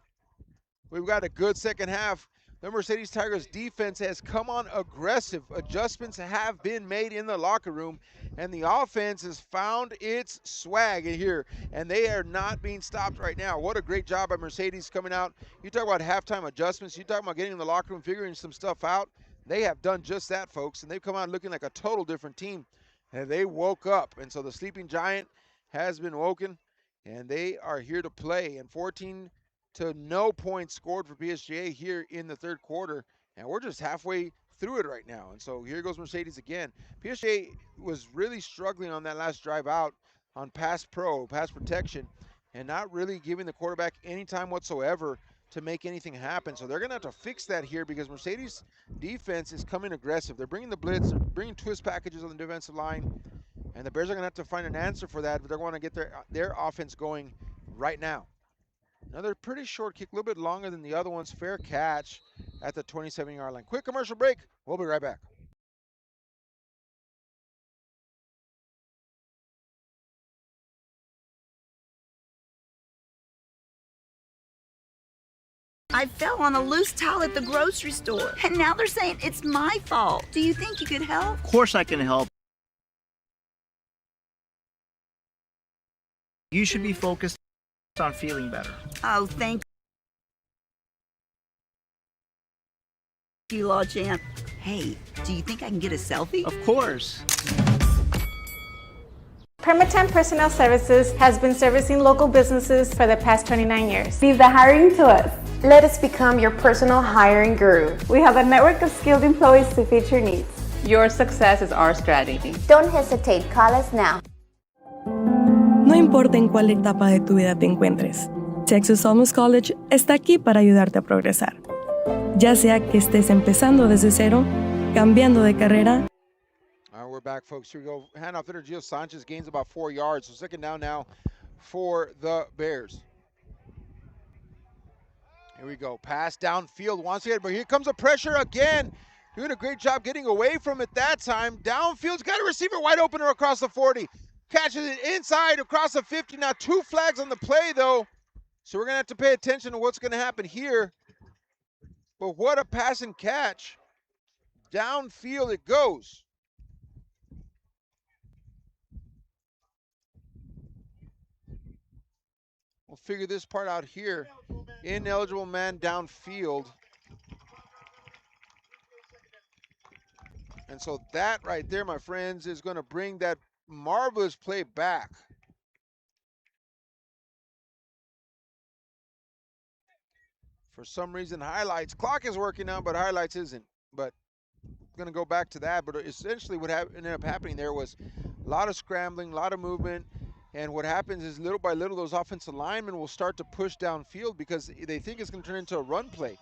We've got a good second half. The Mercedes Tigers defense has come on aggressive. Adjustments have been made in the locker room, and the offense has found its swag in here, and they are not being stopped right now. What a great job by Mercedes coming out. You talk about halftime adjustments. You talk about getting in the locker room, figuring some stuff out. They have done just that, folks, and they've come out looking like a total different team. And they woke up, and so the sleeping giant has been woken, and they are here to play. And 14 to no points scored for PSJA here in the third quarter. And we're just halfway through it right now. And so here goes Mercedes again. PSJA was really struggling on that last drive out on pass protection, and not really giving the quarterback any time whatsoever to make anything happen. So they're going to have to fix that here because Mercedes defense is coming aggressive. They're bringing the blitz, they're bringing twist packages on the defensive line, and the Bears are going to have to find an answer for that, but they're going to get their offense going right now. Another pretty short kick, a little bit longer than the other ones. Fair catch at the 27-yard line. Quick commercial break. We'll be right back. I fell on a loose towel at the grocery store, and now they're saying it's my fault. Do you think you could help? Of course I can help. You should be focused on feeling better. Oh, thank you, Law Champ. Hey, do you think I can get a selfie? Of course. Permatemp Personnel Services has been servicing local businesses for the past 29 years. Leave the hiring to us. Let us become your personal hiring guru. We have a network of skilled employees to fit your needs. Your success is our strategy. Don't hesitate, call us now. No importa en cuál etapa de tu vida te encuentres, Texas Almus College está aquí para ayudarte a progresar. Ya sea que estés empezando desde cero, cambiando de carrera. All right, we're back, folks. Here we go. Handoff to Gio Sanchez, gains about 4 yards. So second down now for the Bears. Here we go. Pass downfield once again, but here comes the pressure again. Doing a great job getting away from it that time. Downfield's got a receiver wide open across the 40. Catches it inside across the 50. Now 2 flags on the play, though. So we're going to have to pay attention to what's going to happen here. But what a pass and catch. Downfield it goes. We'll figure this part out here. Ineligible man downfield. And so that right there, my friends, is going to bring that marvelous play back. For some reason, highlights. Clock is working out, but highlights isn't. But going to go back to that. But essentially what ended up happening there was a lot of scrambling, a lot of movement. And what happens is little by little, those offensive linemen will start to push downfield because they think it's going to turn into a run play.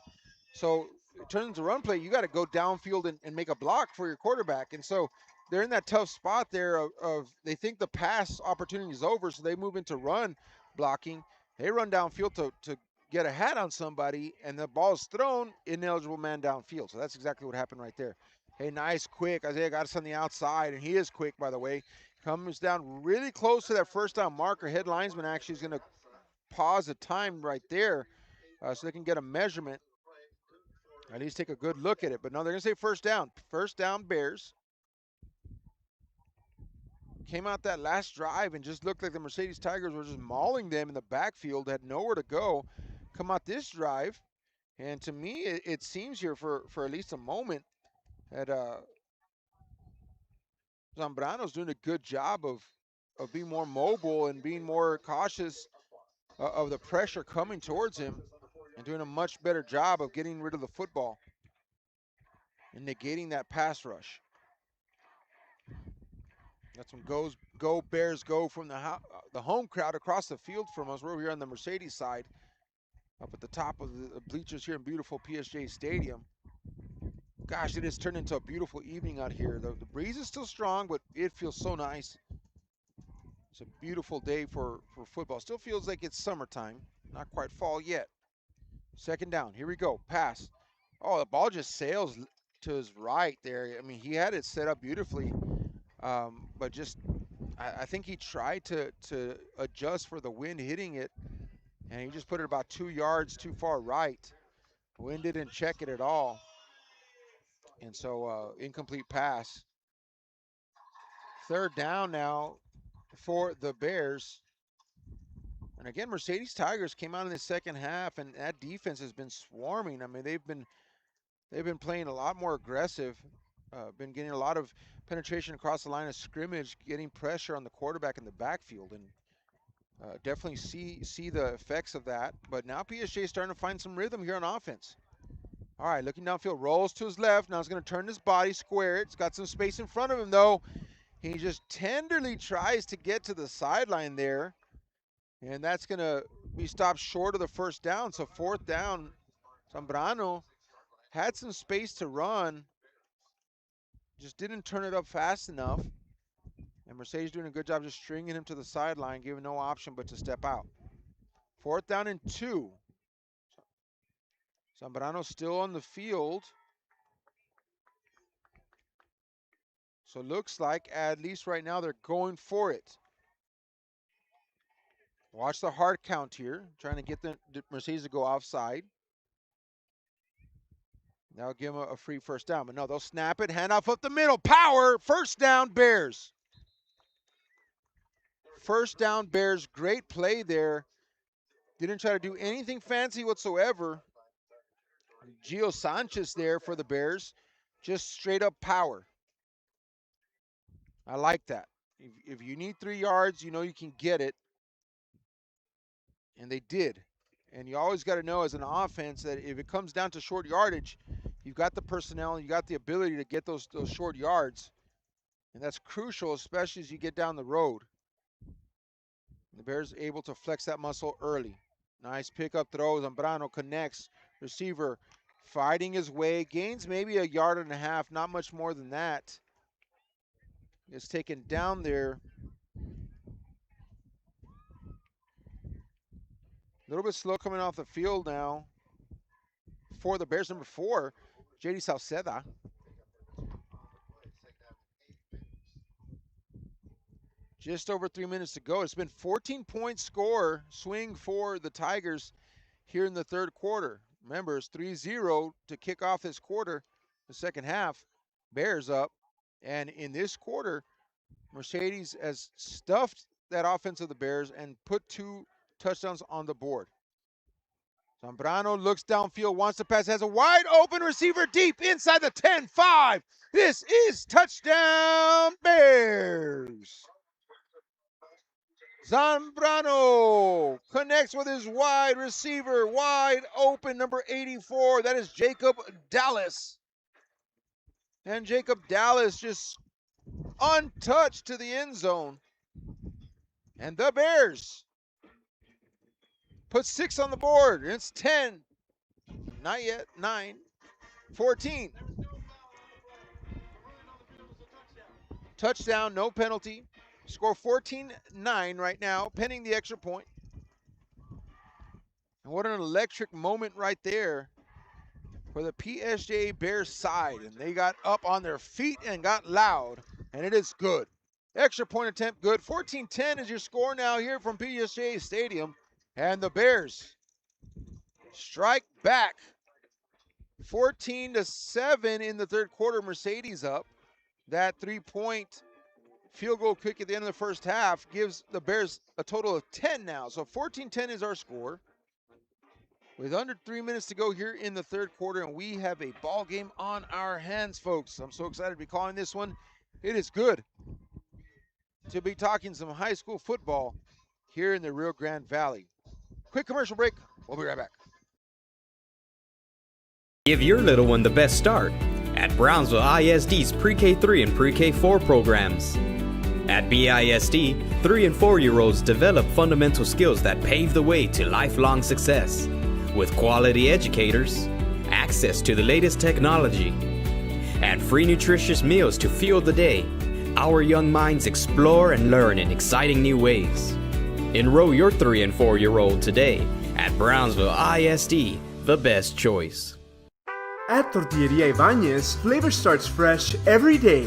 So it turns into a run play, you got to go downfield and make a block for your quarterback. And so they're in that tough spot there of they think the pass opportunity is over, so they move into run blocking. They run downfield to get a hat on somebody, and the ball is thrown, ineligible man downfield. So that's exactly what happened right there. Hey, nice, quick. Isaiah got us on the outside, and he is quick, by the way. Comes down really close to that first down marker. Head linesman actually is going to pause the time right there so they can get a measurement. At least take a good look at it. But no, they're going to say first down. First down, Bears. Came out that last drive and just looked like the Mercedes Tigers were just mauling them in the backfield, had nowhere to go. Come out this drive, and to me, it seems here for at least a moment that Zambrano's doing a good job of being more mobile and being more cautious of the pressure coming towards him and doing a much better job of getting rid of the football and negating that pass rush. That's when go Bears go from the home crowd across the field from us. We're over here on the Mercedes side, up at the top of the bleachers here in beautiful PSJA Stadium. Gosh, it has turned into a beautiful evening out here. The breeze is still strong, but it feels so nice. It's a beautiful day for football. Still feels like it's summertime, not quite fall yet. Second down, here we go, pass. Oh, the ball just sails to his right there. I mean, he had it set up beautifully, but just I think he tried to adjust for the wind hitting it, and he just put it about 2 yards too far right. Wind didn't check it at all, and so incomplete pass. Third down now for the Bears. And again, Mercedes Tigers came out in the second half, and that defense has been swarming. I mean, they've been playing a lot more aggressive, been getting a lot of penetration across the line of scrimmage, getting pressure on the quarterback in the backfield, and definitely see the effects of that. But now PSJA is starting to find some rhythm here on offense. All right, looking downfield, rolls to his left. Now he's going to turn his body, square it. He's got some space in front of him, though. He just tenderly tries to get to the sideline there. And that's going to be stopped short of the first down. So 4th down, Zambrano had some space to run. Just didn't turn it up fast enough. And Mercedes doing a good job just stringing him to the sideline, giving no option but to step out. 4th down and 2. Zambrano still on the field. So looks like, at least right now, they're going for it. Watch the hard count here, trying to get the Mercedes to go offside. That'll give them a free first down. But no, they'll snap it, hand off up the middle. Power, first down, Bears. First down, Bears. Great play there. Didn't try to do anything fancy whatsoever. Gio Sanchez there for the Bears. Just straight up power. I like that. If you need 3 yards, you know you can get it. And they did. And you always got to know as an offense that if it comes down to short yardage, you've got the personnel, you got the ability to get those short yards. And that's crucial, especially as you get down the road. The Bears able to flex that muscle early. Nice pickup throw. Zambrano connects. Receiver fighting his way. Gains maybe 1.5 yards, not much more than that. It's taken down there. A little bit slow coming off the field now for the Bears. Number 4, J.D. Sauceda. Just over 3 minutes to go. It's been 14-point score swing for the Tigers here in the 3rd quarter. Remember, it's 3-0 to kick off this quarter, the second half. Bears up. And in this quarter, Mercedes has stuffed that offense of the Bears and put 2 touchdowns on the board. Zambrano looks downfield, wants to pass, has a wide open receiver deep inside the 10-5. This is touchdown Bears. Zambrano connects with his wide receiver, wide open, number 84. That is Jacob Dallas. And Jacob Dallas just untouched to the end zone. And the Bears put 6 on the board. It's 10. Not yet. 9. 14. Touchdown, no penalty. Score 14-9 right now, pending the extra point. And what an electric moment right there for the PSJA Bears side. And they got up on their feet and got loud. And it is good. Extra point attempt good. 14-10 is your score now here from PSJA Stadium. And the Bears strike back. 14-7 in the 3rd quarter. Mercedes up. That 3-point field goal kick at the end of the first half gives the Bears a total of 10 now. So 14-10 is our score. With under 3 minutes to go here in the 3rd quarter, and we have a ball game on our hands, folks. I'm so excited to be calling this one. It is good to be talking some high school football here in the Rio Grande Valley. Quick commercial break. We'll be right back. Give your little one the best start at Brownsville ISD's Pre-K3 and Pre-K4 programs. At BISD, 3 and 4-year-olds develop fundamental skills that pave the way to lifelong success. With quality educators, access to the latest technology, and free nutritious meals to fuel the day, our young minds explore and learn in exciting new ways. Enroll your 3 and 4-year-old today at Brownsville ISD, the best choice. At Tortilleria Ibañez, flavor starts fresh every day.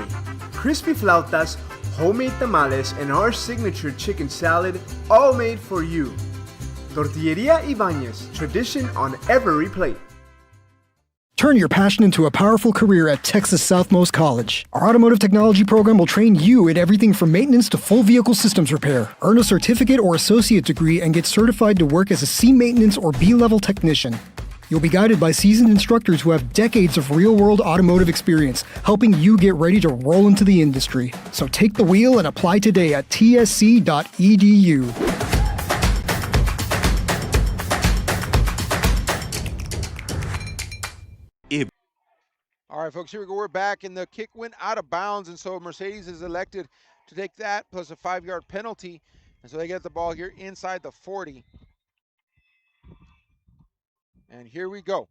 Crispy flautas, homemade tamales, and our signature chicken salad, all made for you. Tortilleria Ibañez, tradition on every plate. Turn your passion into a powerful career at Texas Southmost College. Our automotive technology program will train you in everything from maintenance to full vehicle systems repair. Earn a certificate or associate degree and get certified to work as a C maintenance or B-level technician. You'll be guided by seasoned instructors who have decades of real-world automotive experience, helping you get ready to roll into the industry. So take the wheel and apply today at tsc.edu. right, folks, here we go. We're back, and the kick went out of bounds, and so Mercedes is elected to take that plus a 5-yard penalty. And so they get the ball here inside the 40. And here we go.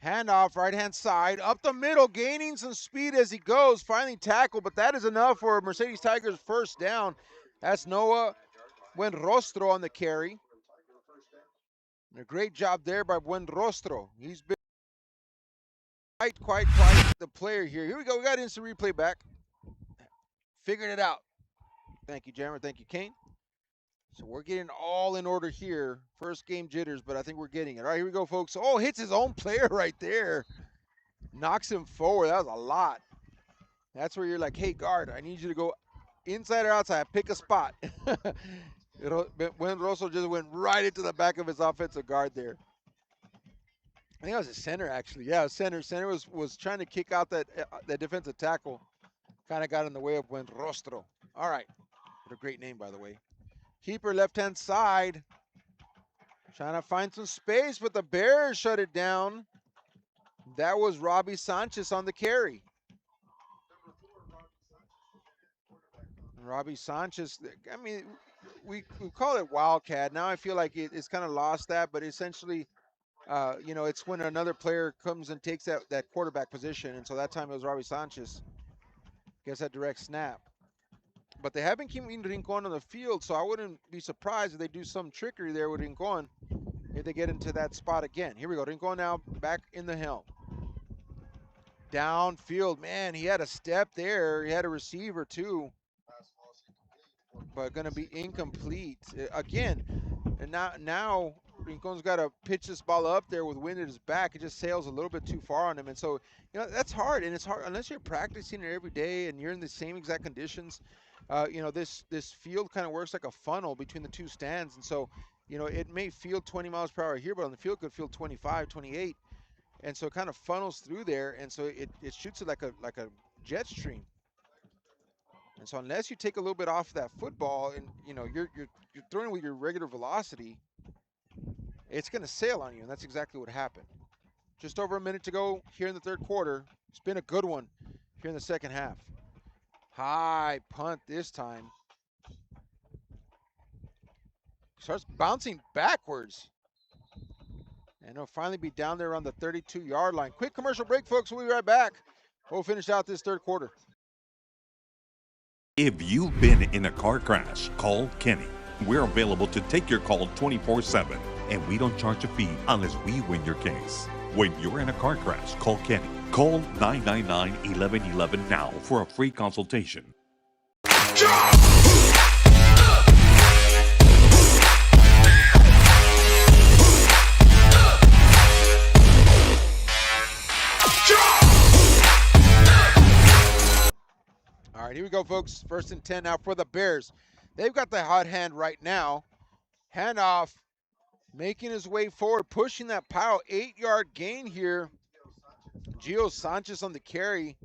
Handoff, right-hand side, up the middle, gaining some speed as he goes. Finally tackled, but that is enough for Mercedes Tigers' first down. That's Noah Buenrostro on the carry. And a great job there by Buenrostro. He's been quite the player here. Here we go. We got instant replay back. Figuring it out. Thank you, Jammer. Thank you, Kane. So we're getting all in order here. First game jitters, but I think we're getting it. All right, here we go, folks. Oh, hits his own player right there. Knocks him forward. That was a lot. That's where you're like, hey, guard, I need you to go inside or outside. Pick a spot. Buenrostro just went right into the back of his offensive guard there. I think that was a center, actually. Yeah, center. Center was trying to kick out that defensive tackle. Kind of got in the way of Buenrostro. All right. What a great name, by the way. Keeper left-hand side. Trying to find some space, but the Bears shut it down. That was Robbie Sanchez on the carry. Robbie Sanchez, I mean, we call it Wildcat. Now I feel like it's kind of lost that, but essentially, you know, it's when another player comes and takes that quarterback position. And so that time it was Robbie Sanchez. Gets that direct snap. But they haven't keeping Rincon on the field, so I wouldn't be surprised if they do some trickery there with Rincon if they get into that spot again. Here we go. Rincon now back in the helm. Downfield, man, he had a step there. He had a receiver too, but going to be incomplete again. And now Rincon's got to pitch this ball up there with wind at his back. It just sails a little bit too far on him, and so you know that's hard. And it's hard unless you're practicing it every day and you're in the same exact conditions. You know, this field kind of works like a funnel between the two stands, and so you know it may feel 20 miles per hour here, but on the field could feel 25, 28. And so it kind of funnels through there, and so it shoots it like a jet stream. And so unless you take a little bit off that football, and you know you're throwing with your regular velocity, it's going to sail on you, and that's exactly what happened. Just over a minute to go here in the third quarter. It's been a good one here in the second half. High punt this time. Starts bouncing backwards. And it'll finally be down there on the 32-yard line. Quick commercial break, folks. We'll be right back. We'll finish out this third quarter. If you've been in a car crash, call Kenny. We're available to take your call 24/7, and we don't charge a fee unless we win your case. When you're in a car crash, call Kenny. Call 999-1111 now for a free consultation. All right, here we go, folks. 1st and 10 now for the Bears. They've got the hot hand right now. Handoff, making his way forward, pushing that pile. 8-yard gain here. Gio Sanchez on the carry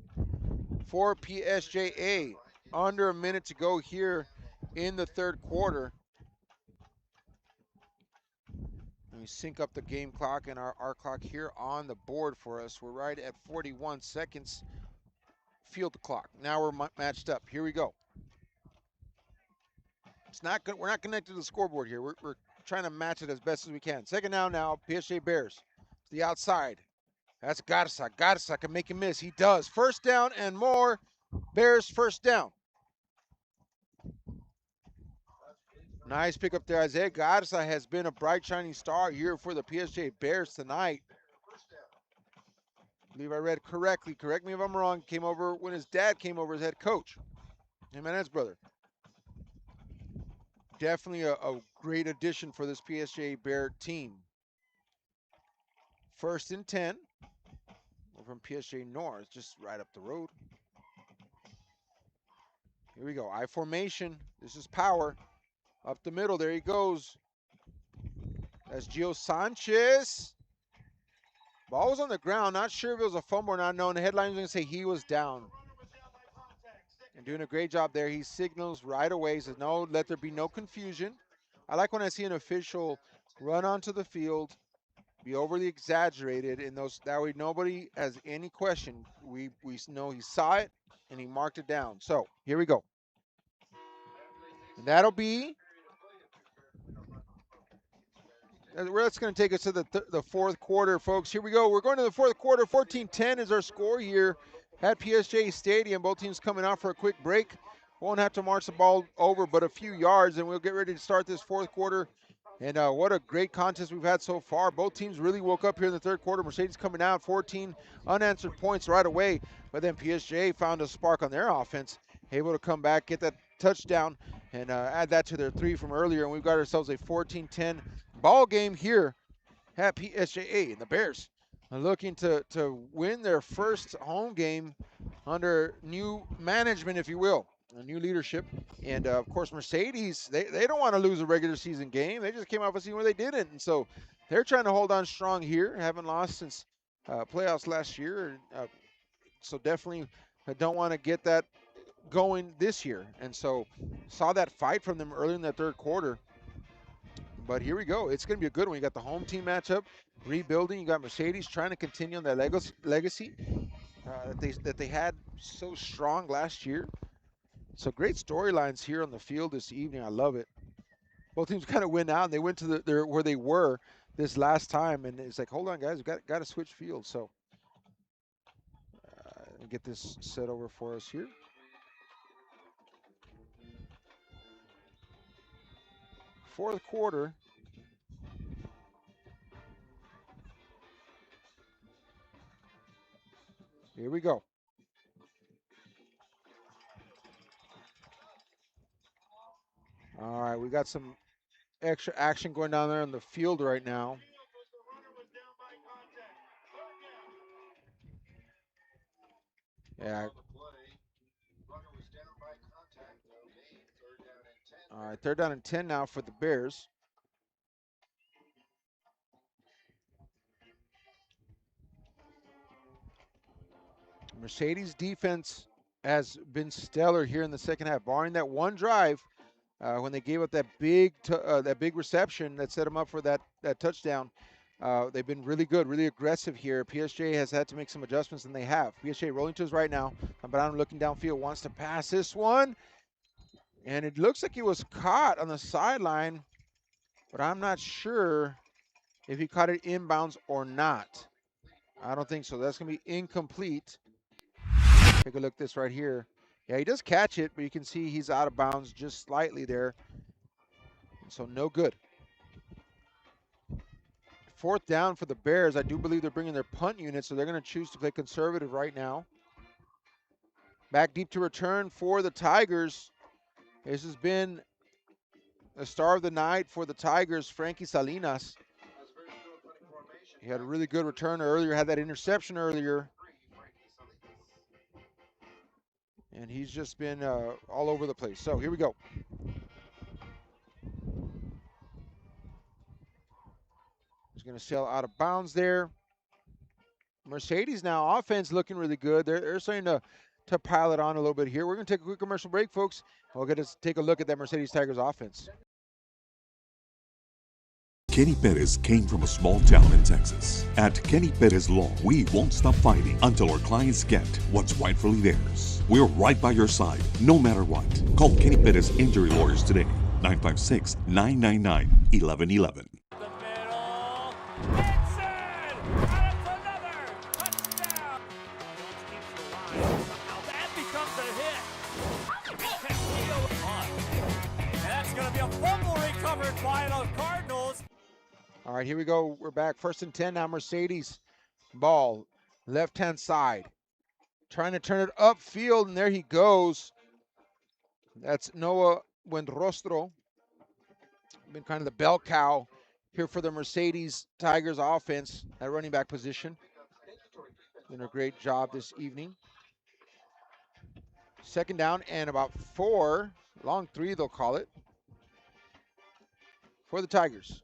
for PSJA. Under a minute to go here in the third quarter. Let me sync up the game clock and our clock here on the board for us. We're right at 41 seconds. Field the clock. Now we're matched up. Here we go. We're not connected to the scoreboard here. We're trying to match it as best as we can. Second down now, PSJ Bears. To the outside. That's Garza. Garza can make him miss. He does. First down and more. Bears first down. Nice pickup there. Isaiah Garza has been a bright, shining star here for the PSJ Bears tonight. I believe I read correctly. Correct me if I'm wrong. Came over when his dad came over as head coach. Him and his brother. Definitely a great addition for this PSJ Bear team. 1st and 10. We're from PSJ North, just right up the road. Here we go. I formation. This is power. Up the middle. There he goes. That's Gio Sanchez. Ball was on the ground. Not sure if it was a fumble or not. No, and the headline was going to say he was down. And doing a great job there. He signals right away. He says, no, let there be no confusion. I like when I see an official run onto the field be overly exaggerated in those. That way nobody has any question. We know he saw it and he marked it down. So here we go. And that'll be. That's going to take us to the fourth quarter, folks. Here we go. We're going to the fourth quarter. 14-10 is our score here at PSJA Stadium. Both teams coming out for a quick break. Won't have to march the ball over but a few yards, and we'll get ready to start this fourth quarter. And what a great contest we've had so far. Both teams really woke up here in the third quarter. Mercedes coming out, 14 unanswered points right away. But then PSJA found a spark on their offense, able to come back, get that touchdown, and add that to their 3 from earlier. And we've got ourselves a 14-10 ball game here at PSJA. And the Bears are looking to win their first home game under new management, if you will, a new leadership. And of course, Mercedes, they don't want to lose a regular season game. They just came off a season where they didn't. And so they're trying to hold on strong here. Haven't lost since playoffs last year. So definitely don't want to get that going this year. And so saw that fight from them early in the third quarter. But here we go. It's going to be a good one. You got the home team matchup, rebuilding. You got Mercedes trying to continue on that legacy that they had so strong last year. So great storylines here on the field this evening. I love it. Both teams kind of went out, and they went to where they were this last time, and it's like, hold on, guys, we got to switch fields. So get this set over for us here. Fourth quarter. Here we go. All right, we got some extra action going down there on the field right now. Yeah. All right, 3rd down and 10 now for the Bears. Mercedes defense has been stellar here in the second half, barring that one drive when they gave up that big reception that set them up for that touchdown. They've been really good, really aggressive here. PSJA has had to make some adjustments, and they have. PSJA rolling to us right now. Brown looking downfield, wants to pass this one. And it looks like he was caught on the sideline, but I'm not sure if he caught it inbounds or not. I don't think so. That's going to be incomplete. Take a look at this right here. Yeah, he does catch it, but you can see he's out of bounds just slightly there. So no good. 4th down for the Bears. I do believe they're bringing their punt unit, so they're going to choose to play conservative right now. Back deep to return for the Tigers. This has been the star of the night for the Tigers, Frankie Salinas. He had a really good return earlier, had that interception earlier. And he's just been all over the place. So here we go. He's going to sail out of bounds there. Mercedes now, offense looking really good. They're starting to pile it on a little bit here. We're going to take a quick commercial break, folks. We'll get to take a look at that Mercedes Tigers offense. Kenny Perez came from a small town in Texas. At Kenny Perez Law, we won't stop fighting until our clients get what's rightfully theirs. We're right by your side, no matter what. Call Kenny Perez Injury Lawyers today, 956-999-1111. All right, here we go. We're back. 1st and 10 now. Mercedes ball, left-hand side. Trying to turn it upfield, and there he goes. That's Noah Buenrostro. Been kind of the bell cow here for the Mercedes Tigers offense at running back position. Doing a great job this evening. 2nd down and about 4. Long 3, they'll call it, for the Tigers.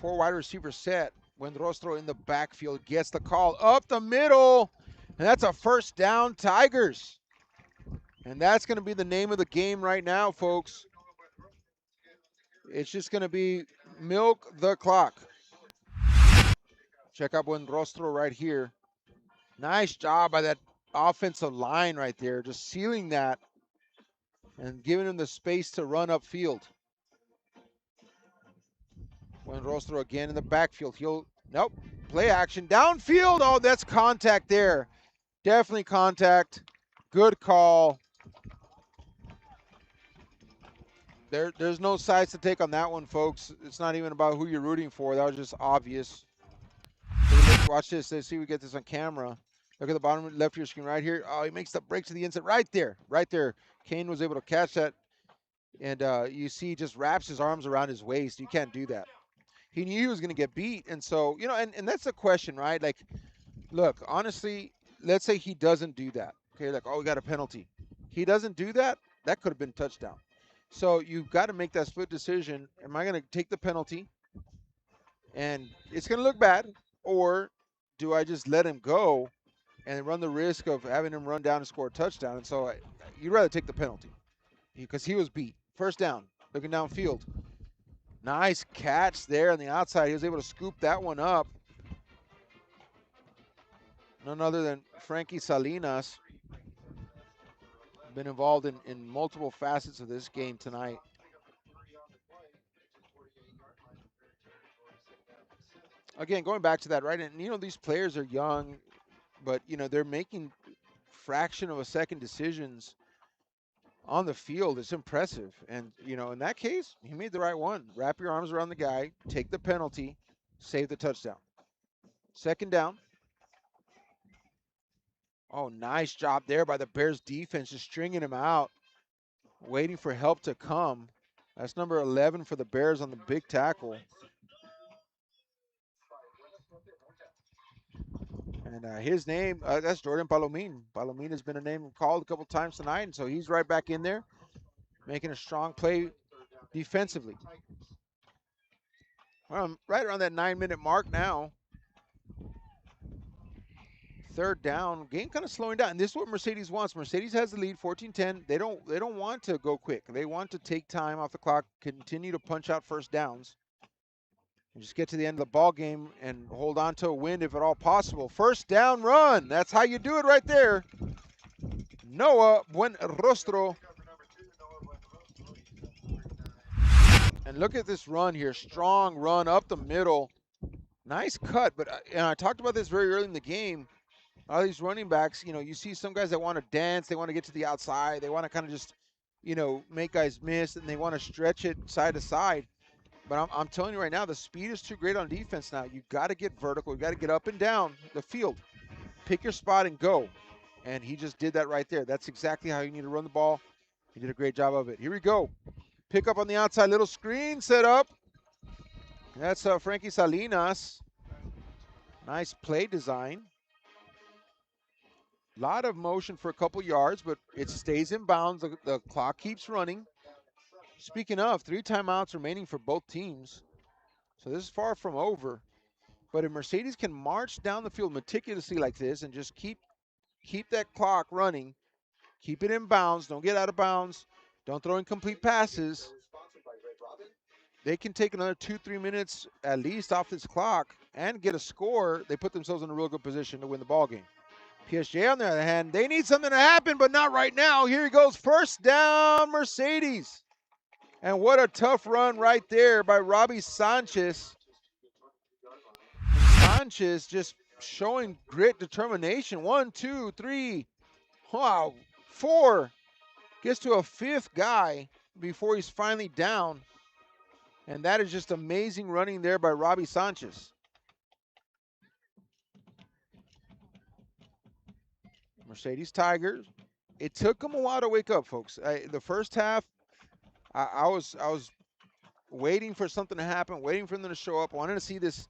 4 wide receiver set. Buenrostro in the backfield gets the call up the middle. And that's a 1st down, Tigers. And that's going to be the name of the game right now, folks. It's just going to be milk the clock. Check out Buenrostro right here. Nice job by that offensive line right there, just sealing that and giving him the space to run upfield. Buenrostro again in the backfield. Nope, play action, downfield. Oh, that's contact there. Definitely contact. Good call. There's no sides to take on that one, folks. It's not even about who you're rooting for. That was just obvious. Watch this. Let's see if we get this on camera. Look at the bottom left of your screen right here. Oh, he makes the break to the inside. Right there. Right there. Kane was able to catch that. And you see he just wraps his arms around his waist. You can't do that. He knew he was going to get beat. And so, you know, and that's the question, right? Like, look, honestly, let's say he doesn't do that. Okay, like, oh, we got a penalty. He doesn't do that. That could have been touchdown. So you've got to make that split decision. Am I going to take the penalty? And it's going to look bad. Or do I just let him go and run the risk of having him run down and score a touchdown? And so you'd rather take the penalty because he was beat. First down, looking downfield. Nice catch there on the outside. He was able to scoop that one up. None other than Frankie Salinas. Been involved in multiple facets of this game tonight. Again, going back to that, right? And, you know, these players are young, but, you know, they're making fraction of a second decisions on the field. It's impressive. And, you know, in that case, he made the right one. Wrap your arms around the guy, take the penalty, save the touchdown. Second down. Oh, nice job there by the Bears defense, just stringing him out, waiting for help to come. That's number 11 for the Bears on the big tackle. And his name, that's Jordan Palomin. Palomin has been a name called a couple times tonight, and so he's right back in there, making a strong play defensively. Well, right around that 9-minute mark now. Third down, game kind of slowing down. And this is what Mercedes wants. Mercedes has the lead, 14-10. They don't want to go quick. They want to take time off the clock, continue to punch out first downs, and just get to the end of the ball game and hold on to a win if at all possible. First down run. That's how you do it right there. Noah Buenrostro. And look at this run here. Strong run up the middle. Nice cut. But and I talked about this very early in the game. All these running backs, you know, you see some guys that want to dance. They want to get to the outside. They want to kind of just, you know, make guys miss, and they want to stretch it side to side. But I'm telling you right now, the speed is too great on defense now. You've got to get vertical. You've got to get up and down the field. Pick your spot and go. And he just did that right there. That's exactly how you need to run the ball. He did a great job of it. Here we go. Pick up on the outside, little screen set up. That's Frankie Salinas. Nice play design. A lot of motion for a couple yards, but it stays in bounds. The clock keeps running. Speaking of, 3 timeouts remaining for both teams. So this is far from over. But if Mercedes can march down the field meticulously like this and just keep that clock running, keep it in bounds, don't get out of bounds, don't throw incomplete passes, they can take another 2-3 minutes at least off this clock and get a score. They put themselves in a real good position to win the ball game. PSJA, on the other hand, they need something to happen, but not right now. Here he goes, first down, Mercedes. And what a tough run right there by Robbie Sanchez. Sanchez just showing grit, determination. 1, 2, 3, wow, 4. Gets to a 5th guy before he's finally down. And that is just amazing running there by Robbie Sanchez. Mercedes Tigers. It took them a while to wake up, folks. The first half, I was waiting for something to happen, waiting for them to show up. I wanted to see this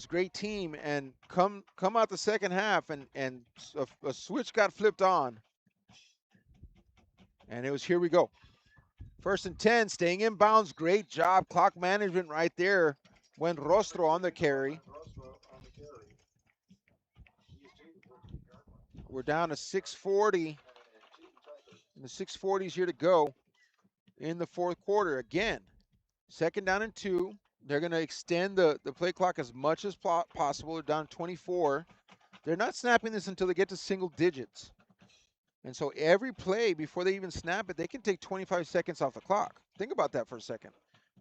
great team, and come out the second half, and a switch got flipped on, and it was here we go. 1st and 10, staying in bounds. Great job, clock management right there. Buenrostro on the carry. We're down to 6:40. And the 6:40 is here to go in the 4th quarter. Again, 2nd down and 2. They're going to extend the play clock as much as possible. They're down 24. They're not snapping this until they get to single digits. And so every play, before they even snap it, they can take 25 seconds off the clock. Think about that for a second.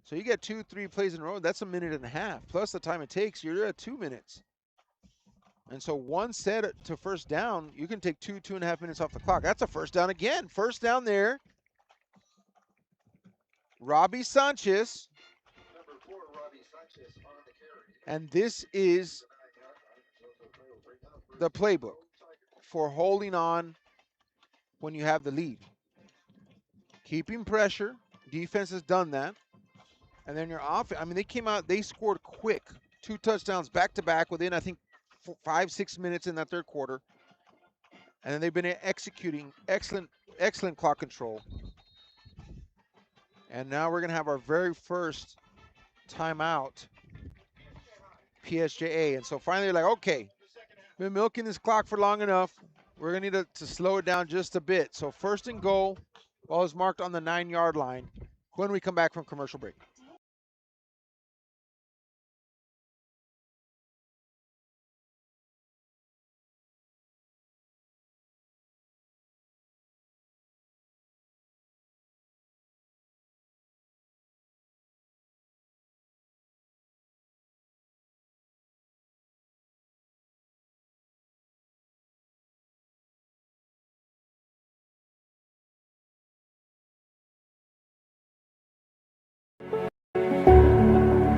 So you get 2-3 plays in a row, that's a minute and a half. Plus the time it takes, you're at 2 minutes. And so one set to first down, you can take 2.5 minutes off the clock. That's a first down again. First down there. Robbie Sanchez. And this is the playbook for holding on when you have the lead. Keeping pressure. Defense has done that. And then your offense, I mean, they came out, they scored quick. 2 touchdowns back-to-back within, I think, 5-6 minutes in that third quarter. And then they've been executing excellent clock control. And now we're going to have our very first timeout, PSJA. And so finally, like, okay, we've been milking this clock for long enough. We're going to need to slow it down just a bit. So first and goal, ball is marked on the 9-yard line when we come back from commercial break.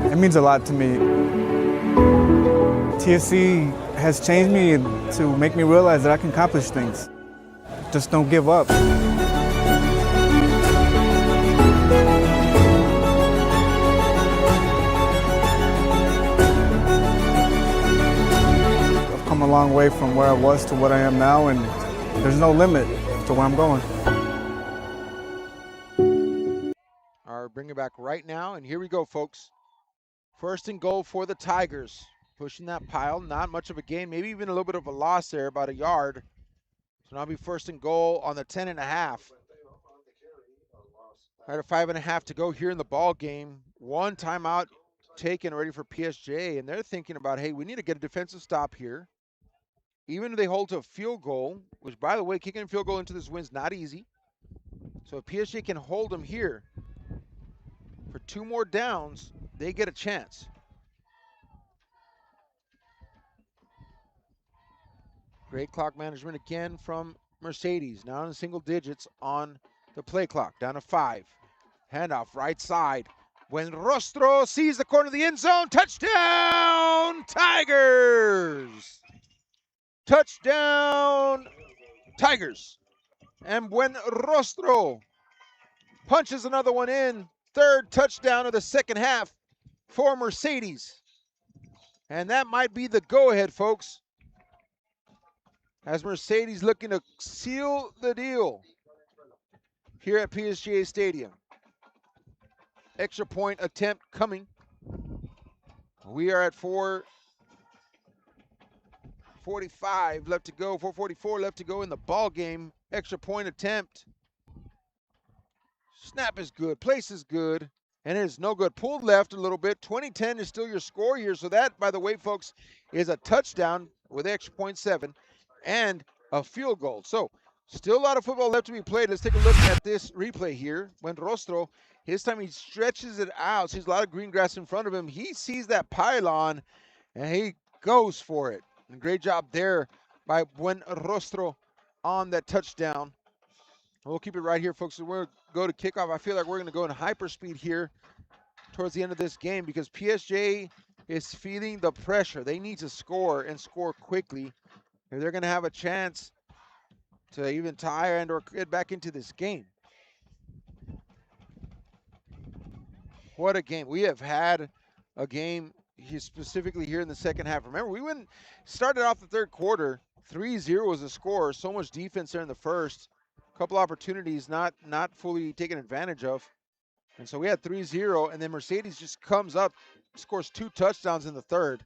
It means a lot to me. TSC has changed me to make me realize that I can accomplish things. Just don't give up. I've come a long way from where I was to what I am now, and there's no limit to where I'm going. All right, bring it back right now, and here we go, folks. First and goal for the Tigers. Pushing that pile, not much of a gain, maybe even a little bit of a loss there, about a yard. So now it'll be first and goal on the 10.5. Right at 5.5 to go here in the ball game. One timeout taken already for PSJ, and they're thinking about, hey, we need to get a defensive stop here. Even if they hold to a field goal, which, by the way, kicking a field goal into this win is not easy. So if PSJ can hold them here for 2 more downs, they get a chance. Great clock management again from Mercedes. Now in single digits on the play clock. Down to 5. Handoff right side. When Rostro sees the corner of the end zone. Touchdown, Tigers! Touchdown, Tigers. And when Rostro punches another one in. Third touchdown of the second half for Mercedes. And that might be the go-ahead, folks, as Mercedes looking to seal the deal here at PSJA Stadium. Extra point attempt coming. We are at 4:45 left to go, 4:44 left to go in the ball game. Extra point attempt. Snap is good, place is good, and it is no good. Pulled left a little bit. 20-10 is still your score here. So that, by the way, folks, is a touchdown with extra point 7 and a field goal. So still a lot of football left to be played. Let's take a look at this replay here. When Rostro, his time he stretches it out. Sees a lot of green grass in front of him. He sees that pylon, and he goes for it. And great job there by Buen Rostro on that touchdown. We'll keep it right here, folks. So we're going to go to kickoff. I feel like we're going to go in hyperspeed here towards the end of this game because PSJ is feeling the pressure. They need to score and score quickly if they're going to have a chance to even tie and or get back into this game. What a game. We have had a game here, specifically here in the second half. Remember, we started off the third quarter, 3-0 was the score. So much defense there in the first. Couple opportunities not fully taken advantage of. And so we had 3-0, and then Mercedes just comes up, scores 2 touchdowns in the third,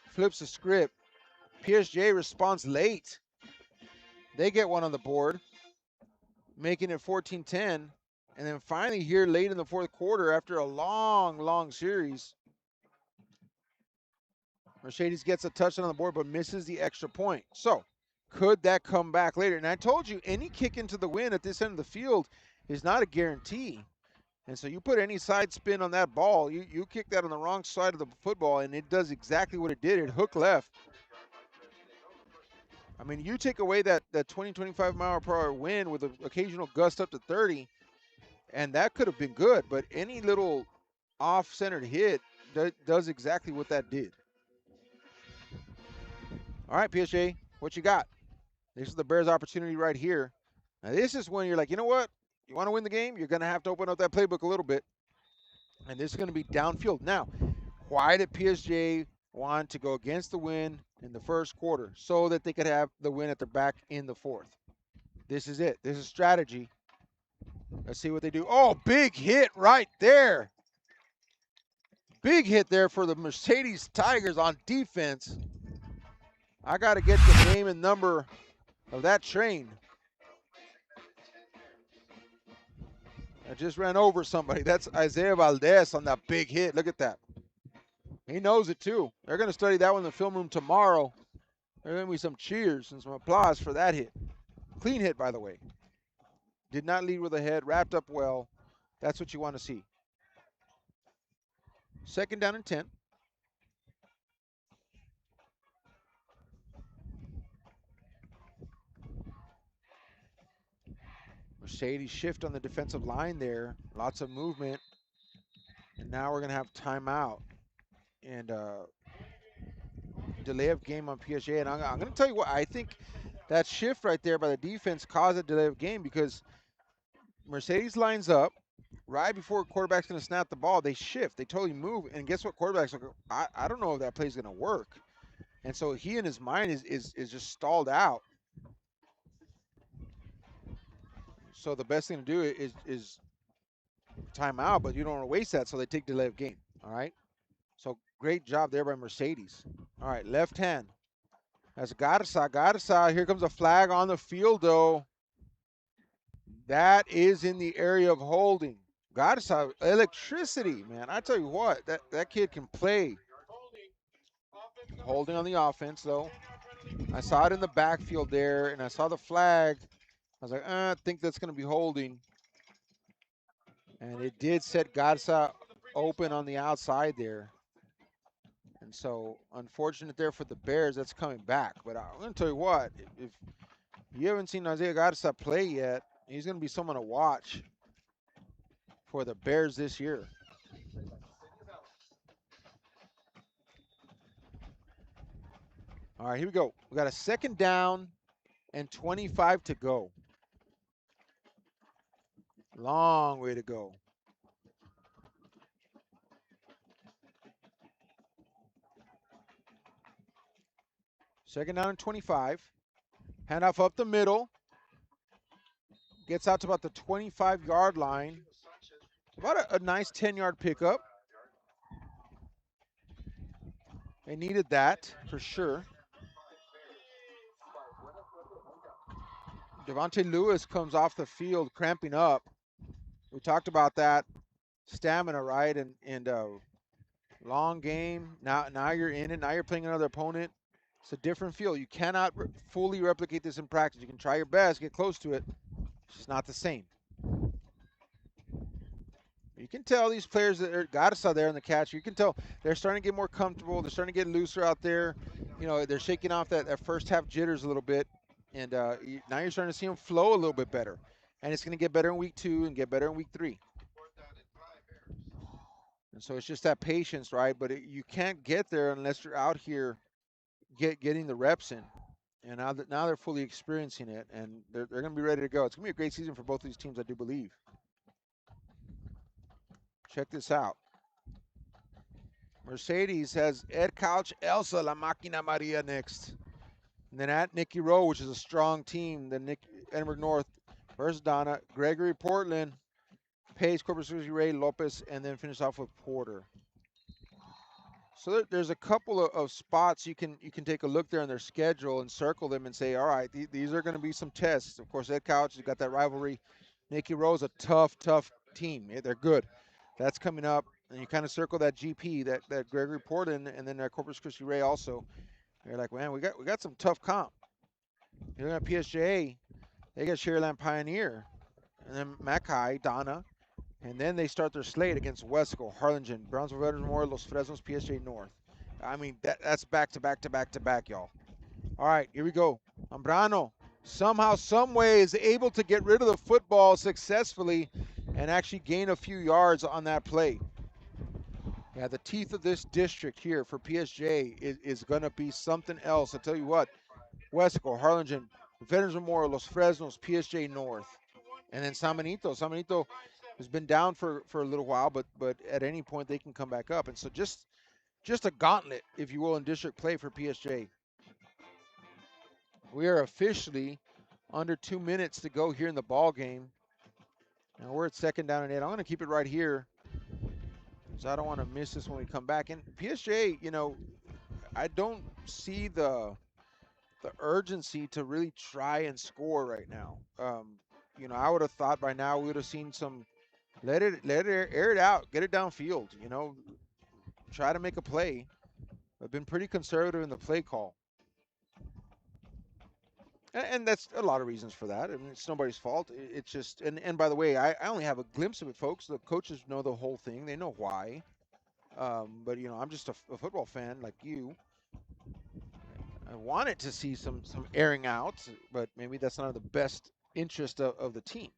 flips the script. PSJ responds late. They get one on the board, making it 14-10. And then finally here late in the fourth quarter, after a long series, Mercedes gets a touchdown on the board but misses the extra point. So could that come back later? And I told you, any kick into the wind at this end of the field is not a guarantee. And so you put any side spin on that ball, you kick that on the wrong side of the football, and it does exactly what it did. It hooked left. I mean, you take away that 20, 25 mile per hour wind with an occasional gust up to 30, and that could have been good. But any little off-centered hit does exactly what that did. All right, PSJA, what you got? This is the Bears' opportunity right here. Now, this is when you're like, you know what? You want to win the game? You're going to have to open up that playbook a little bit. And this is going to be downfield. Now, why did PSJA want to go against the wind in the first quarter? So that they could have the win at their back in the fourth. This is it. This is strategy. Let's see what they do. Oh, big hit right there. Big hit there for the Mercedes Tigers on defense. I got to get the name and number of that train. I just ran over somebody. That's Isaiah Valdez on that big hit. Look at that. He knows it too. They're going to study that one in the film room tomorrow. There's going to be some cheers and some applause for that hit. Clean hit, by the way. Did not lead with a head. Wrapped up well. That's what you want to see. Second down and 10. Mercedes shift on the defensive line there. Lots of movement. And now we're going to have timeout. And delay of game on PSJA. And I'm going to tell you what, I think that shift right there by the defense caused a delay of game because Mercedes lines up right before a quarterback's going to snap the ball. They shift. They totally move. And guess what? Quarterback's like, I don't know if that play's going to work. And so he in his mind is just stalled out. So the best thing to do is timeout, but you don't want to waste that, so they take delay of game. All right. So great job there by Mercedes. All right, left hand. That's Garza. Garza. Here comes a flag on the field, though. That is in the area of holding. Garza, electricity, man. I tell you what, that kid can play. Holding on the offense, though. I saw it in the backfield there, and I saw the flag. I was like, I think that's going to be holding. And it did set Garza open on the outside there. And so, unfortunate there for the Bears, that's coming back. But I'm going to tell you what, if you haven't seen Isaiah Garza play yet, he's going to be someone to watch for the Bears this year. All right, here we go. We got a second down and 25 to go. Long way to go. Second down and 25. Handoff up the middle. Gets out to about the 25-yard line. About a nice 10-yard pickup. They needed that for sure. Devontae Lewis comes off the field cramping up. We talked about that stamina, right? And long game. Now you're in it. Now you're playing another opponent. It's a different feel. You cannot fully replicate this in practice. You can try your best, get close to it. It's just not the same. You can tell these players that got us out there in the catch. You can tell they're starting to get more comfortable. They're starting to get looser out there. You know, they're shaking off that first half jitters a little bit. And now you're starting to see them flow a little bit better. And it's going to get better in week 2 and get better in week 3. And so it's just that patience, right? But you can't get there unless you're out here getting the reps in. And now they're fully experiencing it, and they're going to be ready to go. It's going to be a great season for both these teams, I do believe. Check this out. Mercedes has Ed Couch, Elsa, La Máquina Maria next. And then at Nicky Rowe, which is a strong team, then Edinburgh North versus Donna, Gregory Portland, Pace, Corpus Christi, Ray, Lopez, and then finish off with Porter. So there's a couple of spots you can take a look there on their schedule and circle them and say, all right, these are going to be some tests. Of course, Ed Couch has got that rivalry. Nicky Rowe's a tough team. They're good. That's coming up. and you kind of circle that GP, that Gregory Portland, and then Corpus Christi Ray also. You're like, man, we got some tough comp. You're at PSJA, they got Sharyland Pioneer, and then Mackay, Donna, and then they start their slate against Wesco, Harlingen, Brownsville Veterans Memorial, Los Fresnos, PSJ North. I mean, that's back to back to back to back, y'all. All right, here we go. Zambrano somehow, some way is able to get rid of the football successfully and actually gain a few yards on that play. Yeah, the teeth of this district here for PSJ is going to be something else. I tell you what, Wesco, Harlingen, Veterans Memorial, Los Fresnos, PSJ North, and then San Benito. San Benito has been down for a little while, but at any point they can come back up. And so just a gauntlet, if you will, in district play for PSJ. We are officially under 2 minutes to go here in the ball game. Now we're at 2nd down and 8. I'm going to keep it right here because I don't want to miss this when we come back. And PSJ, you know, I don't see the urgency to really try and score right now. You know, I would have thought by now we would have seen some let it air it out, get it downfield. You know, try to make a play. I've been pretty conservative in the play call. And that's a lot of reasons for that. I mean, it's nobody's fault. It's just, and by the way, I only have a glimpse of it, folks. The coaches know the whole thing. They know why. But, you know, I'm just a football fan like you. I wanted to see some airing out, but maybe that's not in the best interest of the team.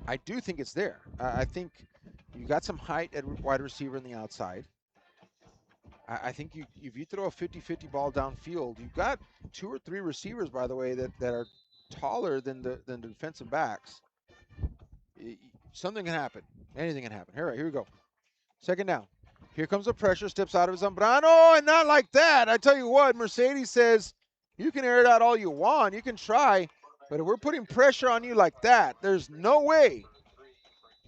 I do think it's there. I think you got some height at wide receiver in the outside. I think if you throw a 50-50 ball downfield, you've got 2 or 3 receivers, by the way, that are taller than the defensive backs. Something can happen. Anything can happen. All right, here we go. 2nd down. Here comes the pressure. Steps out of his Zambrano, and not like that. I tell you what, Mercedes says, you can air it out all you want. You can try, but if we're putting pressure on you like that, there's no way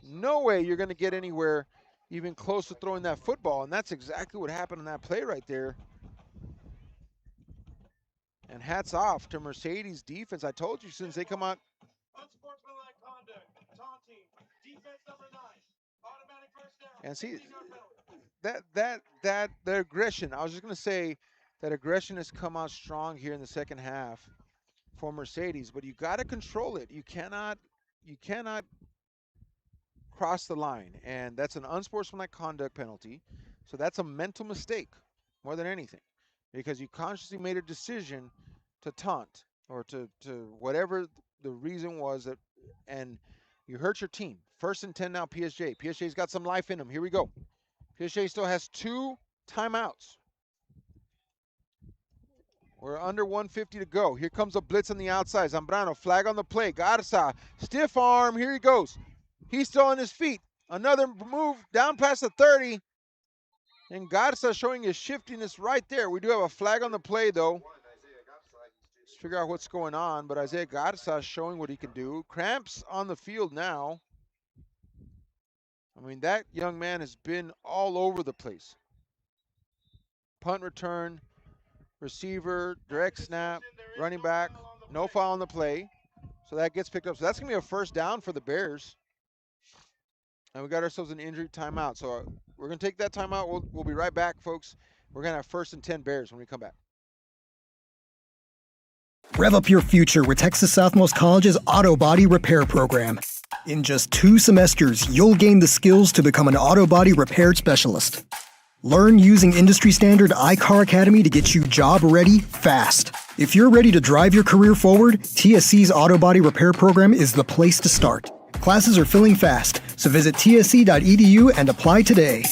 you're going to get anywhere even close to throwing that football, and that's exactly what happened in that play right there. And hats off to Mercedes defense. I told you, since they come out. Unsportsmanlike conduct, taunting, defense number 9, automatic first down. And see, the aggression, I was just going to say that aggression has come out strong here in the second half for Mercedes, but you got to control it. You cannot cross the line, and that's an unsportsmanlike conduct penalty. So that's a mental mistake more than anything, because you consciously made a decision to taunt or to whatever the reason was, that, and you hurt your team. 1st and 10 now, PSJ. PSJ's got some life in them. Here we go. PSJ still has 2 timeouts. We're under 150 to go. Here comes a blitz on the outside. Zambrano, flag on the play. Garza, stiff arm. Here he goes. He's still on his feet. Another move down past the 30. And Garza showing his shiftiness right there. We do have a flag on the play, though. Let's figure out what's going on. But Isaiah Garza showing what he can do. Cramps on the field now. I mean, that young man has been all over the place. Punt return, receiver, direct snap, running back. No foul on the play. So that gets picked up. So that's going to be a 1st down for the Bears. And we got ourselves an injury timeout. So we're going to take that timeout. We'll be right back, folks. We're going to have 1st and 10 Bears when we come back. Rev up your future with Texas Southmost College's Auto Body Repair Program. In just 2 semesters, you'll gain the skills to become an auto body repair specialist. Learn using industry standard iCar Academy to get you job ready fast. If you're ready to drive your career forward, TSC's Auto Body Repair Program is the place to start. Classes are filling fast, so visit tsc.edu and apply today.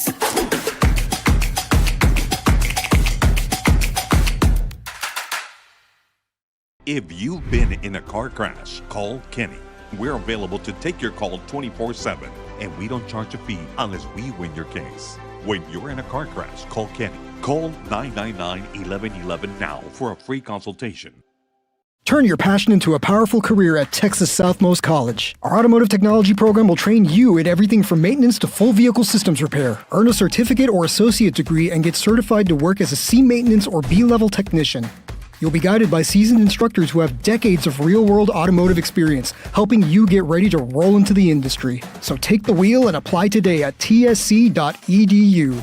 If you've been in a car crash, call Kenny. We're available to take your call 24/7, and we don't charge a fee unless we win your case. When you're in a car crash, call Kenny. Call 999-1111 now for a free consultation. Turn your passion into a powerful career at Texas Southmost College. Our automotive technology program will train you in everything from maintenance to full vehicle systems repair. Earn a certificate or associate degree and get certified to work as a C maintenance or B-level technician. You'll be guided by seasoned instructors who have decades of real-world automotive experience, helping you get ready to roll into the industry. So take the wheel and apply today at tsc.edu.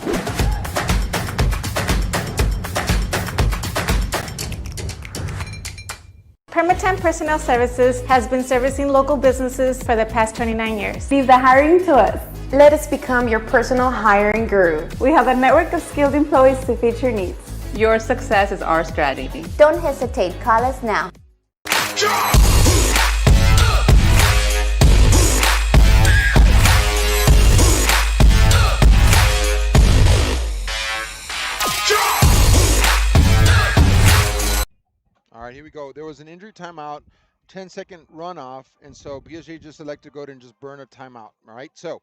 Permatemp Personnel Services has been servicing local businesses for the past 29 years. Leave the hiring to us. Let us become your personal hiring guru. We have a network of skilled employees to fit your needs. Your success is our strategy. Don't hesitate, call us now. All right, here we go. There was an injury timeout, 10-second runoff, and so PSJA just elected to go ahead and just burn a timeout. All right, so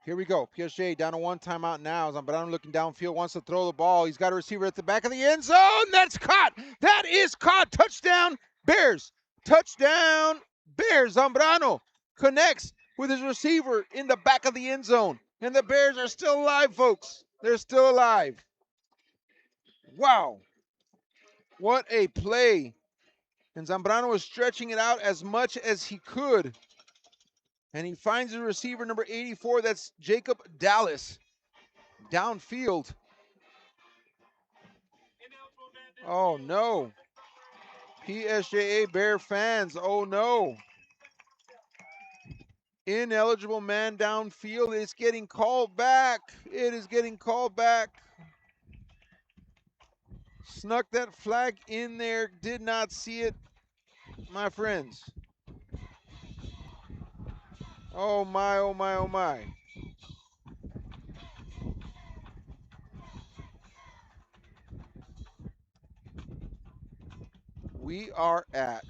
here we go. PSJA down to one timeout now. Zambrano looking downfield, wants to throw the ball. He's got a receiver at the back of the end zone. That's caught. That is caught. Touchdown, Bears. Touchdown, Bears. Zambrano connects with his receiver in the back of the end zone. And the Bears are still alive, folks. They're still alive. Wow. What a play. And Zambrano was stretching it out as much as he could. And he finds the receiver number 84, that's Jacob Dallas, downfield. Oh no. PSJA Bear fans, oh no. Ineligible man downfield. It's getting called back. It is getting called back. Snuck that flag in there, did not see it, my friends. Oh my, oh my, oh my. We are at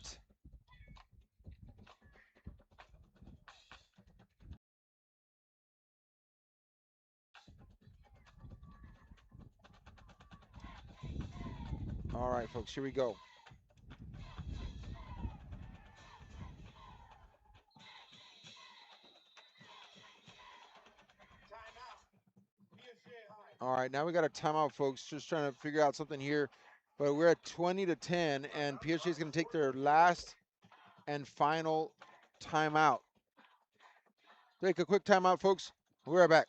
all right, folks, here we go. All right, now we got a timeout, folks. Just trying to figure out something here. But we're at 20-10, and PSJ is going to take their last and final timeout. Take a quick timeout, folks. We're right back.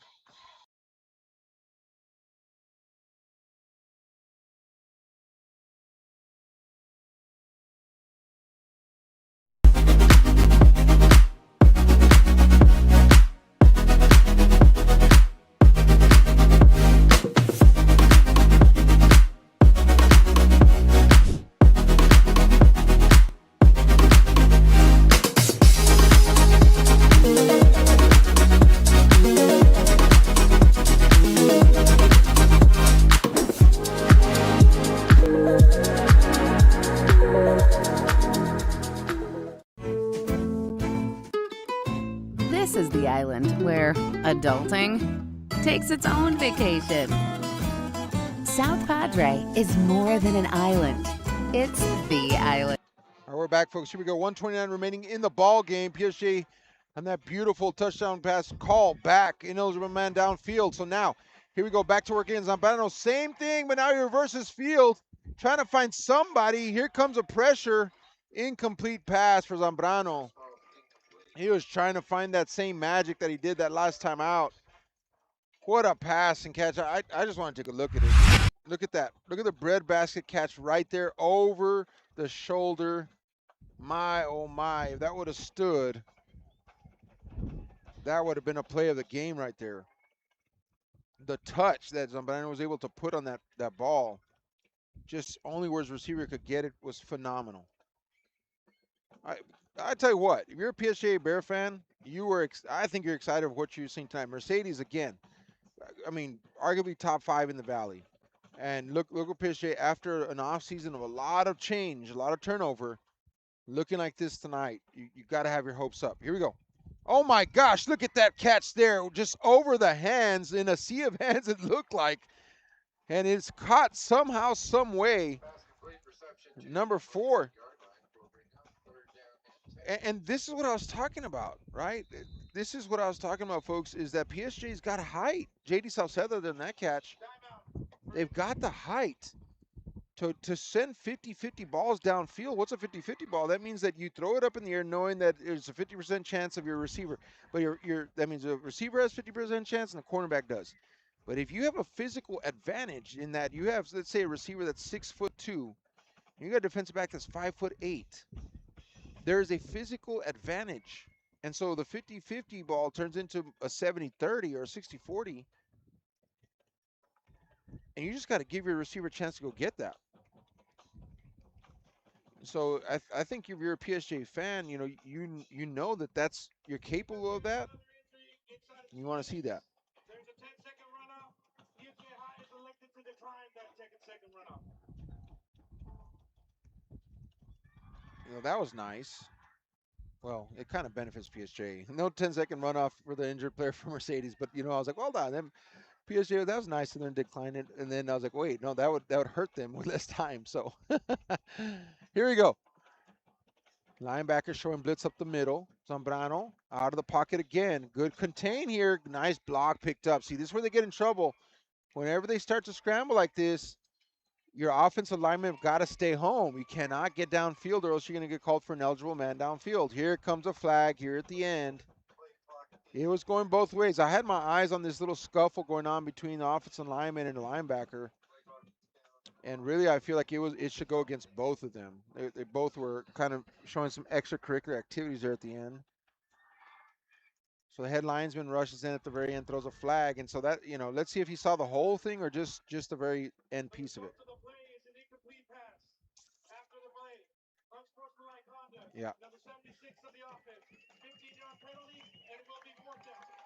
This is the island where adulting takes its own vacation. South Padre is more than an island. It's the island. All right, we're back, folks. Here we go. 1:29 remaining in the ball game. PSG on that beautiful touchdown pass call back. Ineligible man downfield. So now, here we go. Back to work in Zambrano. Same thing, but now he reverses field. Trying to find somebody. Here comes a pressure. Incomplete pass for Zambrano. He was trying to find that same magic that he did that last time out. What a pass and catch. I just want to take a look at it. Look at that. Look at the breadbasket catch right there over the shoulder. My, oh my, if that would have stood, that would have been a play of the game right there. The touch that Zambrano was able to put on that ball, just only where his receiver could get it, was phenomenal. I tell you what, if you're a PSJA Bear fan, I think you're excited of what you've seen tonight. Mercedes, again, I mean, arguably top 5 in the Valley. And look at PSJA after an offseason of a lot of change, a lot of turnover, looking like this tonight. You got to have your hopes up. Here we go. Oh my gosh, look at that catch there, just over the hands, in a sea of hands it looked like. And it's caught somehow, some way. Number 4. And this is what I was talking about, right? This is what I was talking about, folks, is that PSJ's got height. JD Salcedo done that catch. They've got the height. to send 50-50 balls downfield. What's a 50-50 ball? That means that you throw it up in the air knowing that there's a 50% chance of your receiver. But that means the receiver has 50% chance and the cornerback does. But if you have a physical advantage in that you have, let's say, a receiver that's 6'2", you got a defensive back that's 5'8", there is a physical advantage. And so the 50-50 ball turns into a 70-30 or a 60-40. And you just got to give your receiver a chance to go get that. So I think if you're a PSJ fan, you know that you're capable of that. You want to see that. There's a 10-second runoff. PSJA is elected to decline that 10-second runoff. That was nice. Well, it kind of benefits PSJ. No 10-second runoff for the injured player for Mercedes, but I was like, well done. Then PSJ, that was nice, and then decline it. And then I was like, wait, no, that would hurt them with less time. So here we go. Linebacker showing blitz up the middle. Zambrano out of the pocket again. Good contain here. Nice block picked up. See, this is where they get in trouble. Whenever they start to scramble like this, your offensive linemen have got to stay home. You cannot get downfield or else you're going to get called for an eligible man downfield. Here comes a flag here at the end. It was going both ways. I had my eyes on this little scuffle going on between the offensive lineman and the linebacker. And really, I feel like it should go against both of them. They both were kind of showing some extracurricular activities there at the end. So the head linesman rushes in at the very end, throws a flag. And so that, let's see if he saw the whole thing or just the very end piece of it. Yeah.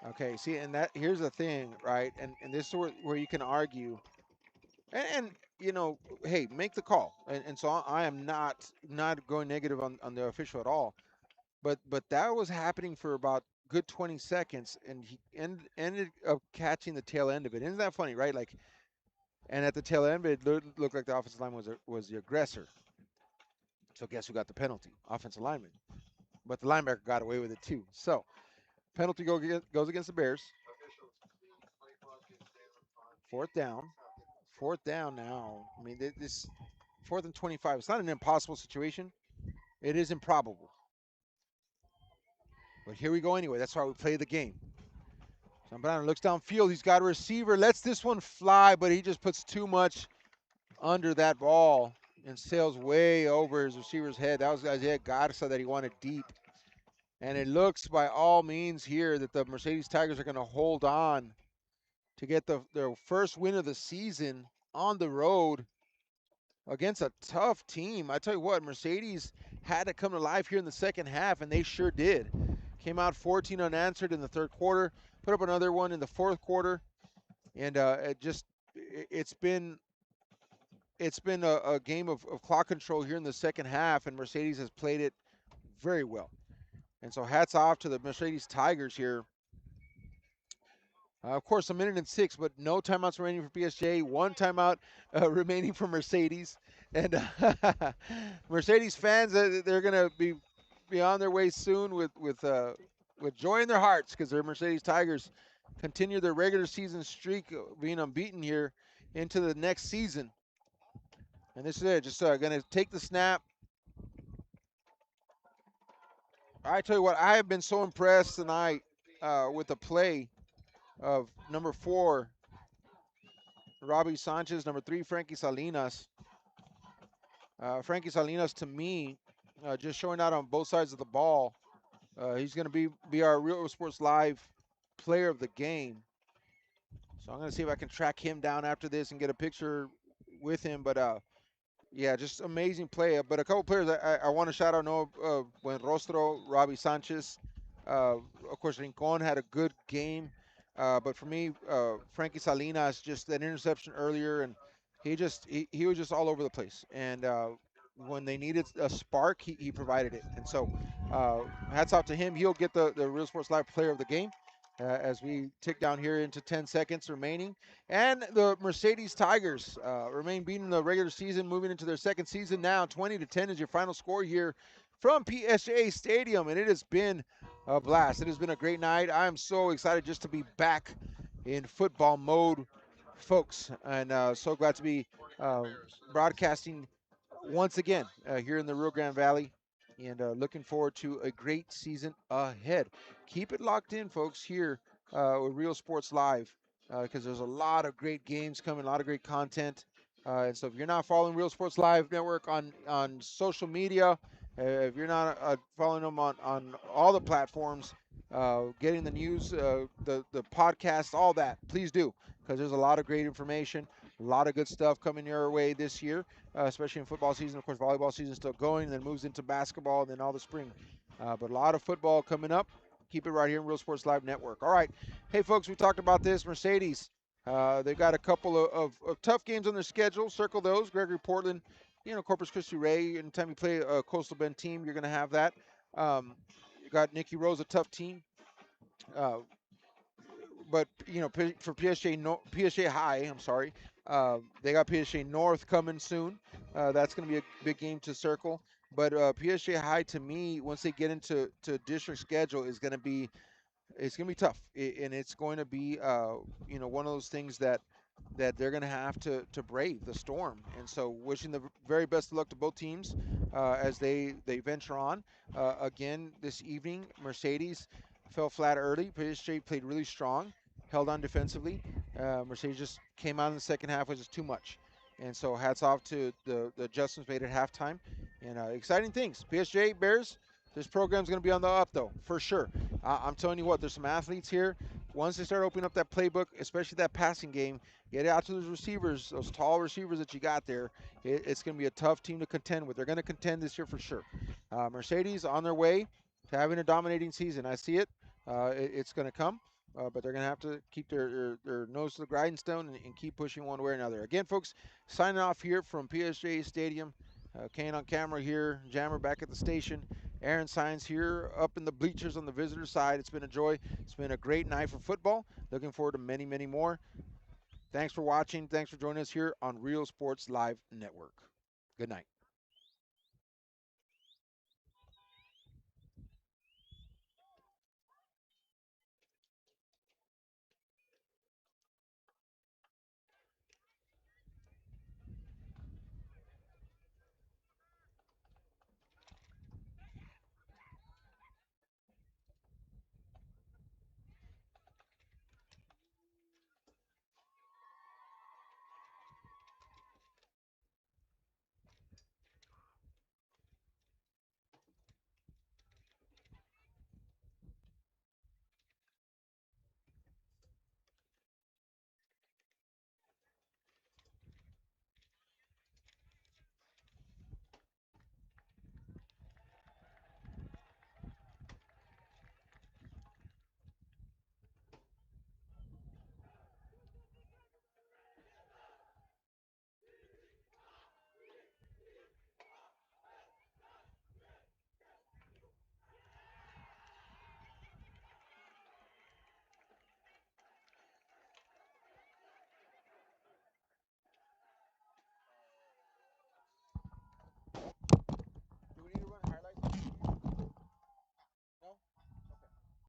Okay, see, and here's the thing, right? And this is where you can argue. And hey, make the call. And so I am not going negative on the official at all. But that was happening for about good 20 seconds, and he ended up catching the tail end of it. Isn't that funny, right? Like, and at the tail end of it, looked like the offensive lineman was the aggressor. So guess who got the penalty? Offensive lineman. But the linebacker got away with it too. So penalty goes against the Bears. Fourth down now. I mean, this 4th and 25. It's not an impossible situation. It is improbable. But here we go anyway. That's why we play the game. Zambrano looks downfield. He's got a receiver. Lets this one fly, but he just puts too much under that ball and sails way over his receiver's head. That was Isaiah Garza that he wanted deep. And it looks by all means here that the Mercedes Tigers are going to hold on to get their first win of the season on the road against a tough team. I tell you what, Mercedes had to come to life here in the second half, and they sure did. Came out 14 unanswered in the third quarter, put up another one in the fourth quarter, and it's been a game of clock control here in the second half, and Mercedes has played it very well. And so hats off to the Mercedes Tigers here. Of course, 1:06, but no timeouts remaining for PSJ. One timeout remaining for Mercedes. And Mercedes fans, they're going to be on their way soon with joy in their hearts because their Mercedes Tigers continue their regular season streak being unbeaten here into the next season. And this is it. Just going to take the snap. I tell you what, I have been so impressed tonight with the play of number 4, Robbie Sanchez, number 3, Frankie Salinas. Frankie Salinas, to me, just showing out on both sides of the ball. He's going to be our Real Sports Live player of the game. So I'm going to see if I can track him down after this and get a picture with him. But yeah, just amazing play. But a couple players I want to shout out. Buenrostro, Robbie Sanchez. Of course, Rincon had a good game. But for me, Frankie Salinas, just that interception earlier, and he was just all over the place. And when they needed a spark, he provided it. And so hats off to him. He'll get the Real Sports Live player of the game as we tick down here into 10 seconds remaining. And the Mercedes Tigers remain beating the regular season, moving into their second season now. 20-10 is your final score here from PSJA Stadium, and it has been a blast. It has been a great night. I am so excited just to be back in football mode, folks, and so glad to be broadcasting once again here in the Rio Grande Valley, and looking forward to a great season ahead. Keep it locked in, folks, here with Real Sports Live, because there's a lot of great games coming, a lot of great content. And so if you're not following Real Sports Live Network on social media, if you're not following them on all the platforms, getting the news, the podcasts, all that, please do, because there's a lot of great information, a lot of good stuff coming your way this year, especially in football season. Of course, volleyball season is still going, and then moves into basketball, and then all the spring. But a lot of football coming up. Keep it right here in Real Sports Live Network. All right. Hey, folks, we talked about this. Mercedes, they've got a couple of tough games on their schedule. Circle those. Gregory Portland, Corpus Christi Ray. Anytime you play a Coastal Bend team, you're going to have that. You got Nicky Rose, a tough team. But for PSJA High, I'm sorry, they got PSJA North coming soon. That's going to be a big game to circle. But PSJA High, to me, once they get into district schedule, is going to be tough, and it's going to be one of those things that they're going to have to brave the storm. And so, wishing the very best of luck to both teams as they venture on. Again, this evening, Mercedes fell flat early. PSJ played really strong, held on defensively. Mercedes just came out in the second half, which is too much. And so, hats off to the adjustments made at halftime. And exciting things. PSJ Bears, this program's going to be on the up, though, for sure. I'm telling you what, there's some athletes here. Once they start opening up that playbook, especially that passing game, get out to those receivers, those tall receivers that you got there. It's going to be a tough team to contend with. They're going to contend this year for sure. Mercedes on their way to having a dominating season. I see it. It's going to come. But they're going to have to keep their nose to the grindstone and keep pushing one way or another. Again, folks, signing off here from PSJA Stadium. Kane on camera here, Jammer back at the station. Aaron Signs here up in the bleachers on the visitor side. It's been a joy. It's been a great night for football. Looking forward to many, many more. Thanks for watching. Thanks for joining us here on Real Sports Live Network. Good night.